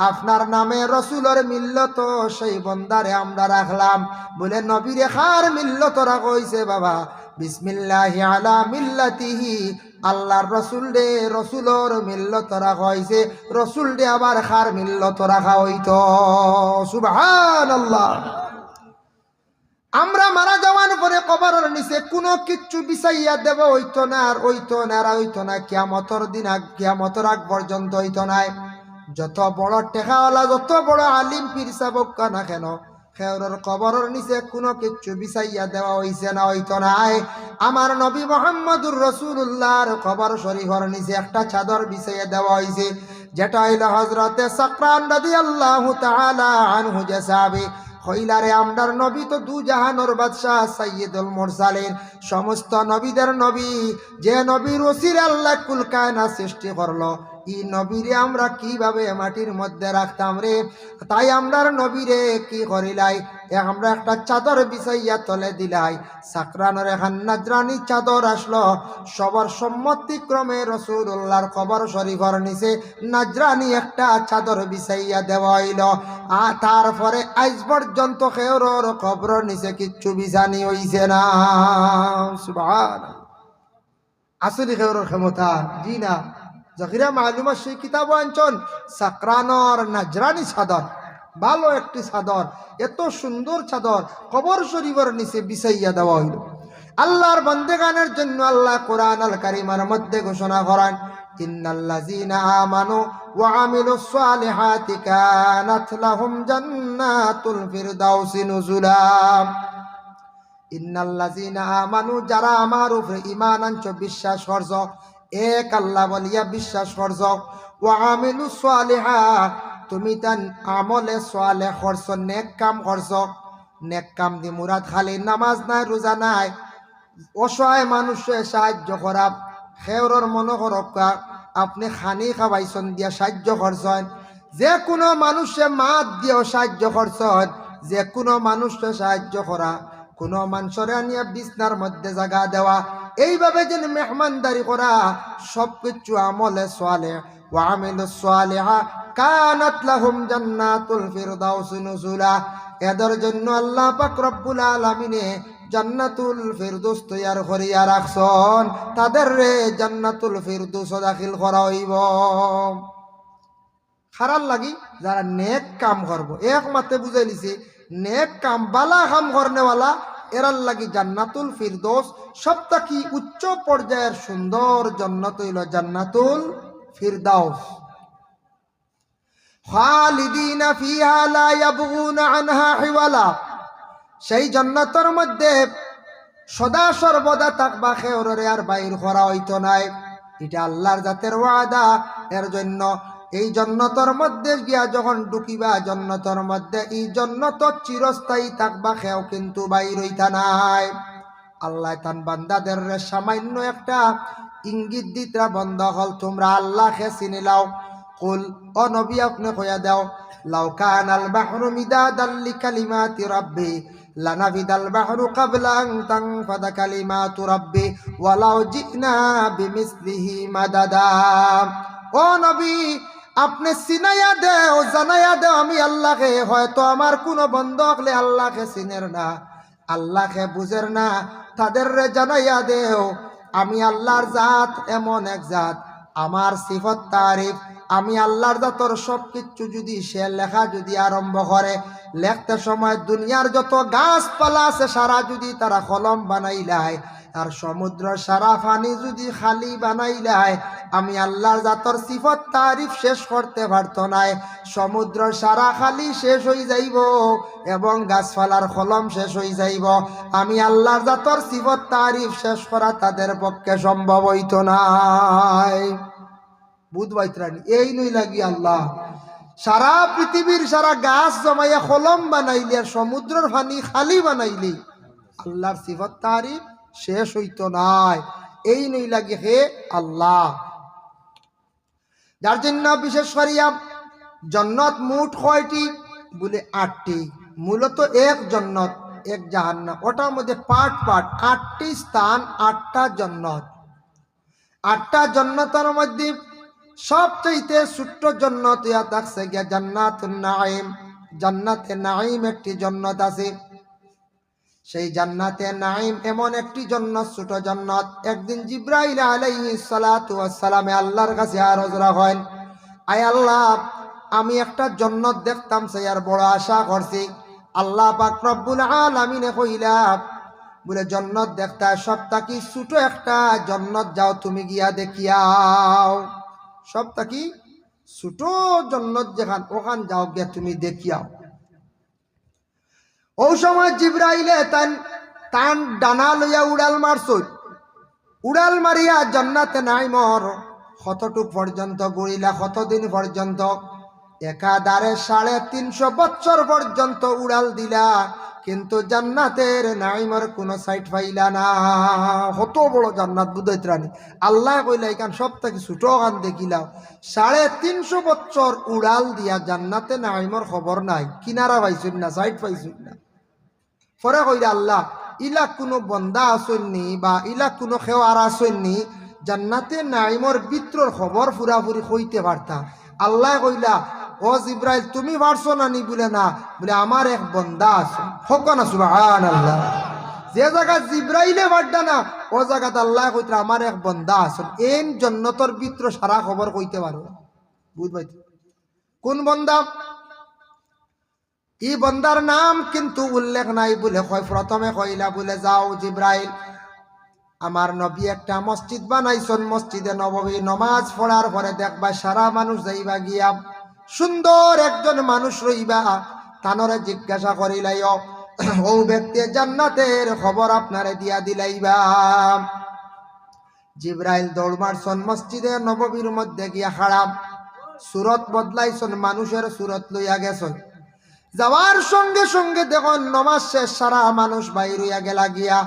আপনার নামে রসুলের মিল্লত সেই বন্দারে আমরা রাখলাম। বলে নবীরে খার মিল্লত রাখা হইছে বাবা, বিসমিল্লাহি আলা মিল্লাতিহি, আল্লাহর রসুল রে রসুলর মিল্লত রাখা হইছে, রসুল রে আবার খার মিল্লত রাখা হইতো। সুবহানাল্লাহ। আমরা মারা যাওয়ার পরে কবরের নিচে কোনো কিচ্ছু বিছাইয়া দেব হইতো না, আর হইতো না, আর হইতো না, কিয়ামতের দিন কিয়ামতের আগ পর্যন্ত হইতো না। যত বড় টেকাওয়ালা, যত বড় আলিম পীর সাবক না কেন, খেওরের কবরের নিচে কোনো কিচ্ছু বিছাইয়া দেওয়া হইছে না, হইতো না। আমার নবী মুহাম্মদুর রাসূলুল্লাহর কবর শরীফের নিচে একটা চাদর বিছাইয়া দেওয়া হইছে, যেটা হইল হযরতে সাকরান রাদিয়াল্লাহু তাআলা আনহু যে সাহাবী, কইলারে আমরার নবী তো দু জাহানোর বাদশাহ সাইয়্যিদুল মুরসালিন, সমস্ত নবীদের নবী, যে নবীর ওসিলা আল্লাহ কুল কায়নাত সৃষ্টি করলো, ই নবীরে আমরা কিভাবে মাটির মধ্যে রাখতাম রে। তাই আমরার নবীরে কি করিলাই, আমরা একটা চাদর বিছাইয়া তলে দিলাই। সাকরানোর এখান নাজরানি চাদর আসলো, সবার সম্মতিক্রমে রাসূলুল্লাহর কবর শরীফের নিচে নাজরানি একটা চাদর বিছাইয়া দেওয়া হইল। আর তারপরে আজ পর্যন্ত কেউর কবর নিচে কিচ্ছু বিছানি হইছে না। সুবহানাল্লাহ। আসলে কেউর ক্ষমতা জি না। জহিরা মালুমা সেই কিতাব আনছন সাকরানোর নাজরানি চাদর, ভালো একটি চাদর, এত সুন্দর চাদর কবর শরীফের নিচে বিছাইয়া দেওয়া হইল। আল্লাহর বান্দেগানের জন্য আল্লাহ কোরআন আল কারীমের মধ্যে ঘোষণা করেন, ইন্নাল্লাযীনা আমানু ওয়া আমিলুস সালিহাতি কানাত লাহুম জান্নাতুল ফিরদাউসি নুজুলা। ইন্নাল্লাযীনা আমানু, যারা আমার উপরে ঈমান আনছো, বিশ্বাস করছো, এক আল্লাহ বলিয়া বিশ্বাস করছ, ওয়া আমিলুস সালিহাত, তুমি তান আমলে সালেহ করছ, নেক কাম করছ। নেক কাম দি মুরাদ খালি নামাজ নাই, রোজা নাই, অসহায় মানুষের সাহায্য করা, খেওরর মনে করকা আপনি খানি খাওয়াইছেন দিয়া সাহায্য করছেন, যে কোনো মানুষে মাত দিয়েও সাহায্য করছেন, যে কোনো মানুষকে সাহায্য করা, কোনো মানুষরে আনিয়া বিছনার মধ্যে জায়গা দেওয়া, এইভাবে যেন মেহমানদারি করা, সবকিছু আমলে সালেহ। ওয়া আমিলুস সালিহা কানাত লাহুম জান্নাতুল ফিরদাউস নুজুলা, এদের জন্য আল্লাহ পাক রব্বুল আলামিনে জান্নাতুল ফিরদৌস তৈয়ার করিয়া রাখছেন, তাদের রে জান্নাতুল ফিরদৌস দাখিল করা হইব। খারাপ লাগি যারা নেক কাম করবো, একমাত্র বুঝাই লিছি নেক কাম বালা কাম করনেওয়ালা, এরার লাগি জান্নাতুল ফিরদৌস সবথেকে উচ্চ পর্যায়ের সুন্দর জান্নাত হইল জান্নাতুল ফিরদাউস। খালিদিনা ফিহা লা ইয়াবগুনা আনহা হিওয়ালা, সেই জান্নাতের মধ্যে সদা সর্বদা থাকবা, খেওরে আর বাইর করা হইতো নাই। এটা আল্লাহর জাতের ওয়াদা। এর জন্য এই জান্নাতের মধ্যে গিয়া যখন ঢুকিবা, জান্নাতের মধ্যে এই জান্নাত চিরস্থায়ী থাকবা, খেও কিন্তু বাইর হইতা নাই। আল্লাহ তান বান্দাদের সামান্য একটা ইঙ্গিত দিতরা, বন্ধ হল তোমরা আল্লাহকে চিনি লাও। কুল, ও নবী আপনি কইয়া দাও, লাউ কানাল বাহরু মিদাদাল লিকালিমাতি রাব্বি লানাফিদাল বাহরু ক্বাবলা আন তানফাদা কালিমাতু রাব্বি ওয়ালাউ জিনা বিমিসলিহি মাদাদা। ও নবী আপনি চিনাইয়া দেও, জানাইয়া দেও আমি আল্লাহকে, হয়তো আমার কোনো বন্ধ হলে আল্লাহকে চিনের না, আল্লাহকে বুঝের না, তাদের জানাইয়া দেও আমি আল্লাহর জাত এমন এক জাত, আমার সিফত তারিফ, আমি আল্লাহর জাতর সব কিছু যদি সে লেখা যদি আরম্ভ করে, লেখতে সময় দুনিয়ার যত গাছপালা আছে সারা যদি তারা কলম বানাইলায়, আর সমুদ্র সারা পানি যদি খালি বানাইলায়, আমি আল্লাহর জাতর সিফত তারিফ শেষ করতে পারত নাই। সমুদ্র সারা খালি শেষ হয়ে যাইব এবং গাছপালার কলম শেষ হয়ে যাইব, আমি আল্লাহর জাতর সিফত তারিফ শেষ করা তাদের পক্ষে সম্ভব হইত নাই। বুধ বাইত্রানি এই নই লাগি আল্লাহ সারা পৃথিবীর সারা গাছ জমাইয়া কলম বানাইলি আর সমুদ্রের পানি খালি বানাইলি, আল্লাহর সিফত তারিফ শেষ হইতো নাই। এই নই লাগে হে আল্লাহ। যার জন্য বিশেষ করিয়া জান্নাত মোট কয়টি বলে 8টি, মূলত এক জান্নাত এক জাহান্নাম, ওটার মধ্যে পার্ট পার্ট 8টি স্থান, 8টা জান্নাত। 8টা জান্নাতের মধ্যে সবচেয়ে ছোট্ট জান্নাত ইয়া থাকছে গিয়া জান্নাতুন নাঈম। জান্নাতে নাঈম একটি জান্নাত আছে, সেই জান্নাতে নাঈম এমন একটি জান্নাত, ছোট জান্নাত। একদিন জিবরাইল আলাইহিস সালাতু ওয়াস সালামে আল্লাহর কাছে আরজ রাখেন, আয় আল্লাহ আমি একটা জান্নাত দেখতাম, সেই আর বড় আশা করছি। আল্লাহ পাক রব্বুল আলামিনে কইলা বলে জান্নাত দেখতা, সবথেকে ছোট একটা জান্নাত যাও তুমি গিয়া দেখিয়াও, সবথেকে ছোট জান্নাত যেখান ওখান যাও গিয়া তুমি দেখিয়াও। ও সময় জিবরাইলে তান ডানা লইয়া উড়াল মারছই, উড়াল মারিয়া জান্নাতে নাঈমর কতটুক পর্যন্ত ঘুরিলা, কতদিন পর্যন্ত একাধারে 350 বছর পর্যন্ত উড়াল দিলা, কিন্তু জান্নাতের নাইমের কোনো সাইট পাইলা না। কত বড় জান্নাত বুঝাইতে রানি। আল্লাহ কইলা এখান সব থেকে ছোট গান দেখিলাও, 350 বছর উড়াল দিয়া জান্নাতে নাইমের খবর নাই, কিনারা পাইছেন না, সাইট পাইছেন না। পরে কইরা আল্লাহ ইলা কোনো বন্দা আসেননি বা ইলা কোনো খেওয়ার আসেননি জান্নাতে নাইমর বিত্রর খবর পুরাপুরি কইতে পারতা। আল্লাহ কইলা ও জিব্রাইল তুমি পারছো না নি? বলে না, বলে আমার এক বন্দা আছে। হোক না সুবহানাল্লাহ। যে জায়গা জিব্রাইলে পারতা না ও জায়গাতে আল্লাহ কইতা আমার এক বন্দা আছে, এই জান্নাতের বিত্র সারা খবর কইতে পারো। বুঝবাই কোন বন্দা? এই বন্দার নাম কিন্তু উল্লেখ নাই বলে প্রথমে কইলা বলে যাও জিব্রাইল, আমার নবী একটা মসজিদ বানাইছেন, মসজিদে নববী নমাজ পড়ার পরে দেখবা সারা মানুষ যাইবা গিয়া সুন্দর একজন মানুষ রইবা, তানরে জিজ্ঞাসা করিলাইও ও ব্যক্তি জান্নাতের খবর আপনারে দিয়া দিলাইবা। জিব্রাইল দৌড় মারছন মসজিদে নববীর মধ্যে গিয়া খাড়াম, সুরত বদলাইছন, মানুষের সুরত লইয়া গেছন। যাওয়ার সঙ্গে সঙ্গে দেখুন নমাজ শেষ, সারা মানুষ বাইর হইয়া গেলা গিয়া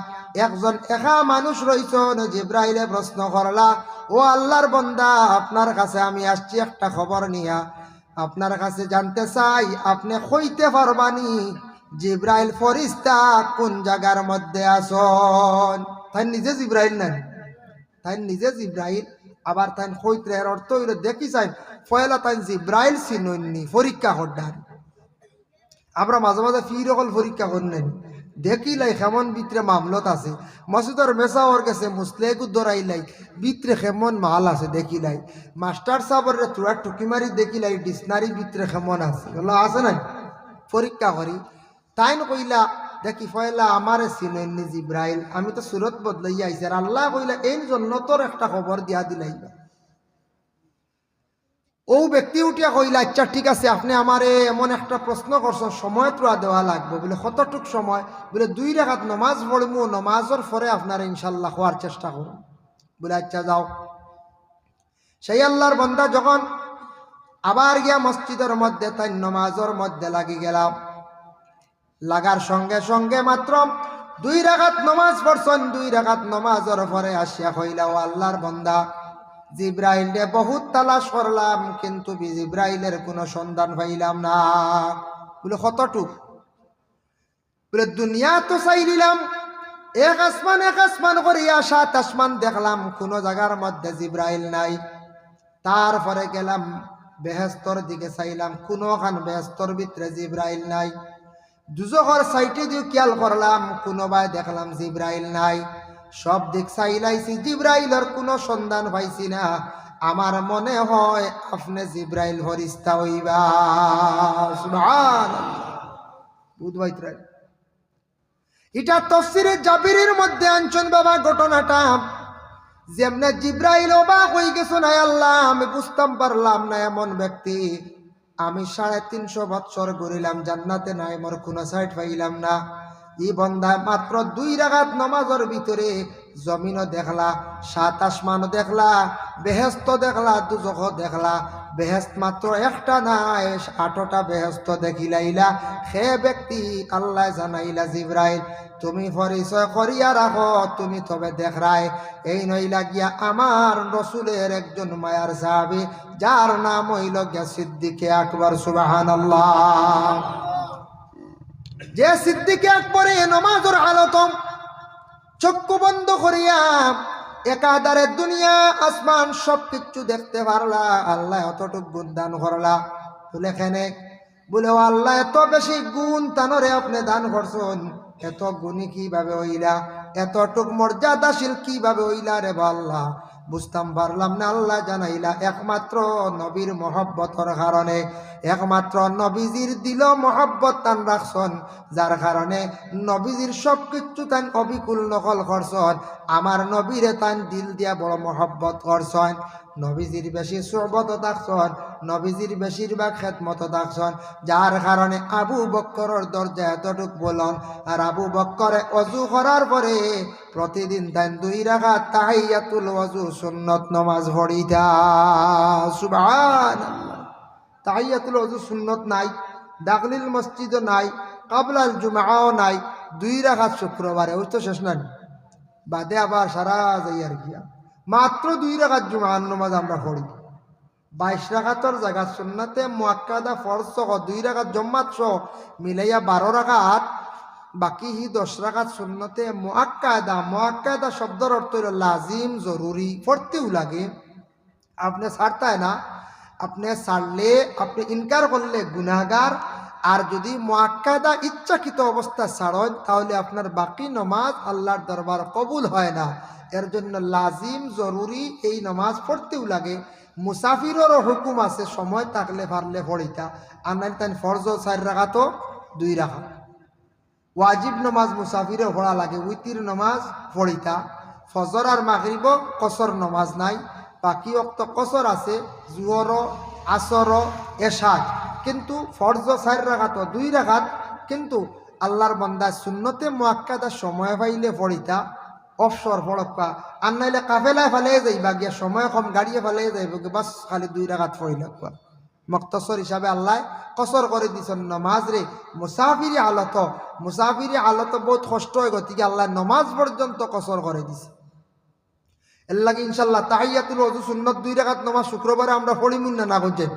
একজন একা মানুষ রইছন। জিব্রাইলে প্রশ্ন করলা ও আল্লাহর বন্দা, আপনার কাছে আমি আসছি একটা খবর নিয়া, আপনার কাছে জানতে চাই আপনি কইতে পারবানি জিব্রাইল ফরিস্তা কোন জায়গার মধ্যে আসন? তাই নিজে জিব্রাইল নাই, তাই নিজে জিব্রাইল, আবার তাই কইতে অর্থ হইল দেখি চাই ফয়লা তাই জিব্রাইল চিননি পরীক্ষা করডার। আমরা মাঝে মাঝে ফির অকল পরীক্ষা করেন দেখিলাই কেমন ভিতরে মামলত আছে, মসজিদের মেসাওর গেছে মুসলেকু দরাইলাই ভিতরে কেমন মাল আছে দেখিলাই, মাস্টার সাহেবের তোরা টুকি মারি দেখিলাই ডিকশনারি ভিতরে কেমন আছে, বললো আছে নাই পরীক্ষা করি। তাই কইলা দেখি ফয়লা আমারে চিনেননি জিব্রাইল, আমি তো সুরত বদলাইয়া আইছি। আর আল্লাহ কইলা এই জন্য তোর একটা খবর দিয়া দিলাইবা। ও ব্যক্তি উঠিয়া কইলা আচ্ছা ঠিক আছে, আপনি আমারে এমন একটা প্রশ্ন করছেন, সময় তোরা দেওয়া লাগবে। বলে কতটুক সময়? বলে 2 রাকাত নমাজ পড়মু, নমাজের পরে আপনারা ইনশাল্লাহ হওয়ার চেষ্টা করুন। বলে আচ্ছা যাও। সেই আল্লাহর বান্দা যখন আবার গিয়া মসজিদের মধ্যে তাই নমাজের মধ্যে লাগি গেলাম, লাগার সঙ্গে সঙ্গে মাত্র 2 রাকাত নমাজ পড়ছেন। 2 রাকাত নমাজের পরে আসিয়া কইলা ও আল্লাহর বান্দা, জিব্রাইলে বহুত তালাশ করলাম কিন্তু জিব্রাইলের কোনো সন্ধান পাইলাম না। বলে কতটুক? বলে দুনিয়া তো চাই দিলাম, এক আসমান করিয়া 7 আসমান দেখলাম, কোনো জায়গার মধ্যে জিব্রাইল নাই। তারপরে গেলাম বেহেস্তর দিকে চাইলাম, কোনোখান বেহেস্তর ভিতরে জিব্রাইল নাই। দুজখর সাইটে দিয়ে খেয়াল করলাম, কোনোবাই দেখলাম জিব্রাইল নাই। সব দিক চাইলাইছি, জিব্রাইলের কোনো সন্ধান পাইছি না। আমার মনে হয় আপনি জিব্রাইল ফরিস্তা হইবা। সুবহানাল্লাহ। বুঝবাইতে এটা তাফসীরে জাবিরের মধ্যে আনছেন বাবা ঘটনাটা, যেমনে জিব্রাইল অবাক হয়ে গেছে, না আল্লাহ আমি বুঝতাম পারলাম না এমন ব্যক্তি, আমি 350 বছর ঘুরিলাম জান্নাতে নাই মোর কোনো সাইড পাইলাম না। এই বন্দা মাত্র 2 রাকাত নামাজের ভিতরে জমিনও দেখলা, 7 আসমানও দেখলা, বেহেস্ত দেখলা, দুজখ দেখলা। বেহেস্ত মাত্র একটা নাই, 8টা বেহেস্ত দেখিলাইলা। সে ব্যক্তি আল্লাহ জানাইলা জিব্রাইল তুমি পরিচয় করিয়া রাখো, তুমি তবে দেখরাই এই নইলা গিয়া আমার রসুলের একজন মায়ার সাহাবী, যার নাম হইল গিয়া সিদ্দিকে আকবর। সুবহানাল্লাহ। যে সিদ্দিকে আকবরে নমাজের হালতম চক্ষু বন্ধ করিয়া একাধারে দুনিয়া আসমান সবকিছু দেখতে পারলা, আল্লাহ অতটুক গুণ দান করলা। বলে এখানে বলে ও আল্লাহ এত বেশি গুণ তানরে আপনি দান করছেন, এত গুণী কিভাবে হইলা, এতটুক মর্যাদাশীল কিভাবে হইলা রে আল্লাহ? বুঝতাম পারলাম না। আল্লাহ জানাইলা একমাত্র নবীর মহব্বতর কারণে, একমাত্র নবীজির দিল মহব্বত তান রাখছন, যার কারণে নবীজির সব কিছু তান অবিকুল নকল করছন। আমার নবীরে তান দিল দিয়া বড় মহব্বত করছন, নবীজির বেশি সোহবত থাকছন, নবীজির বেশিরভাগ খেদমত থাকছন, যার কারণে আবু বক্করের দরজা এতটুক বলন। আর আবু বক্করে অজু করার পরে প্রতিদিন তাই 2 রাকাত তাহিয়াতুল ওযু সুন্নত নামাজ পড়িতা। সুবহানাল্লাহ। তাহিয়াতুল ওযু সুন্নত নাই, দাখিলুল মসজিদও নাই, কাবলাল জুমাও নাই, 2 রাকাত শুক্রবারে ওই তো শেষ না বাদে আবার সারা যাই আর কি মাত্র 2 রাকাত জুমার নামাজ আমরা পড়ি। 22 রাকাতর জায়গা সুন্নাতে মুআক্কাদা ফরজ সহ 2 রাকাত জম্মাত সহ মিলাইয়া 12 রাকাত, বাকি 10 রাকাত সুন্নতে মুআক্কাদা। মুআক্কাদা শব্দের অর্থ হলো লাজিম, জরুরি, পড়তেও লাগে, আপনি ছাড়তায় না, আপনি ছাড়লে আপনি ইনকার করলে গুনাহগার। আর যদি মুআক্কাদা ইচ্ছাকৃত অবস্থা ছাড়েন তাহলে আপনার বাকি নামাজ আল্লাহর দরবার কবুল হয় না। এর জন্য লাজিম, জরুরি এই নামাজ পড়তেও লাগে। মুসাফিরেরও হুকুম আছে, সময় থাকলে পারলে পড়িতা, আর নাইলে তাই ফরজ 4 রাকাত 2 রাকাত। ওয়াজিব নামাজ মুসাফিরও পড়া লাগে, উইতির নামাজ পড়িতা। ফজর আর মাগরিব কসর নামাজ নাই, বাকি ওয়াক্ত কসর আছে, জুহর, আসর, এশা। কিন্তু ফরজ 4 রাকাত 2 রাকাত কিন্তু আল্লাহর বান্দা সুন্নতে মুআক্কাদা সময় পাইলে পড়িতা, অবসর পড়কা। আর নাইলে কাফেলায় ফেলে যাইবা গিয়া, সময় কম গাড়িয়ে ফেলে যাইব, বাস খালি 2 রাকাত পড়িল। মুক্তসর হিসাবে আল্লাহ কসর করে দিছেন নমাজ রে। মুসাফিরি হালত বহুত কষ্ট হয়, গতিকে আল্লাহ নমাজ পর্যন্ত কসর করে দিছে। এর লাগে ইনশাল্লাহ তাহিয়াতুল ওযু সুন্নত 2 রাকাত নামাজ শুক্রবারে আমরা পড়িমুন না বুঝছেন,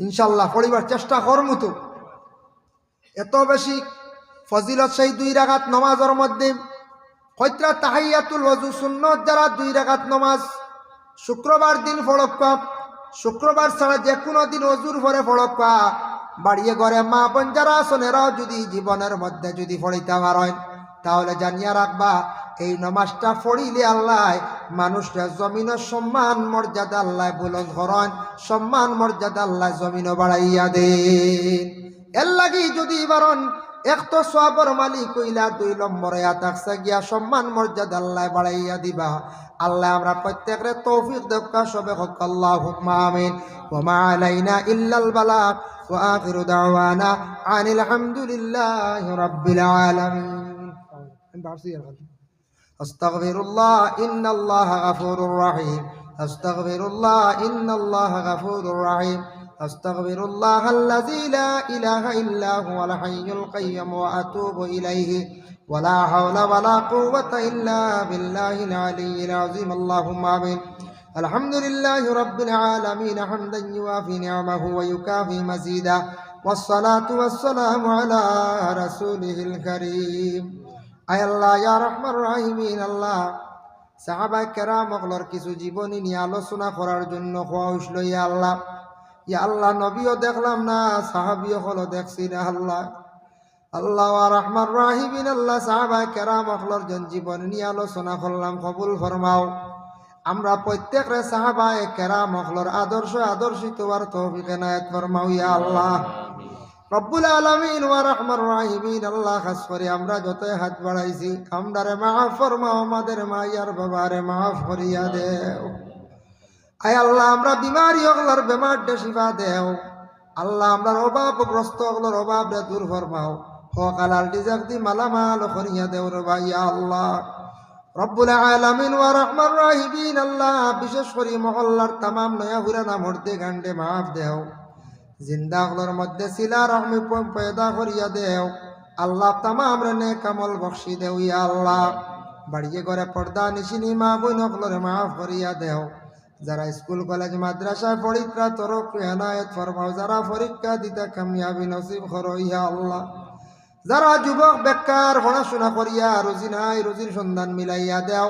ইনশাল্লাহ পড়িবার চেষ্টা করমু। তো এত বেশি ফজিলত সেই 2 রাকাত নামাজের মধ্যে কয়টা তাহিয়াতুল ওযু সুন্নত যারা 2 রাকাত নামাজ শুক্রবার দিন পড়কা, শুক্রবার ছাড়া যে কোনো দিন ওযুর পরে পড়কা, বাড়িয়ে ঘরে মা বোন যারা আছেন এরাও যদি জীবনের মধ্যে যদি পড়িতে পারেন তাহলে জানিয়া রাখবা এই নামাজটা পড়িলে আল্লাহ মানুষরা জমিনের সম্মান মর্যাদা আল্লাহ বুলন্দ করেন, সম্মান মর্যাদা আল্লাহ জমিনও বাড়াইয়া দেন। এর লাগি যদি বারণ এক তো সওয়াবের মালিক কইলা, 2 নম্বরে আতাকসা গিয়া সম্মান মর্যাদা আল্লাহ বাড়াইয়া দিবা। আল্লাহ আমরা প্রত্যেকরে তৌফিক দেবকা সবে হক আল্লাহুম্মা আমিন। ওয়া মা আলাইনা ইল্লাল বালাগ ওয়া আখিরু দাওয়ানা আনিল হামদুলিল্লাহি রাব্বিল আলামিন। আস্তাগফিরুল্লাহ ইন্নাল্লাহা গাফুরুর রাহিম। আস্তাগফিরুল্লাহ ইন্নাল্লাহা গাফুরুর রাহিম। আস্তাগফিরুল্লাহাল্লাযী লা ইলাহা ইল্লা হুয়াল হাইয়ুল কাইয়্যুম ওয়া আতুবু ইলাইহি ওয়া লা হাওলা ওয়া লা কুওয়াতা ইল্লা বিল্লাহিল আলিয়্যিল আযীম। আল্লাহুম্মা আমিন। আলহামদুলিল্লাহি রাব্বিল আলামিন হামদান ইউআফি নি'মাহু ওয়া ইউকাফি মাজিদা ওয়াস সালাতু ওয়াস সালামু আলা রাসূলিহিল কারীম। আয় আল্লাহ ইয়া রাহমান রাহিমিন, আল্লাহ সাহাবায়ে কেরামগণের কিছু জীবনী নিয়ে আলোচনা করার জন্য খোয়া হইছিল। ইয়া আল্লাহ, ইয়া আল্লাহ নবীও দেখলাম না, সাহাবীও হলো দেখছি না। আল্লাহ আল্লাহ ওয়া রাহমান রাহিমিন, আল্লাহ সাহাবায়ে কেরামগণের জীবনী নিয়ে আলোচনা করলাম, কবুল ফরমাও। আমরা প্রত্যেকরে সাহাবায়ে কেরামগণের আদর্শিত হওয়ার তৌফিক এনায়েত ফরমাও ইয়া আল্লাহ রব্বুল আলামিন ওয়া রাহমান রাহিমিন। আল্লাহ খাস করে আমরা যত হাত বাড়াইছি আমরারে মাফ ফরমাও, আমাদের মাইয়ার বাবারে মাফ করিয়া দেও। আয় আল্লাহ আমরা বিমারি হগলার বেমার দে শিফা দেও। আল্লাহ আমরার অভাবগ্রস্ত হগলার অভাব রে দূর ফরমাও, হক হালাল রিজক দি মালামাল করিয়া দেও রে ভাই আল্লাহ রব্বুল আলামিন ওয়া রাহমান রাহিমিন। আল্লাহ বিশেষ করে মহল্লার তামাম নয়া হুরানা মর্দে গান্ডে মাফ দেও, জিন্দা হলর মধ্যে সিলা রহমি পয়দা করিয়া দেও। আল্লাহ তামাম রে নেক আমল বখশি দেও ইয়া আল্লাহ। বাড়িয়ে ঘরে পর্দা নিশিনি মা বোন হকলরে মাফ করিয়া দেও। যারা স্কুল কলেজ মাদ্রাসায় পড়িত্রা তরফ এনায়েত ফরমাও, যারা পরীক্ষা দিতে কামিয়াবি নসিব করো ইয়া আল্লাহ। যারা যুবক বেকার পড়াশোনা করিয়া রুজি নাই, রুজির সন্ধান মিলাইয়া দেও।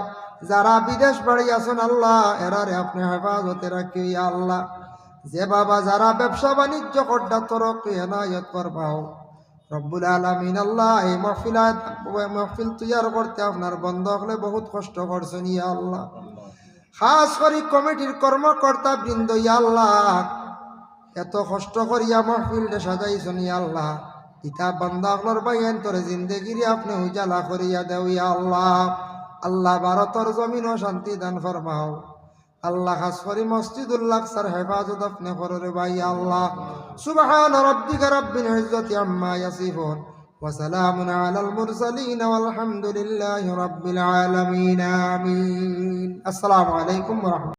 যারা বিদেশ বাড়ি আছেন আল্লাহ এরারে আপনি হেফাজতে রাখি ইয়া আল্লাহ। যে বাবা যারা ব্যবসা বাণিজ্য করডা তরফ এনায়েত ফরমাও রব্বুল আলামিন। আল্লাহ এই মাহফিল তৈয়ার করতে আপনার বন্ধ হলে বহুত কষ্ট করছেন ইয়া আল্লাহ। খাস করে কমিটির কর্মকর্তা বৃন্দ ইয়া আল্লাহ এত কষ্ট করিয়া মাহফিলটা সাজাইছেন ইয়া আল্লাহ। ইতা বান্দাগুলোর বাইন তোরে জিন্দেগিরি আপনি উজালা করিয়া দেও ইয়া আল্লাহ। আল্লাহ ভারতের জমিন ও শান্তি দান ফরমাও। আল্লাহ খাস করে মসজিদুল আকসার হেফাজত আপনি করো রে ভাই আল্লাহ। সুবহান রাব্বিকা রাব্বিল ইজ্জাতি আম্মা ইয়াসিফুন ওয়া সালামুন আলাল মুরসালিন ওয়ালহামদুলিল্লাহি রাব্বিল আলামিন। আমিন। আসসালামু আলাইকুম ওয়া রাহমাতুল্লাহ।